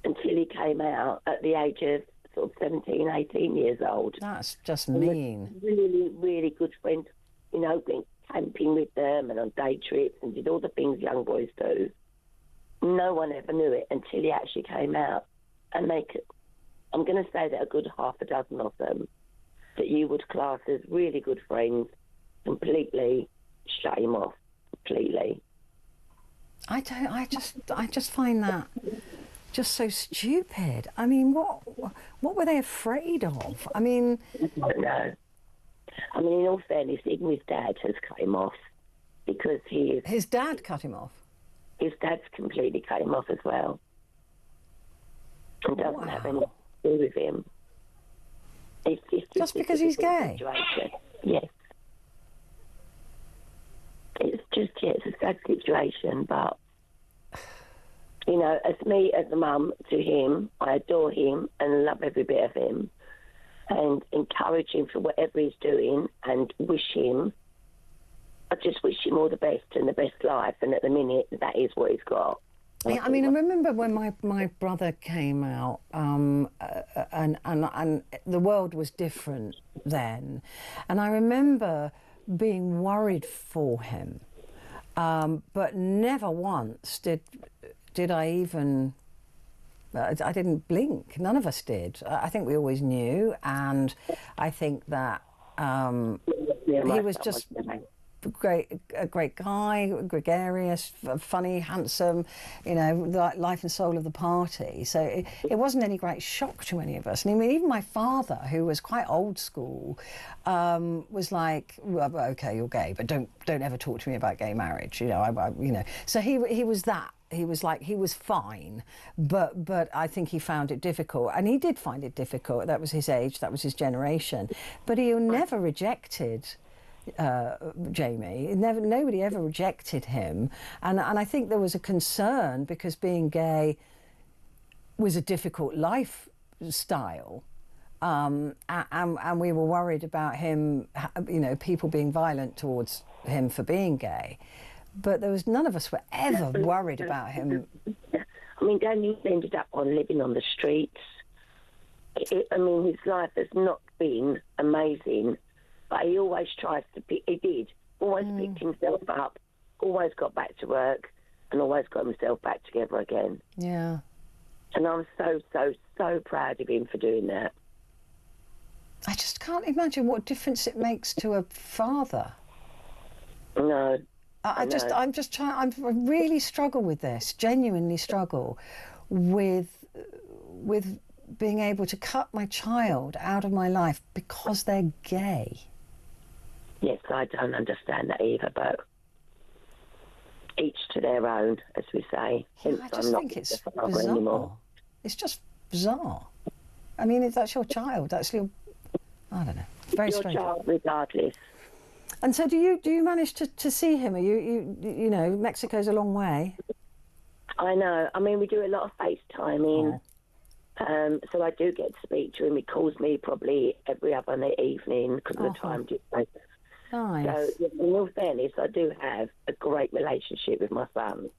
until he came out at the age of sort of 17, 18 years old. That's just mean. Really, really good friends, you know, went camping with them and on day trips and did all the things young boys do. No one ever knew it until he actually came out. And I'm going to say that a good half a dozen of them that you would class as really good friends completely shut him off completely. I just find that just so stupid. I mean, what were they afraid of? I mean, I don't know. I mean, in all fairness, even his dad has cut him off because his dad cut him off. His dad's completely cut him off as well, and doesn't have anything to do with him. It's just because he's gay. Situation. Yes. It's a sad situation, but, you know, as me, as a mum to him, I adore him and love every bit of him and encourage him for whatever he's doing and I just wish him all the best and the best life, and at the minute, that is what he's got. Yeah, I mean, I remember when my brother came out, and the world was different then, and I remember being worried for him, but never once did I even. I didn't blink. None of us did. I think we always knew, and I think that he was just a great guy, gregarious, funny, handsome, you know, life and soul of the party. So it wasn't any great shock to any of us. And I mean, even my father, who was quite old school, was like, well, okay, you're gay, but don't ever talk to me about gay marriage. You know, you know. So he was that. He was fine, but I think he found it difficult, and he did find it difficult. That was his age, that was his generation. But he never rejected Jamie. Nobody ever rejected him, and I think there was a concern because being gay was a difficult lifestyle, and we were worried about him, you know, people being violent towards him for being gay. But none of us were ever worried about him. I mean, Daniel ended up living on the streets. I mean, his life has not been amazing, but he always tries to be. He did always picked himself up, always got back to work, and always got himself back together again. Yeah. And I'm so proud of him for doing that. I just can't imagine what difference it makes to a father. No. I really struggle with this, genuinely struggle with being able to cut my child out of my life because they're gay. Yes, I don't understand that either, but each to their own, as we say. Yeah, I just think it's bizarre. Anymore. It's just bizarre. I mean, if that's your child, that's your... I don't know. Very strange. Your child, regardless. And so, do you manage to see him? Are you know, Mexico's a long way. I know. I mean, we do a lot of FaceTiming, so I do get to speak to him. He calls me probably every other evening because of the time difference. Nice. So, in all fairness, I do have a great relationship with my son.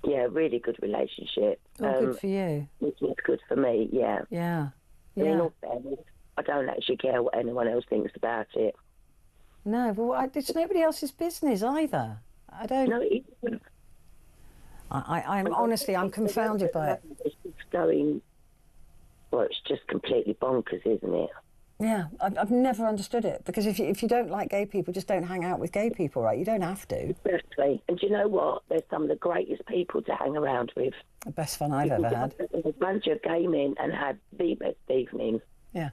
Yeah, really good relationship. Good for you. Which is good for me. Yeah. Yeah. Yeah. In all fairness, I don't actually care what anyone else thinks about it. No, but it's nobody else's business either. I don't. No, I'm honestly, I'm confounded by it. It's going. Well, it's just completely bonkers, isn't it? Yeah, I've never understood it because if you don't like gay people, just don't hang out with gay people, right? You don't have to. Exactly. And do you know what? They're some of the greatest people to hang around with. The best fun I've ever had. There's a bunch of gay men and had the best evening. Yeah.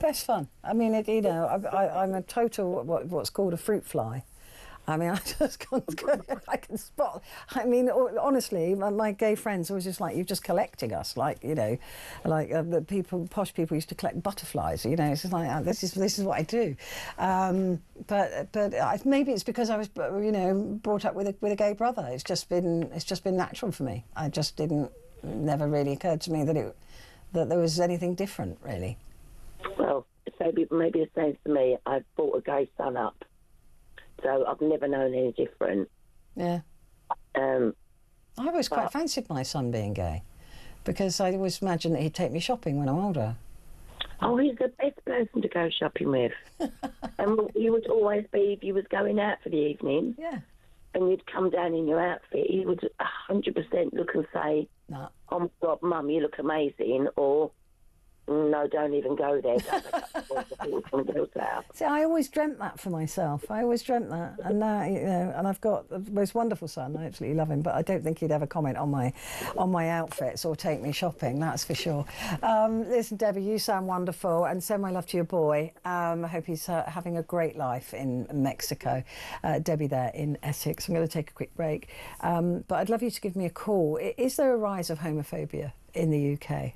Best fun. I mean, you know, I'm a total what's called a fruit fly. I mean, I just can't. I can spot. I mean, honestly, my gay friends always just like, you're just collecting us, like, you know, like the people, posh people used to collect butterflies. You know, it's just like, this is what I do. But maybe it's because I was, you know, brought up with a gay brother. It's just been natural for me. I just never really occurred to me that there was anything different, really. Well, so maybe it's saying to me, I've brought a gay son up. So I've never known any different. Yeah. I always quite fancied my son being gay, because I always imagined that he'd take me shopping when I'm older. Oh, he's the best person to go shopping with. And he would always be, if you was going out for the evening, yeah, and you'd come down in your outfit, he would 100% look and say, nah. "Oh my God, Mum, you look amazing," or "No, don't even go there." See, I always dreamt that for myself. I always dreamt that, and now, you know, and I've got the most wonderful son. I absolutely love him, but I don't think he'd ever comment on my outfits or take me shopping. That's for sure. Listen, Debbie, you sound wonderful, and send my love to your boy. I hope he's having a great life in Mexico. Debbie there in Essex. I'm going to take a quick break, but I'd love you to give me a call. Is there a rise of homophobia in the UK?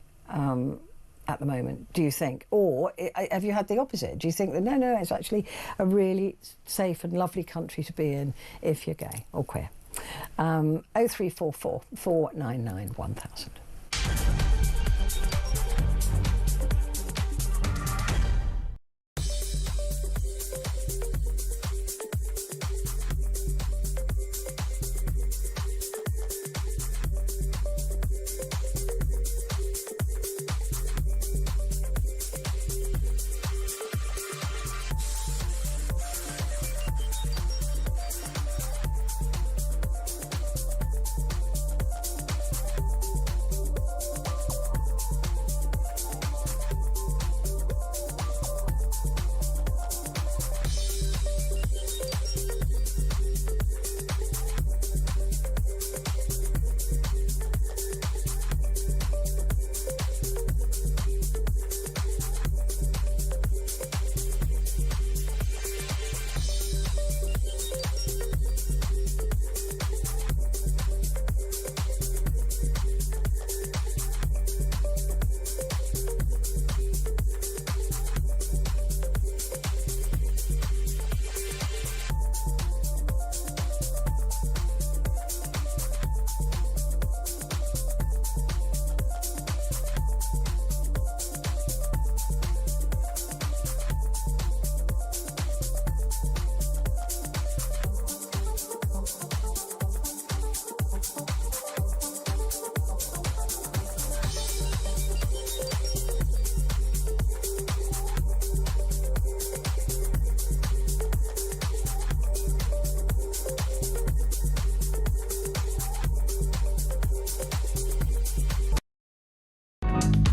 At the moment, do you think? Or have you had the opposite? Do you think that, no, it's actually a really safe and lovely country to be in if you're gay or queer? 0344 499 1000.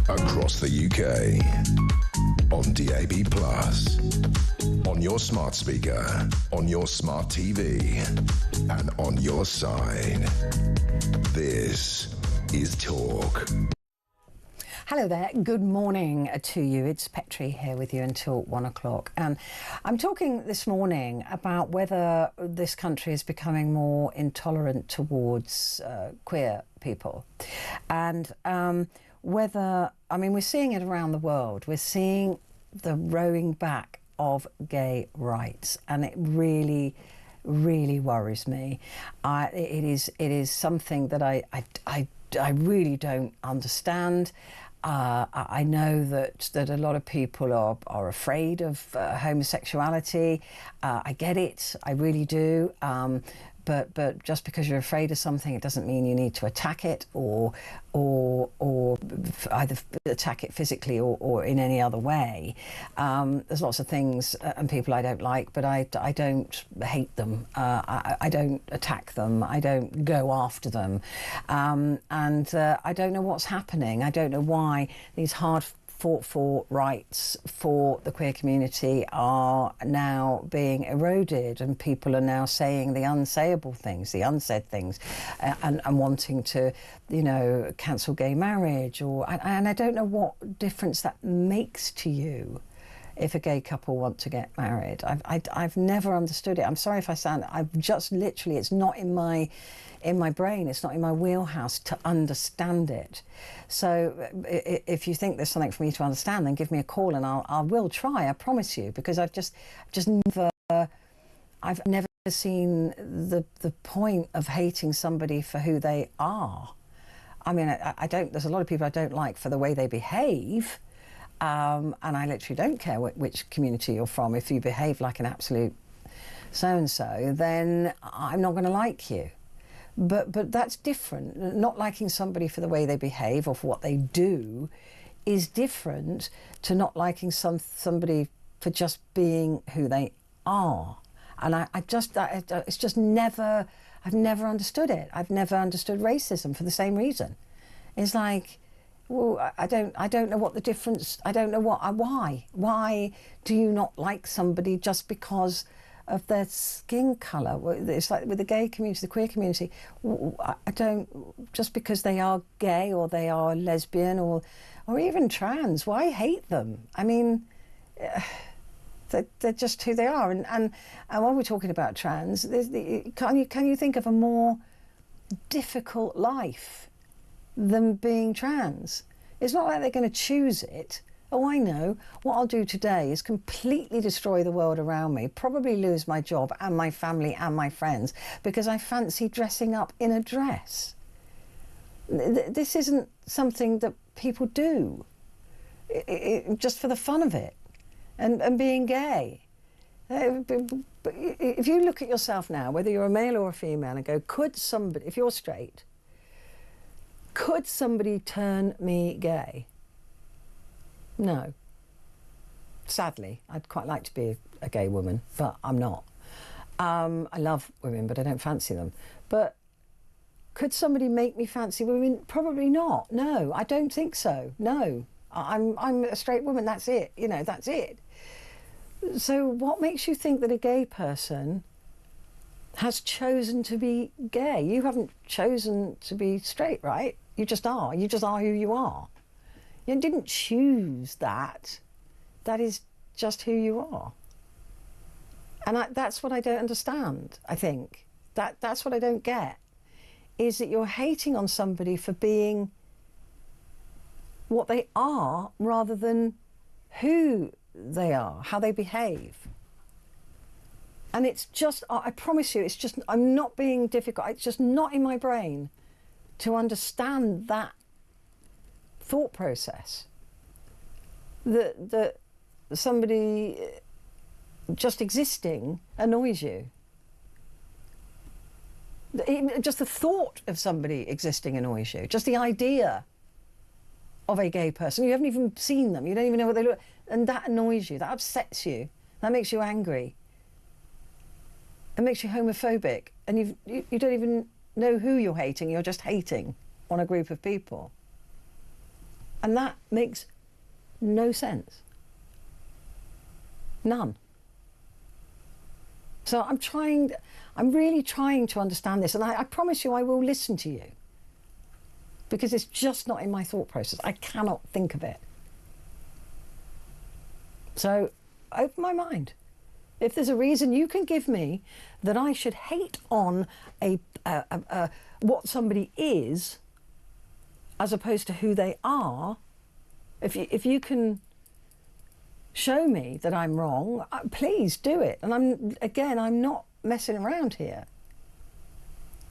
Across the UK, on DAB+, on your smart speaker, on your smart TV, and on your side. This is Talk. Hello there, good morning to you. It's Petrie here with you until 1 o'clock. I'm talking this morning about whether this country is becoming more intolerant towards queer people. And whether, I mean, we're seeing it around the world. We're seeing the rowing back of gay rights, and it really, really worries me. It is something that I really don't understand. I know that a lot of people are afraid of homosexuality. I get it, I really do. But just because you're afraid of something, it doesn't mean you need to attack it or either attack it physically or in any other way. There's lots of things and people I don't like, but I don't hate them. I don't attack them. I don't go after them. And I don't know what's happening. I don't know why these hard fought for rights for the queer community are now being eroded, and people are now saying the unsayable things, the unsaid things, and wanting to, you know, cancel gay marriage, and I don't know what difference that makes to you. if a gay couple want to get married. I've never understood it. I'm sorry if I sound. I've just literally. It's not in my brain. It's not in my wheelhouse to understand it. So if you think there's something for me to understand, then give me a call and I will try. I promise you, because I've just never seen the point of hating somebody for who they are. I mean, I don't. There's a lot of people I don't like for the way they behave, and I literally don't care which community you're from. If you behave like an absolute so-and-so, then I'm not going to like you. But that's different. Not liking somebody for the way they behave or for what they do is different to not liking somebody for just being who they are. And it's just never. I've never understood it. I've never understood racism for the same reason. It's like, well, I don't know what the difference. I don't know why. Why do you not like somebody just because of their skin colour? It's like with the gay community, the queer community. I don't, just because they are gay or they are lesbian or even trans. Why hate them? I mean. They're just who they are, and while we're talking about trans, can you think of a more difficult life than being trans? It's not like they're going to choose it. Oh, I know. What I'll do today is completely destroy the world around me, probably lose my job and my family and my friends because I fancy dressing up in a dress. This isn't something that people do just for the fun of it. And being gay. If you look at yourself now, whether you're a male or a female, and go, could somebody, if you're straight, could somebody turn me gay? No. Sadly, I'd quite like to be a gay woman, but I'm not. I love women, but I don't fancy them. But could somebody make me fancy women? Probably not. No, I don't think so. No. I'm a straight woman, that's it. You know, that's it. So what makes you think that a gay person has chosen to be gay? You haven't chosen to be straight, right? You just are. You just are who you are. You didn't choose that. That is just who you are. And that's what I don't understand, I think. That's what I don't get, is that you're hating on somebody for being what they are rather than who they are, how they behave. And it's just, I promise you, it's just, I'm not being difficult, it's just not in my brain to understand that thought process. That somebody just existing annoys you. Just the thought of somebody existing annoys you. Just the idea of a gay person. You haven't even seen them. You don't even know what they look like. And that annoys you. That upsets you. That makes you angry. It makes you homophobic. And you don't even know who you're hating. You're just hating on a group of people. And that makes no sense. None. So I'm really trying to understand this. And I promise you I will listen to you. Because it's just not in my thought process. I cannot think of it. So, open my mind. If there's a reason you can give me that I should hate on what somebody is, as opposed to who they are, if you can show me that I'm wrong, please do it. And I'm not messing around here.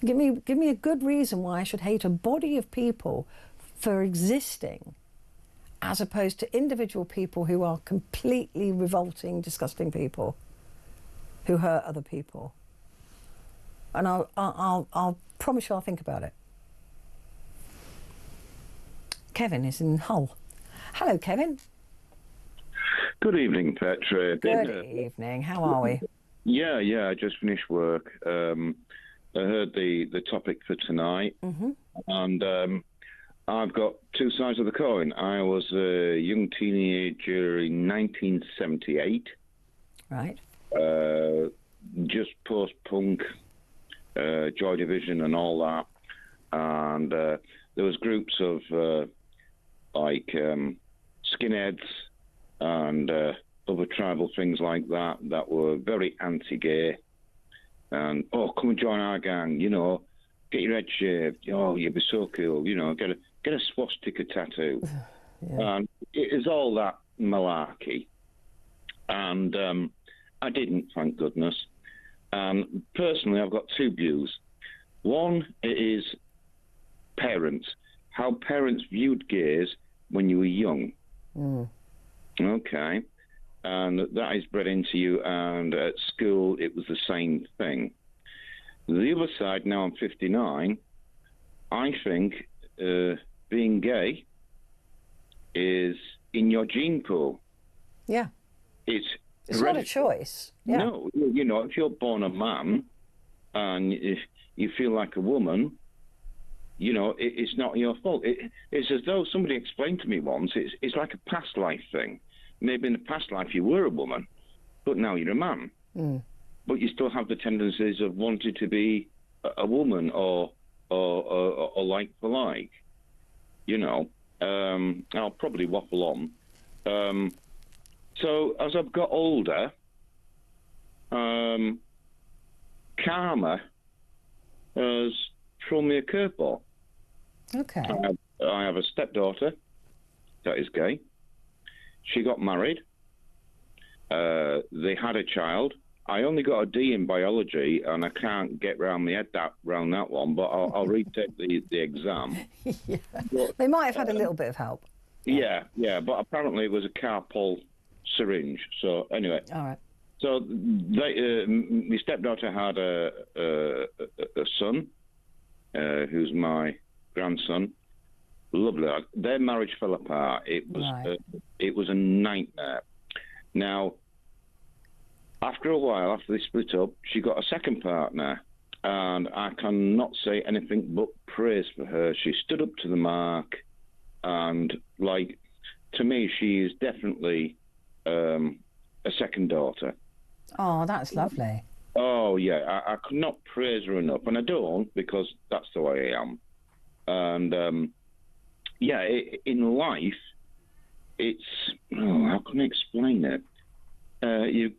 Give me a good reason why I should hate a body of people for existing, as opposed to individual people who are completely revolting, disgusting people who hurt other people. And I'll promise you I'll think about it. Kevin is in Hull. Hello, Kevin. Good evening, Petrie. Good evening. How are we? Yeah. I just finished work. I heard the topic for tonight, and I've got two sides of the coin. I was a young teenager in 1978. Right. Just post-punk, Joy Division and all that. And there was groups of skinheads and other tribal things like that that were very anti-gay. And, oh, come and join our gang, you know, get your head shaved. Oh, you'd be so cool, you know, get a swastika tattoo. And it is all that malarkey. And I didn't, thank goodness. Personally, I've got two views. One is parents, how parents viewed gays when you were young. Okay. And that is bred into you, and at school it was the same thing. The other side, now I'm 59, I think being gay is in your gene pool. Yeah. It's not a choice. Yeah. No, you know, if you're born a man and if you feel like a woman, you know, it's not your fault. It's as though somebody explained to me once, it's like a past life thing. Maybe in the past life you were a woman, but now you're a man. But you still have the tendencies of wanting to be a woman or like for like. You know, I'll probably waffle on. So as I've got older, karma has thrown me a curveball. Okay. I have a stepdaughter that is gay. She got married. They had a child. I only got a D in biology, and I can't get round my head round that one. But I'll retake the exam. Yeah. But, they might have had a little bit of help. Yeah. But apparently it was a carpal syringe. So anyway. All right. So my stepdaughter had a son, who's my grandson. Lovely. Their marriage fell apart. It was a nightmare. Now, after a while, after they split up, she got a second partner, and I cannot say anything but praise for her. She stood up to the mark, and like, to me, she is definitely a second daughter. Oh, that's lovely. Oh yeah, I could not praise her enough, and I don't, because that's the way I am. And yeah, in life, it's, how can I explain it? You've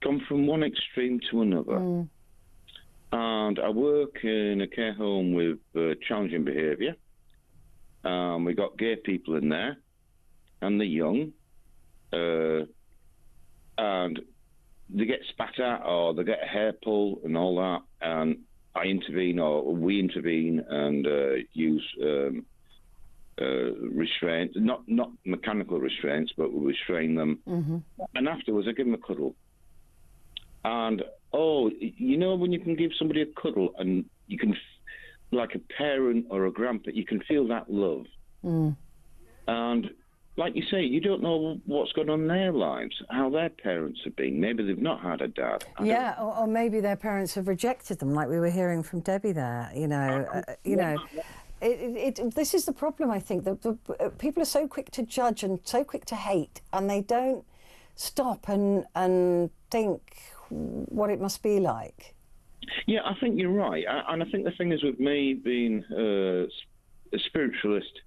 gone from one extreme to another. And I work in a care home with challenging behaviour. We got gay people in there, and they're young, and they get spat at, or they get a hair pull and all that, and I intervene, or we intervene, and use restraint, not mechanical restraints, but we restrain them. And afterwards, I give them a cuddle. And, you know when you can give somebody a cuddle and you can, like a parent or a grandpa, you can feel that love. And like you say, you don't know what's going on in their lives, how their parents have been. Maybe they've not had a dad. Yeah, or maybe their parents have rejected them, like we were hearing from Debbie there. You know, this is the problem. I think that people are so quick to judge and so quick to hate, and they don't stop and think what it must be like. Yeah, I think you're right, and I think the thing is with me being a spiritualist.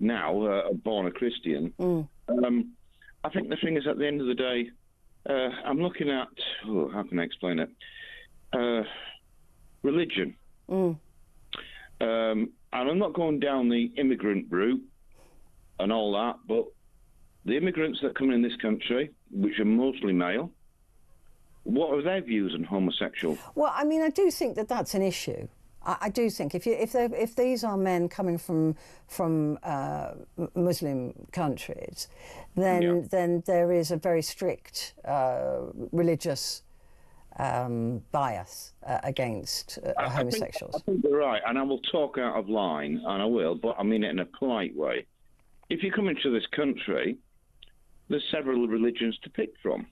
Now, born a Christian, I think the thing is, at the end of the day, I'm looking at, how can I explain it? Religion. And I'm not going down the immigrant route and all that, but the immigrants that come in this country, which are mostly male, what are their views on homosexual? Well, I mean, I do think that that's an issue. I do think if these are men coming from Muslim countries, then there is a very strict religious bias against homosexuals. I think you're right, and I will talk out of line, and I will, but I mean it in a polite way. If you come into this country, there's several religions to pick from.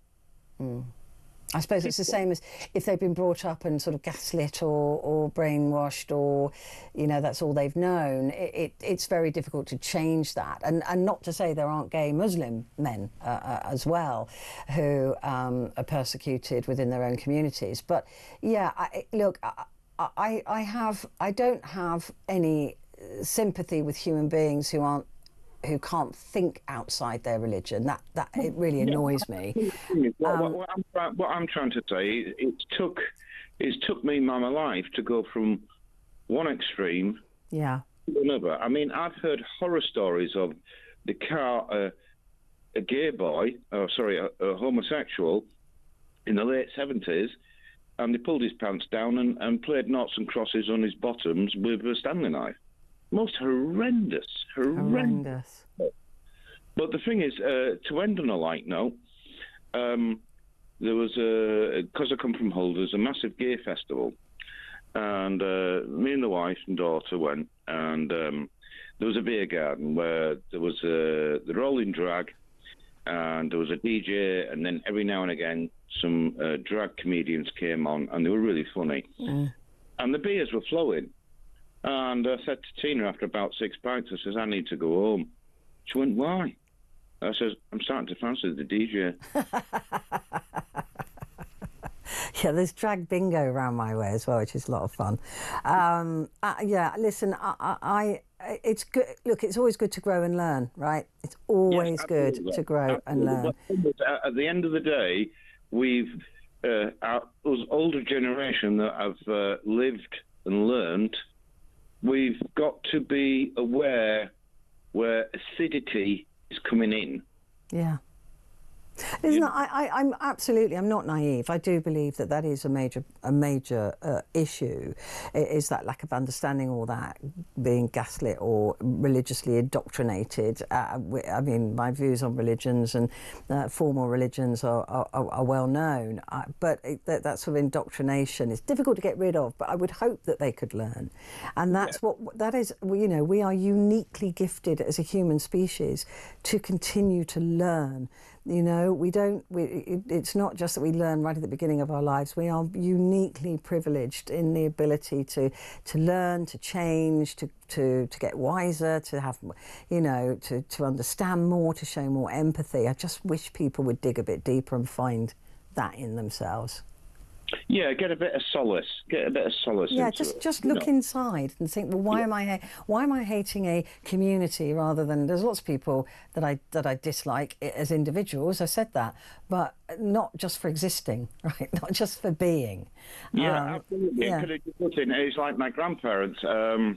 I suppose it's the same as if they've been brought up and sort of gaslit or brainwashed, or, you know, that's all they've known. It's very difficult to change that. And not to say there aren't gay Muslim men as well who are persecuted within their own communities. But yeah, I don't have any sympathy with human beings who aren't who can't think outside their religion. That it really annoys me. What I'm trying to say, it's took me my life to go from one extreme to another. I mean, I've heard horror stories of a gay boy, a homosexual, in the late 70s, and they pulled his pants down and played noughts and crosses on his bottoms with a Stanley knife. Most horrendous. But the thing is, to end on a light note, there was because I come from Hull, there's a massive gay festival, and me and the wife and daughter went, and there was a beer garden where there was the rolling drag, and there was a DJ, and then every now and again some drag comedians came on, and they were really funny. And the beers were flowing. And I said to Tina after about 6 pints, I says, I need to go home. She went, why? I says, I'm starting to fancy the DJ. Yeah, there's drag bingo around my way as well, which is a lot of fun. Listen, it's good. Look, it's always good to grow and learn, right? It's always good to grow and learn. At the end of the day, we've, us older generation that have lived and learned, we've got to be aware where acidity is coming in. Yeah. Isn't I'm absolutely, I'm not naive. I do believe that is a major issue, is that lack of understanding, or that being gaslit or religiously indoctrinated. I mean, my views on religions and formal religions are well known, but that sort of indoctrination is difficult to get rid of, but I would hope that they could learn. And that's that is, you know, we are uniquely gifted as a human species to continue to learn. You know, it's not just that we learn right at the beginning of our lives. We are uniquely privileged in the ability to learn, to change, to get wiser, to have, you know, to understand more, to show more empathy. I just wish people would dig a bit deeper and find that in themselves. Yeah, get a bit of solace. Yeah, just look inside and think, well, why am I hating a community rather than, there's lots of people that I dislike as individuals. I said that, but not just for existing, right? Not just for being. Yeah, absolutely. Yeah. It's like my grandparents. One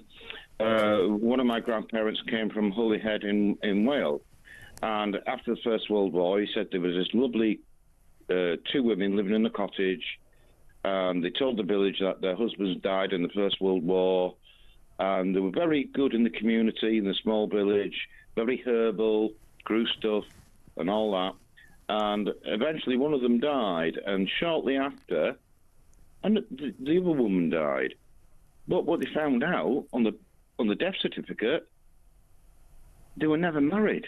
of my grandparents came from Holyhead in Wales, and after the First World War, he said there was this lovely 2 women living in a cottage. They told the village that their husbands died in the First World War, and they were very good in the community, in the small village, very herbal, grew stuff and all that. And eventually one of them died, and shortly after, and the other woman died. But what they found out on the death certificate, they were never married.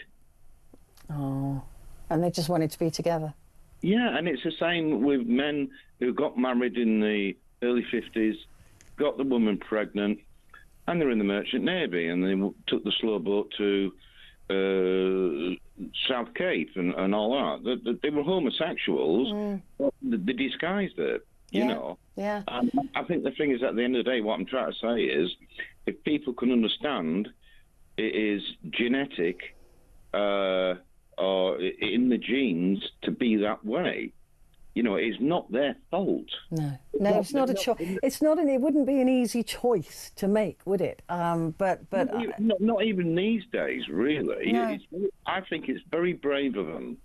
Oh, and they just wanted to be together. Yeah, and it's the same with men who got married in the early 50s, got the woman pregnant, and they're in the Merchant Navy, and they took the slow boat to South Cape and all that. They were homosexuals, but they disguised it, you know. Yeah. And I think the thing is, at the end of the day, what I'm trying to say is, if people can understand it is genetic, or in the genes to be that way, you know, it's not their fault. No, it's not a choice. It's not it wouldn't be an easy choice to make, would it? But not even these days, really. No. I think it's very brave of them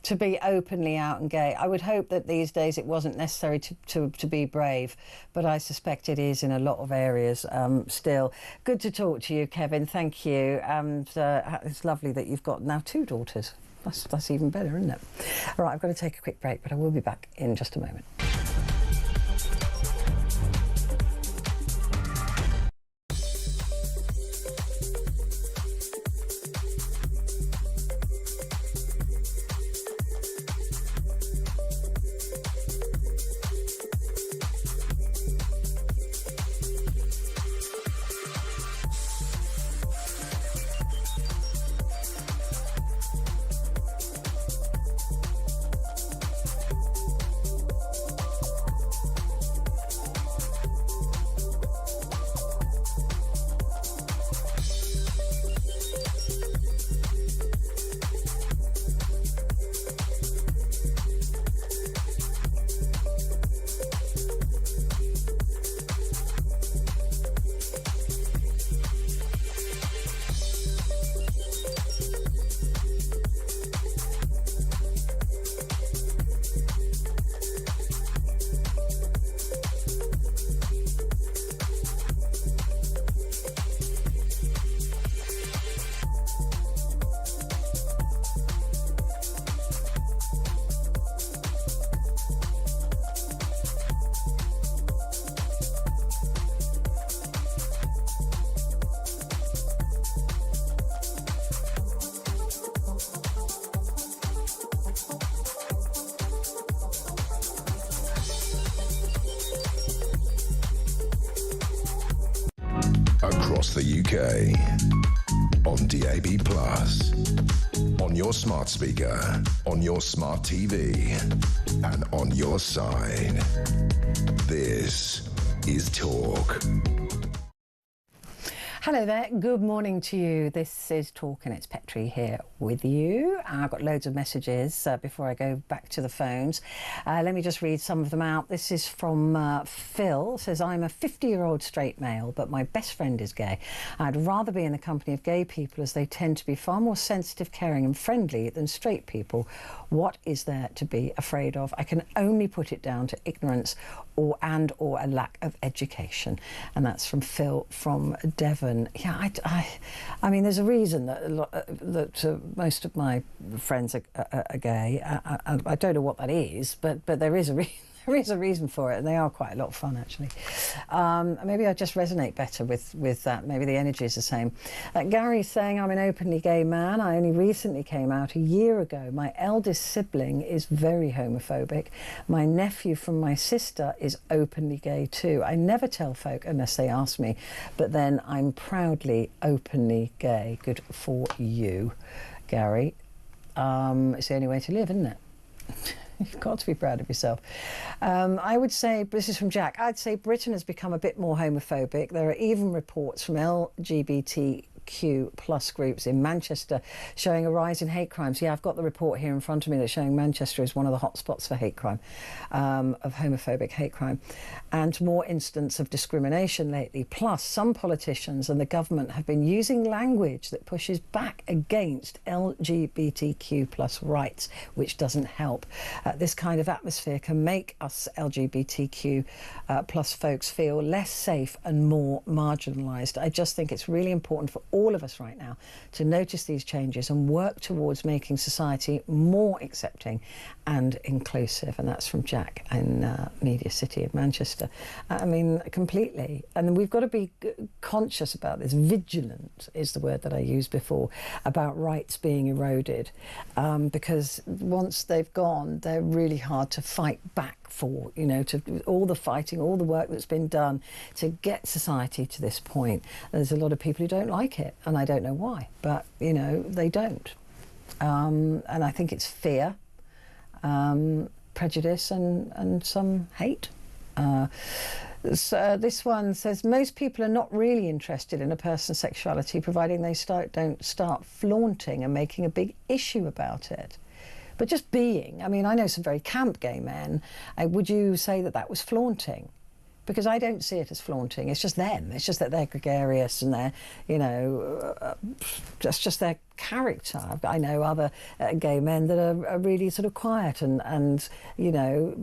to be openly out and gay. I would hope that these days it wasn't necessary to be brave, but I suspect it is in a lot of areas still. Good to talk to you, Kevin. Thank you. And it's lovely that you've got now 2 daughters. That's even better, isn't it? All right, I've got to take a quick break, but I will be back in just a moment. across the UK. On DAB+, on your smart speaker, on your smart TV, and on your side. This is Talk. Hello there, good morning to you. This is Talk and it's Petrie here with you. I've got loads of messages before I go back to the phones. Let me just read some of them out. This is from Phil. Says, I'm a 50-year-old straight male, but my best friend is gay. I'd rather be in the company of gay people as they tend to be far more sensitive, caring and friendly than straight people. What is there to be afraid of? I can only put it down to ignorance or a lack of education. And that's from Phil from Devon. Yeah, I mean, there's a reason that most of my friends are gay. I don't know what that is, but there is a reason. There is a reason for it, and they are quite a lot of fun, actually. Maybe I just resonate better with that. Maybe the energy is the same. Gary's saying, I'm an openly gay man. I only recently came out a year ago. My eldest sibling is very homophobic. My nephew from my sister is openly gay too. I never tell folk unless they ask me, but then I'm proudly openly gay. Good for you, Gary. It's the only way to live, isn't it? You've got to be proud of yourself. I would say, this is from Jack, I'd say Britain has become a bit more homophobic. There are even reports from LGBTQ plus groups in Manchester showing a rise in hate crimes. Yeah, I've got the report here in front of me that's showing Manchester is one of the hotspots for hate crime, of homophobic hate crime, and more instances of discrimination lately. Plus, some politicians and the government have been using language that pushes back against LGBTQ plus rights, which doesn't help. This kind of atmosphere can make us LGBTQ plus folks feel less safe and more marginalised. I just think it's really important for all of us right now to notice these changes and work towards making society more accepting and inclusive. And that's from Jack in Media City of Manchester. I mean, completely. And we've got to be conscious about this. Vigilant is the word that I used before, about rights being eroded, because once they've gone, they're really hard to fight back for, you know, to all the fighting, all the work that's been done to get society to this point. There's a lot of people who don't like it, and I don't know why, but, you know, they don't. And I think it's fear, prejudice and some hate. So this one says, most people are not really interested in a person's sexuality, providing they don't start flaunting and making a big issue about it. But just being, I mean, I know some very camp gay men. Would you say that that was flaunting? Because I don't see it as flaunting. It's just them. It's just that they're gregarious and they're, you know, that's just their character. I know other gay men that are really sort of quiet and you know,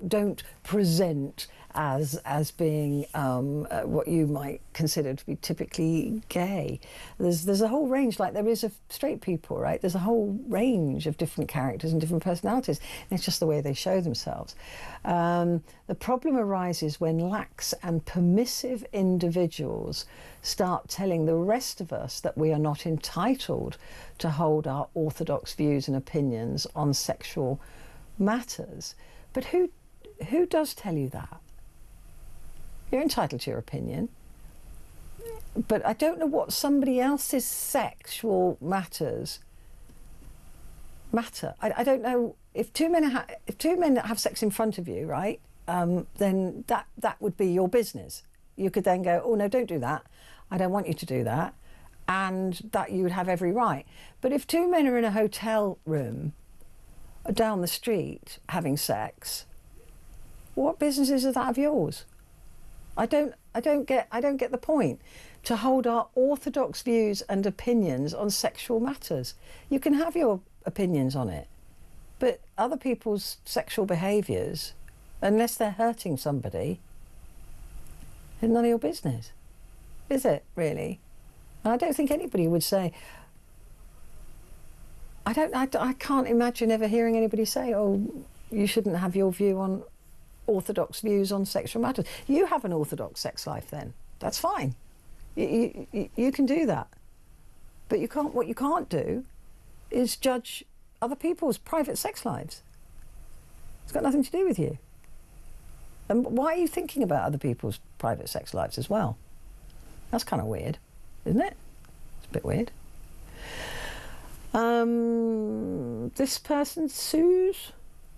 don't present as being what you might consider to be typically gay. There's a whole range, like there is of straight people, right? There's a whole range of different characters and different personalities, and it's just the way they show themselves. The problem arises when lax and permissive individuals start telling the rest of us that we are not entitled to hold our orthodox views and opinions on sexual matters. But who does tell you that? You're entitled to your opinion, but I don't know what somebody else's sexual matters matter. I don't know if two men have sex in front of you, right? Then that would be your business. You could then go, oh no, don't do that. I don't want you to do that, and that you would have every right. But if two men are in a hotel room down the street having sex, what business is that of yours? I don't get the point. To hold our orthodox views and opinions on sexual matters. You can have your opinions on it, but other people's sexual behaviours, unless they're hurting somebody, is none of your business, is it really? And I don't think anybody would say. I can't imagine ever hearing anybody say, "Oh, you shouldn't have your view on." Orthodox views on sexual matters. You have an orthodox sex life then. That's fine. You can do that. But you can't. What you can't do is judge other people's private sex lives. It's got nothing to do with you. And why are you thinking about other people's private sex lives as well? That's kind of weird, isn't it? It's a bit weird. This person sues.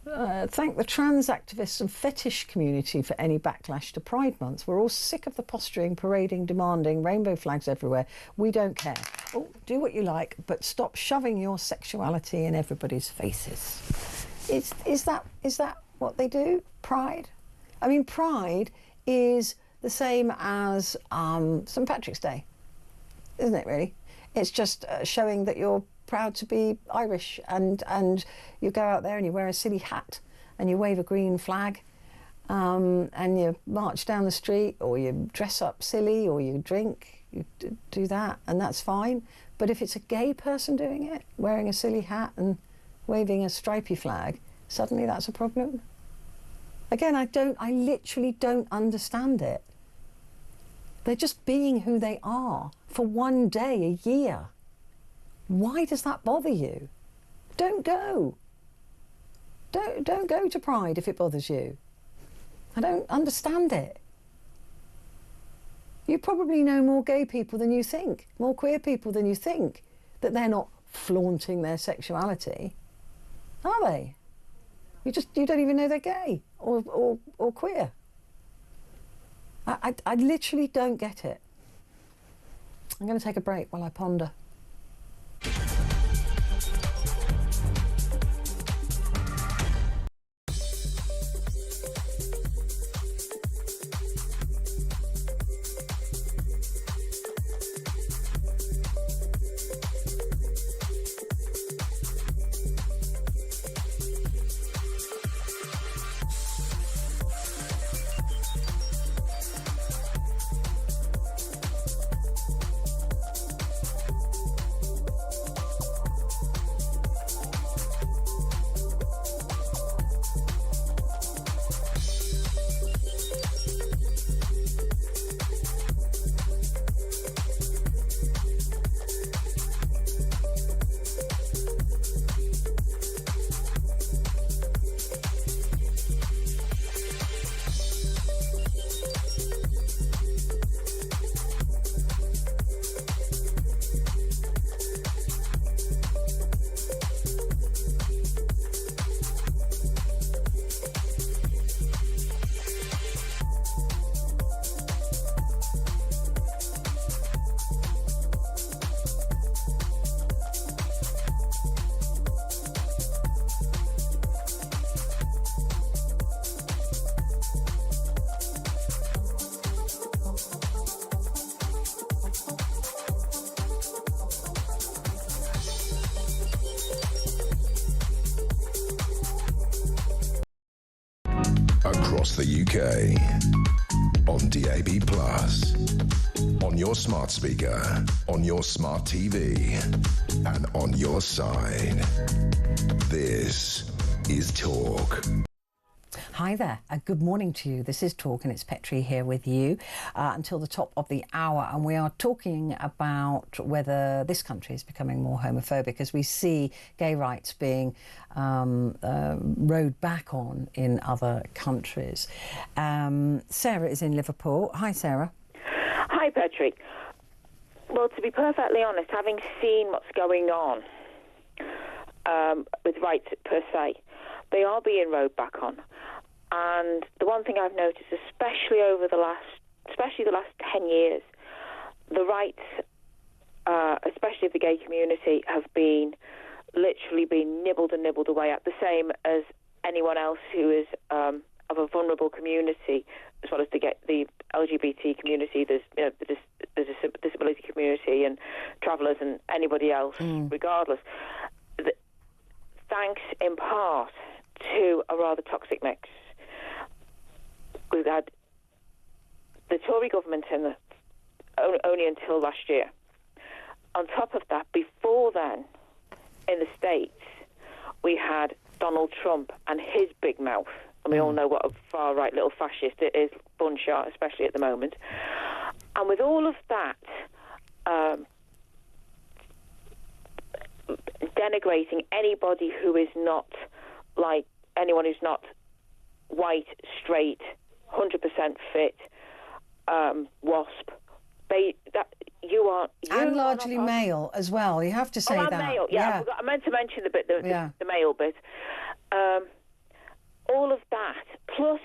Thank the trans activists and fetish community for any backlash to Pride Month. We're all sick of the posturing, parading, demanding, rainbow flags everywhere. We don't care. Oh, do what you like, but stop shoving your sexuality in everybody's faces. Is that what they do? Pride? I mean, Pride is the same as St. Patrick's Day, isn't it, really? It's just showing that you're proud to be Irish, and you go out there and you wear a silly hat and you wave a green flag, and you march down the street, or you dress up silly, or you drink, you do that, and that's fine. But if it's a gay person doing it, wearing a silly hat and waving a stripy flag, suddenly that's a problem. Again, I literally don't understand it. They're just being who they are for one day a year. Why does that bother you? Don't go. Don't go to Pride if it bothers you. I don't understand it. You probably know more gay people than you think, more queer people than you think, that they're not flaunting their sexuality, are they? You don't even know they're gay or queer. I literally don't get it. I'm going to take a break while I ponder. Across the UK, on DAB+, on your smart speaker, on your smart TV, and on your side. This is Talk. Hi there, good morning to you. This is Talk, and it's Petrie here with you until the top of the hour, and we are talking about whether this country is becoming more homophobic as we see gay rights being rowed back on in other countries. Sarah is in Liverpool. Hi, Sarah. Hi, Petrie. Well, to be perfectly honest, having seen what's going on with rights per se, they are being rowed back on. And the one thing I've noticed, especially the last 10 years, the rights, especially of the gay community, have literally been nibbled and nibbled away at, the same as anyone else who is of a vulnerable community, as well as the LGBT community. There's a disability community and travellers and anybody else, regardless. Thanks in part to a rather toxic mix. We've had the Tory government only until last year. On top of that, before then, in the States, we had Donald Trump and his big mouth. And we all know what a far-right little fascist it is, Bunshot, especially at the moment. And with all of that, denigrating anybody who is not like anyone who's not white, straight, 100% fit, WASP, and largely male as well. You have to say that. Male. Yeah, I meant to mention the bit, the male bit. All of that, plus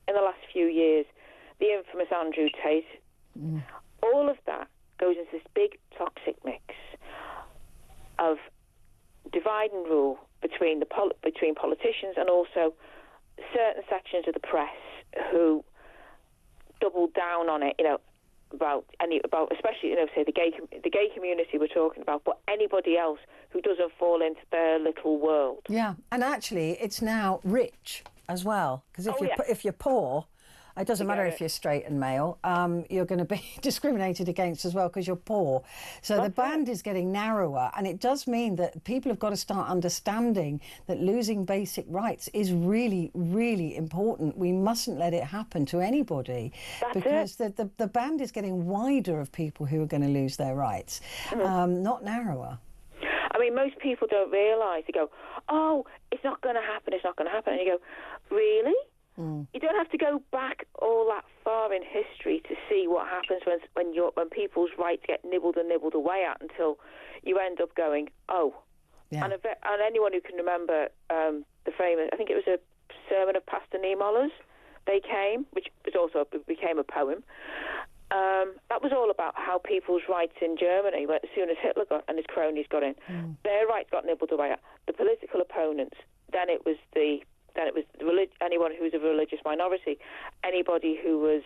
in the last few years, the infamous Andrew Tate. All of that goes into this big toxic mix of divide and rule between politicians and also certain sections of the press who double down on it. About especially say the gay community we're talking about, but anybody else who doesn't fall into their little world. Yeah, and actually, it's now rich as well, because if you're poor, it doesn't matter if you're straight and male, you're going to be discriminated against as well because you're poor. So the band is getting narrower, and it does mean that people have got to start understanding that losing basic rights is really, really important. We mustn't let it happen to anybody, because the band is getting wider of people who are going to lose their rights, not narrower. I mean, most people don't realise. They go, "Oh, it's not going to happen. It's not going to happen," and you go, "Really?" You don't have to go back all that far in history to see what happens when people's rights get nibbled away at until you end up going, oh. Yeah. And anyone who can remember the famous, I think it was a sermon of Pastor Niemöller's, They Came, which was also became a poem. That was all about how people's rights in Germany, as soon as Hitler and his cronies got in, their rights got nibbled away at. The political opponents, then it was anyone who was a religious minority, anybody who was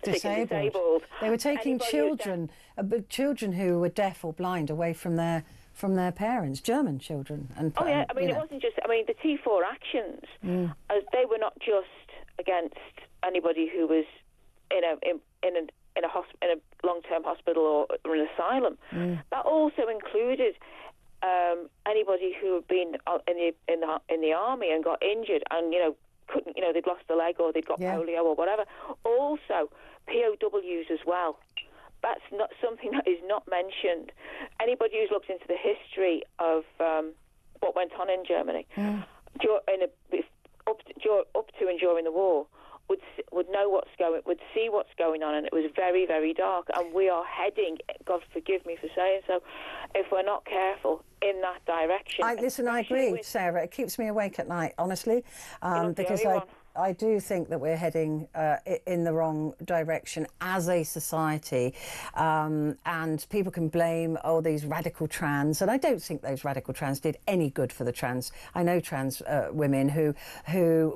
disabled. They were taking children who were deaf or blind away from their parents, German children. And it wasn't just. I mean, the T4 actions, as they were not just against anybody who was in a long-term hospital or an asylum. That also included anybody who had been in the army and got injured and couldn't, they'd lost a leg or they'd got polio or whatever. Also POWs as well. That's not something that is not mentioned. Anybody who's looked into the history of what went on in Germany up to and during the war would see what's going on, and it was very, very dark. And we are heading, God forgive me for saying so, if we're not careful, in that direction. I agree, Sarah. It keeps me awake at night, honestly, because I do think that we're heading in the wrong direction as a society, and people can blame these radical trans, and I don't think those radical trans did any good for the trans. I know trans women who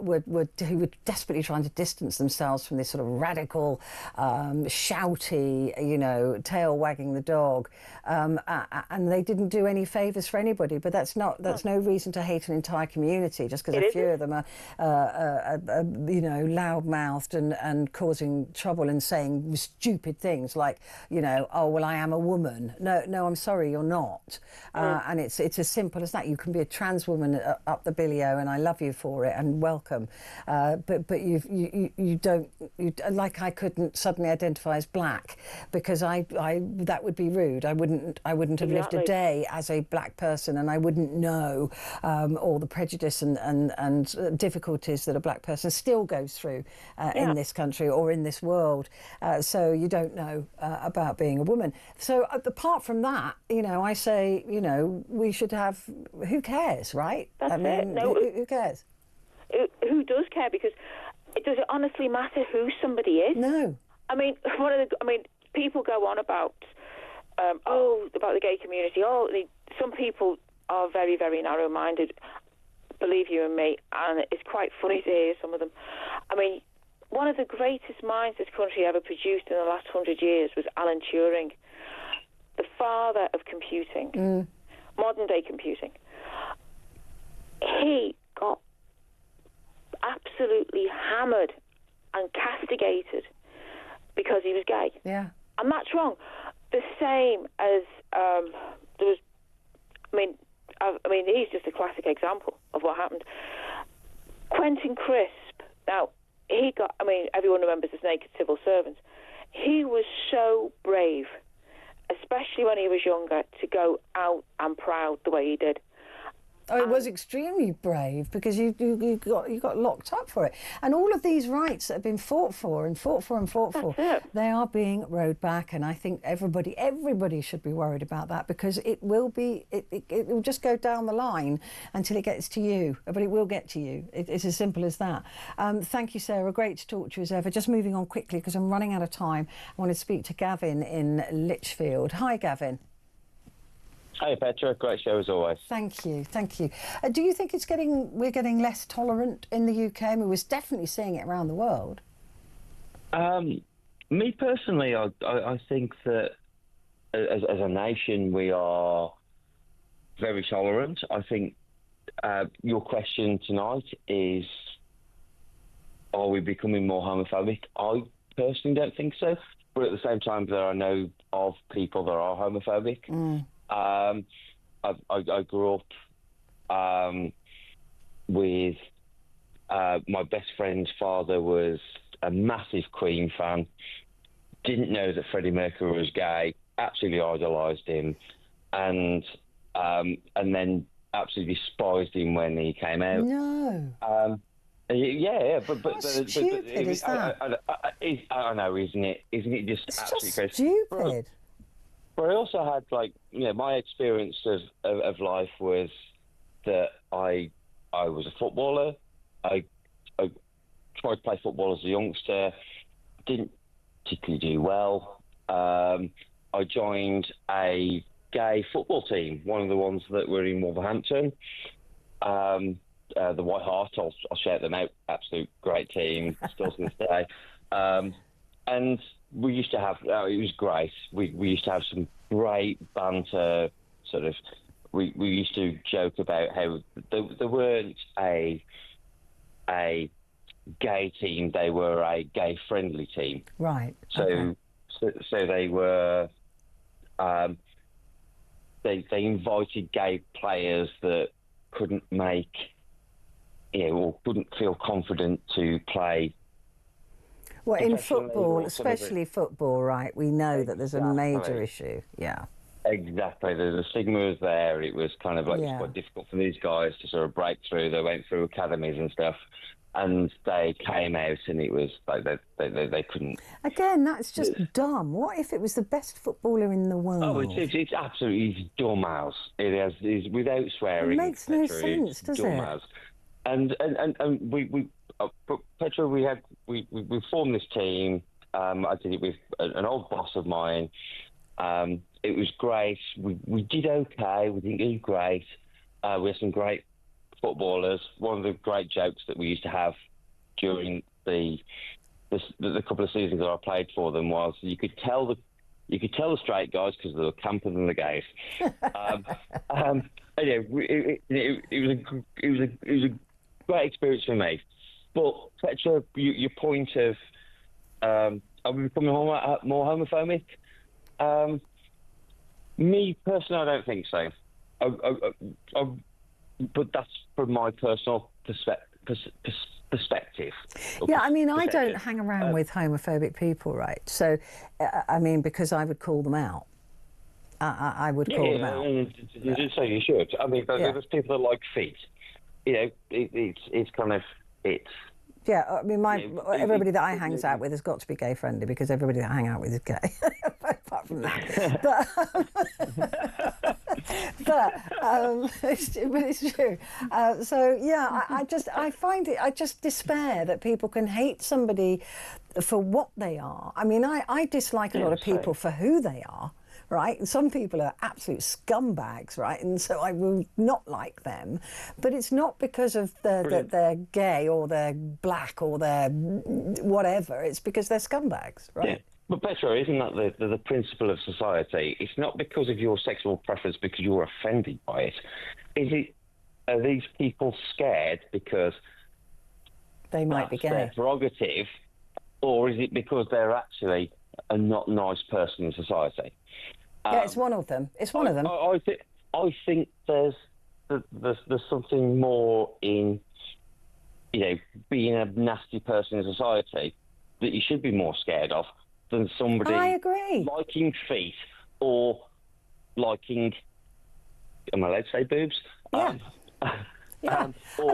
were desperately trying to distance themselves from this sort of radical, shouty, tail wagging the dog, and they didn't do any favours for anybody. But that's no reason to hate an entire community just because a few of them are loud-mouthed and causing trouble and saying stupid things like, oh, well, I am a woman. No, I'm sorry, you're not. And it's as simple as that. You can be a trans woman up the billio, and I love you for it and welcome. But you don't, like I couldn't suddenly identify as black because I that would be rude. I wouldn't have lived a day as a black person, and I wouldn't know all the prejudice and difficulties that a black person still goes through in this country or in this world. So you don't know about being a woman. So apart from that, I say, we should have. Who cares, right? That's it. No, who cares? Who does care? Because does it honestly matter who somebody is? No. I mean, people go on about about the gay community. Some people are very, very narrow-minded. Believe you and me, and it's quite funny to hear some of them. I mean, one of the greatest minds this country ever produced in the last 100 years was Alan Turing, the father of computing, modern-day computing. He got absolutely hammered and castigated because he was gay. Yeah. And that's wrong. The same as there was, he's just a classic example of what happened. Quentin Crisp, now, he got, everyone remembers his naked civil servant. He was so brave, especially when he was younger, to go out and proud the way he did. Oh, it was extremely brave because you got locked up for it. And all of these rights that have been fought for, they are being rowed back. And I think everybody should be worried about that, because it will just go down the line until it gets to you. But it will get to you. It's as simple as that. Thank you, Sarah. Great to talk to you as ever. Just moving on quickly because I'm running out of time. I want to speak to Gavin in Lichfield. Hi, Gavin. Hey, Petra. Great show as always. Thank you. Do you think we're getting less tolerant in the UK? I mean, we're definitely seeing it around the world. Me personally, I think that as a nation we are very tolerant. I think your question tonight is, are we becoming more homophobic? I personally don't think so. But at the same time, I know of people that are homophobic. I grew up with my best friend's father was a massive Queen fan. Didn't know that Freddie Mercury was gay. Absolutely idolised him, and then absolutely despised him when he came out. No. Yeah, but How stupid is that? I know, isn't it? Isn't it just it's absolutely just crazy? Stupid. But I also had, my experience of life was that I was a footballer. I tried to play football as a youngster. Didn't particularly do well. I joined a gay football team, one of the ones that were in Wolverhampton. The White Hart, I'll shout them out. Absolute great team, still to this day. And we used to have, it was great. We used to have some great banter, sort of. We used to joke about how there weren't a gay team, they were a gay-friendly team. Right. So they were, they invited gay players that couldn't make, or couldn't feel confident to play. Well, in football, especially football, right? We know that there's a major issue. Yeah. Exactly. The stigma was there. It was kind of like Yeah. quite difficult for these guys to sort of break through. They went through academies and stuff, and they came out, and it was like they couldn't. Again, that's just dumb. What if it was the best footballer in the world? Oh, it's absolutely dumb as. It's without swearing. It makes no Petra, sense, does dumb it? As. And we Petra, we formed this team. I did it with an old boss of mine. It was great. We did okay. We didn't do great. We had some great footballers. One of the great jokes that we used to have during the couple of seasons that I played for them was you could tell the straight guys because they were camper than the gays. It was a great experience for me. But Petra, your point of are we becoming more homophobic? Me personally, I don't think so. But that's from my personal perspective. Yeah, I mean, I don't hang around with homophobic people, right? So, I mean, because I would call them out. I would call them out. So you should. I mean, there's people that like feet. It's kind of Yeah, I mean, everybody that I hangs out with has got to be gay friendly because everybody that I hang out with is gay. Apart from that, but it's true. So yeah, I just despair that people can hate somebody for what they are. I mean, I dislike a lot of people for who they are. Right, and some people are absolute scumbags, right, and so I will not like them. But it's not because of that they're gay or they're black or they're whatever. It's because they're scumbags, right? Yeah. But Petra, isn't that the principle of society? It's not because of your sexual preference because you're offended by it. Are these people scared because they might be gay? Their prerogative, or is it because they're actually a not nice person in society? Yeah, it's one of them. It's one of them. I think there's something more in, being a nasty person in society that you should be more scared of than somebody I agree. liking feet or liking, am I allowed to say boobs? Yeah. Yeah. Or